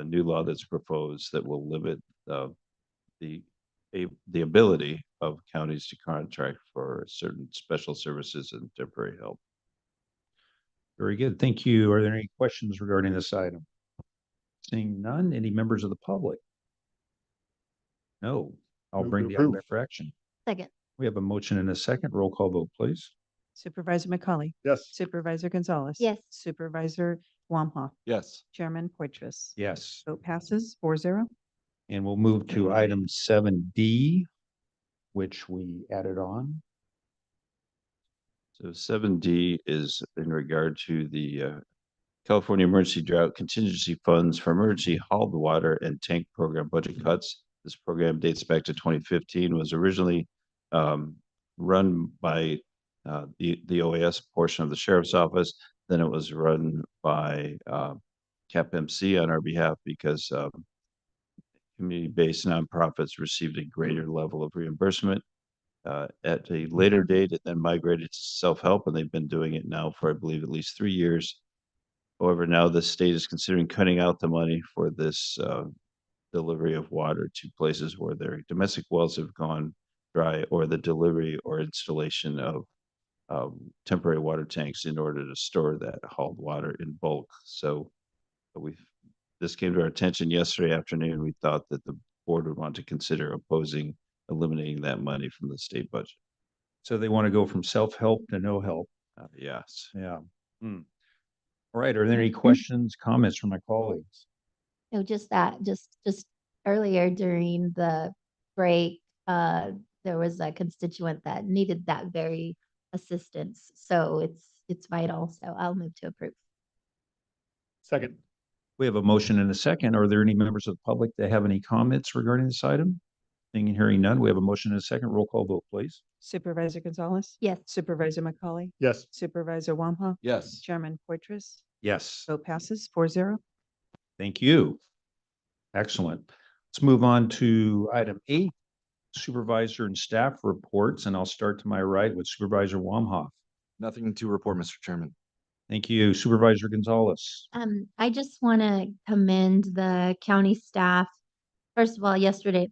new law that's proposed that will limit the ability of counties to contract for certain special services and temporary help. Very good. Thank you. Are there any questions regarding this item? Seeing none, any members of the public? No. I'll Move bring to the item approve. back for action. Second. We have a motion and a second. Roll call vote, please. Supervisor McCully. Yes. Supervisor Gonzalez. Yes. Supervisor Wamhaugh. Yes. Chairman Poitras. Yes. Vote passes 4-0. And we'll move to item 7D, which we added on. So 7D is in regard to the California Emergency Drought Contingency Funds for Emergency Hauled Water and Tank Program budget cuts. This program dates back to 2015, was originally run by the OAS portion of the Sheriff's Office. Then it was run by CAPMC on our behalf because community-based nonprofits received a greater level of reimbursement. At a later date, it then migrated to self-help, and they've been doing it now for, I believe, at least 3 years. However, now the state is considering cutting out the money for this delivery of water to places where their domestic wells have gone dry, or the delivery or installation of temporary water tanks in order to store that hauled water in bulk. So this came to our attention yesterday afternoon. We thought that the board would want to consider opposing eliminating that money from the state budget. So they want to go from self-help to no help. Yes. Yeah. All right. Are there any questions, comments from my colleagues? No, just that, just earlier during the break, there was a constituent that needed that very assistance. So it's vital. So I'll move to approve. Second. We have a motion and a second. Are there any members of the public that have any comments regarding this item? Seeing and hearing none, we have a motion and a second. Roll call vote, please. Supervisor Gonzalez. Yes. Supervisor McCully. Yes. Supervisor Wamhaugh. Yes. Chairman Poitras. Yes. Vote passes 4-0. Thank you. Excellent. Let's move on to item 8, supervisor and staff reports, and I'll start to my right with Supervisor Wamhaugh. Nothing to report, Mr. Chairman. Thank you. Supervisor Gonzalez. I just want to commend the county staff. First of all, yesterday's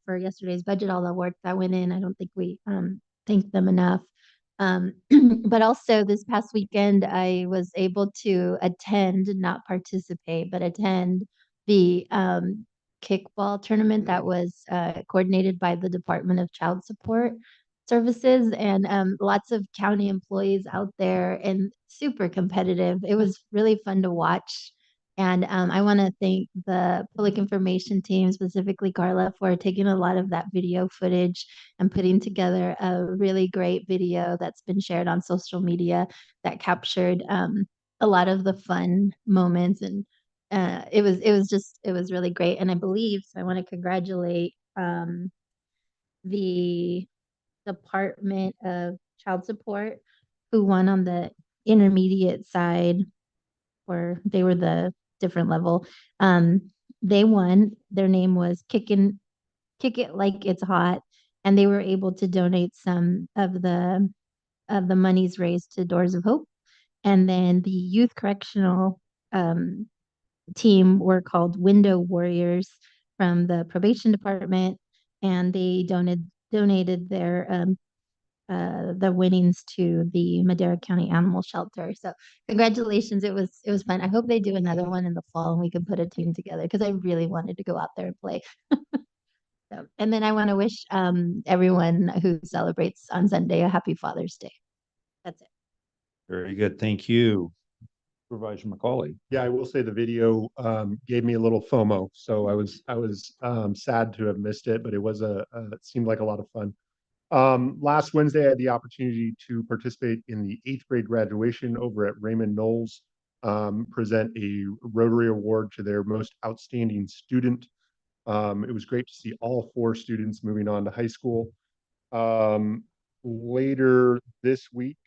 budget, all the work that went in, I don't think we thanked them enough. But also this past weekend, I was able to attend, not participate, but attend the kickball tournament that was coordinated by the Department of Child Support Services, and lots of county employees out there, and super competitive. It was really fun to watch. And I want to thank the public information team, specifically Carla, for taking a lot of that video footage and putting together a really great video that's been shared on social media that captured a lot of the fun moments. And it was really great. And I believe, so I want to congratulate the Department of Child Support, who won on the intermediate side, or they were the different level. They won. Their name was Kick It Like It's Hot. and they were able to donate some of the monies raised to Doors of Hope. And then the youth correctional team were called Window Warriors from the probation department, and they donated the winnings to the Madera County Animal Shelter. So congratulations. It was fun. I hope they do another one in the fall and we can put a team together because I really wanted to go out there and play. So, and then I want to wish everyone who celebrates on Sunday a happy Father's Day. That's it. Very good. Thank you. Supervisor McCauley. Yeah, I will say the video gave me a little FOMO, so I was sad to have missed it, but it was it seemed like a lot of fun. Last Wednesday, I had the opportunity to participate in the 8th grade graduation over at Raymond Knowles, present a Rotary Award to their most outstanding student. It was great to see all 4 students moving on to high school. Later this week,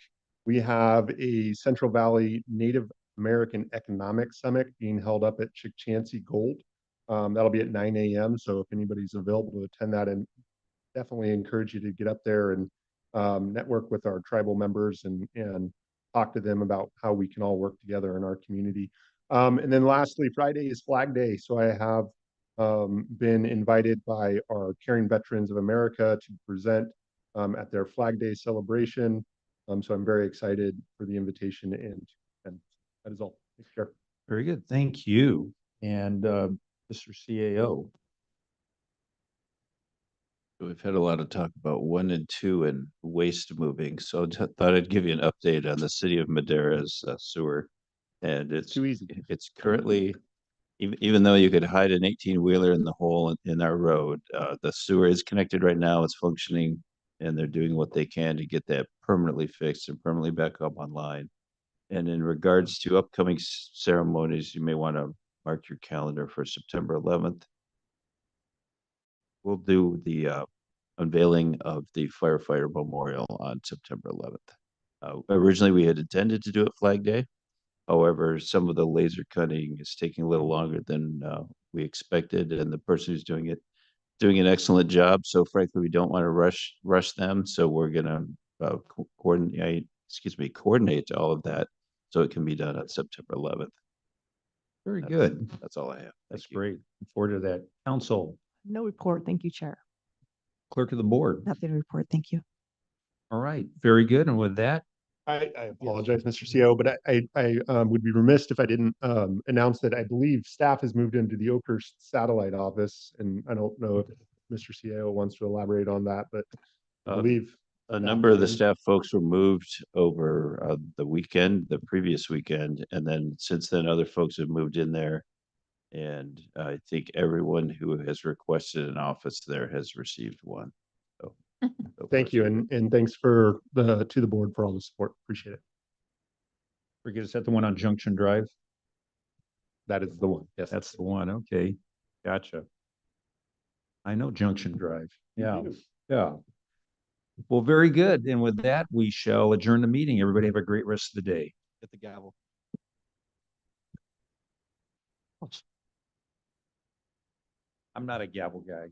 we have a Central Valley Native American Economic Summit being held up at Chickchansey Gold. That'll be at 9 a.m. So if anybody's available to attend that, and definitely encourage you to get up there and network with our tribal members and talk to them about how we can all work together in our community. And then lastly, Friday is Flag Day. So I have been invited by our Caring Veterans of America to present at their Flag Day celebration. So I'm very excited for the invitation, and that is all. Thanks, Chair. Very good. Thank you. And Mr. CAO. We've had a lot of talk about 1 and 2 and waste moving, so thought I'd give you an update on the city of Madera's sewer. And it's too easy. It's currently, even though you could hide an 18-wheeler in the hole in our road, the sewer is connected right now. It's functioning, and they're doing what they can to get that permanently fixed and permanently back up online. And in regards to upcoming ceremonies, you may want to mark your calendar for September 11th. We'll do the unveiling of the firefighter memorial on September 11th. Originally, we had intended to do it Flag Day. However, some of the laser cutting is taking a little longer than we expected, and the person who's doing it doing an excellent job. So frankly, we don't want to rush them. So we're gonna coordinate all of that so it can be done on September 11th. Very good. That's all I have. That's great. Look forward to that. Council, No report. Thank you, Chair. clerk of the board. Nothing to report. Thank you. All right. Very good. And with that, I apologize, Mr. CO, but I would be remiss if I didn't announce that I believe staff has moved into the Oakhurst satellite office, and I don't know if Mr. CO wants to elaborate on that, but I believe a number of the staff folks were moved over the previous weekend, and then since then other folks have moved in there, and I think everyone who has requested an office there has received one. So thank you, and thanks to the board for all the support. Appreciate it. forget, is that the one on Junction Drive? That is the one. Yes, That's the one. Okay. Gotcha. I know Junction Drive. Yeah. Yeah. Well, very good. And with that, we shall adjourn the meeting. Everybody have a great rest of the day. Hit the gavel. I'm not a gavel guy.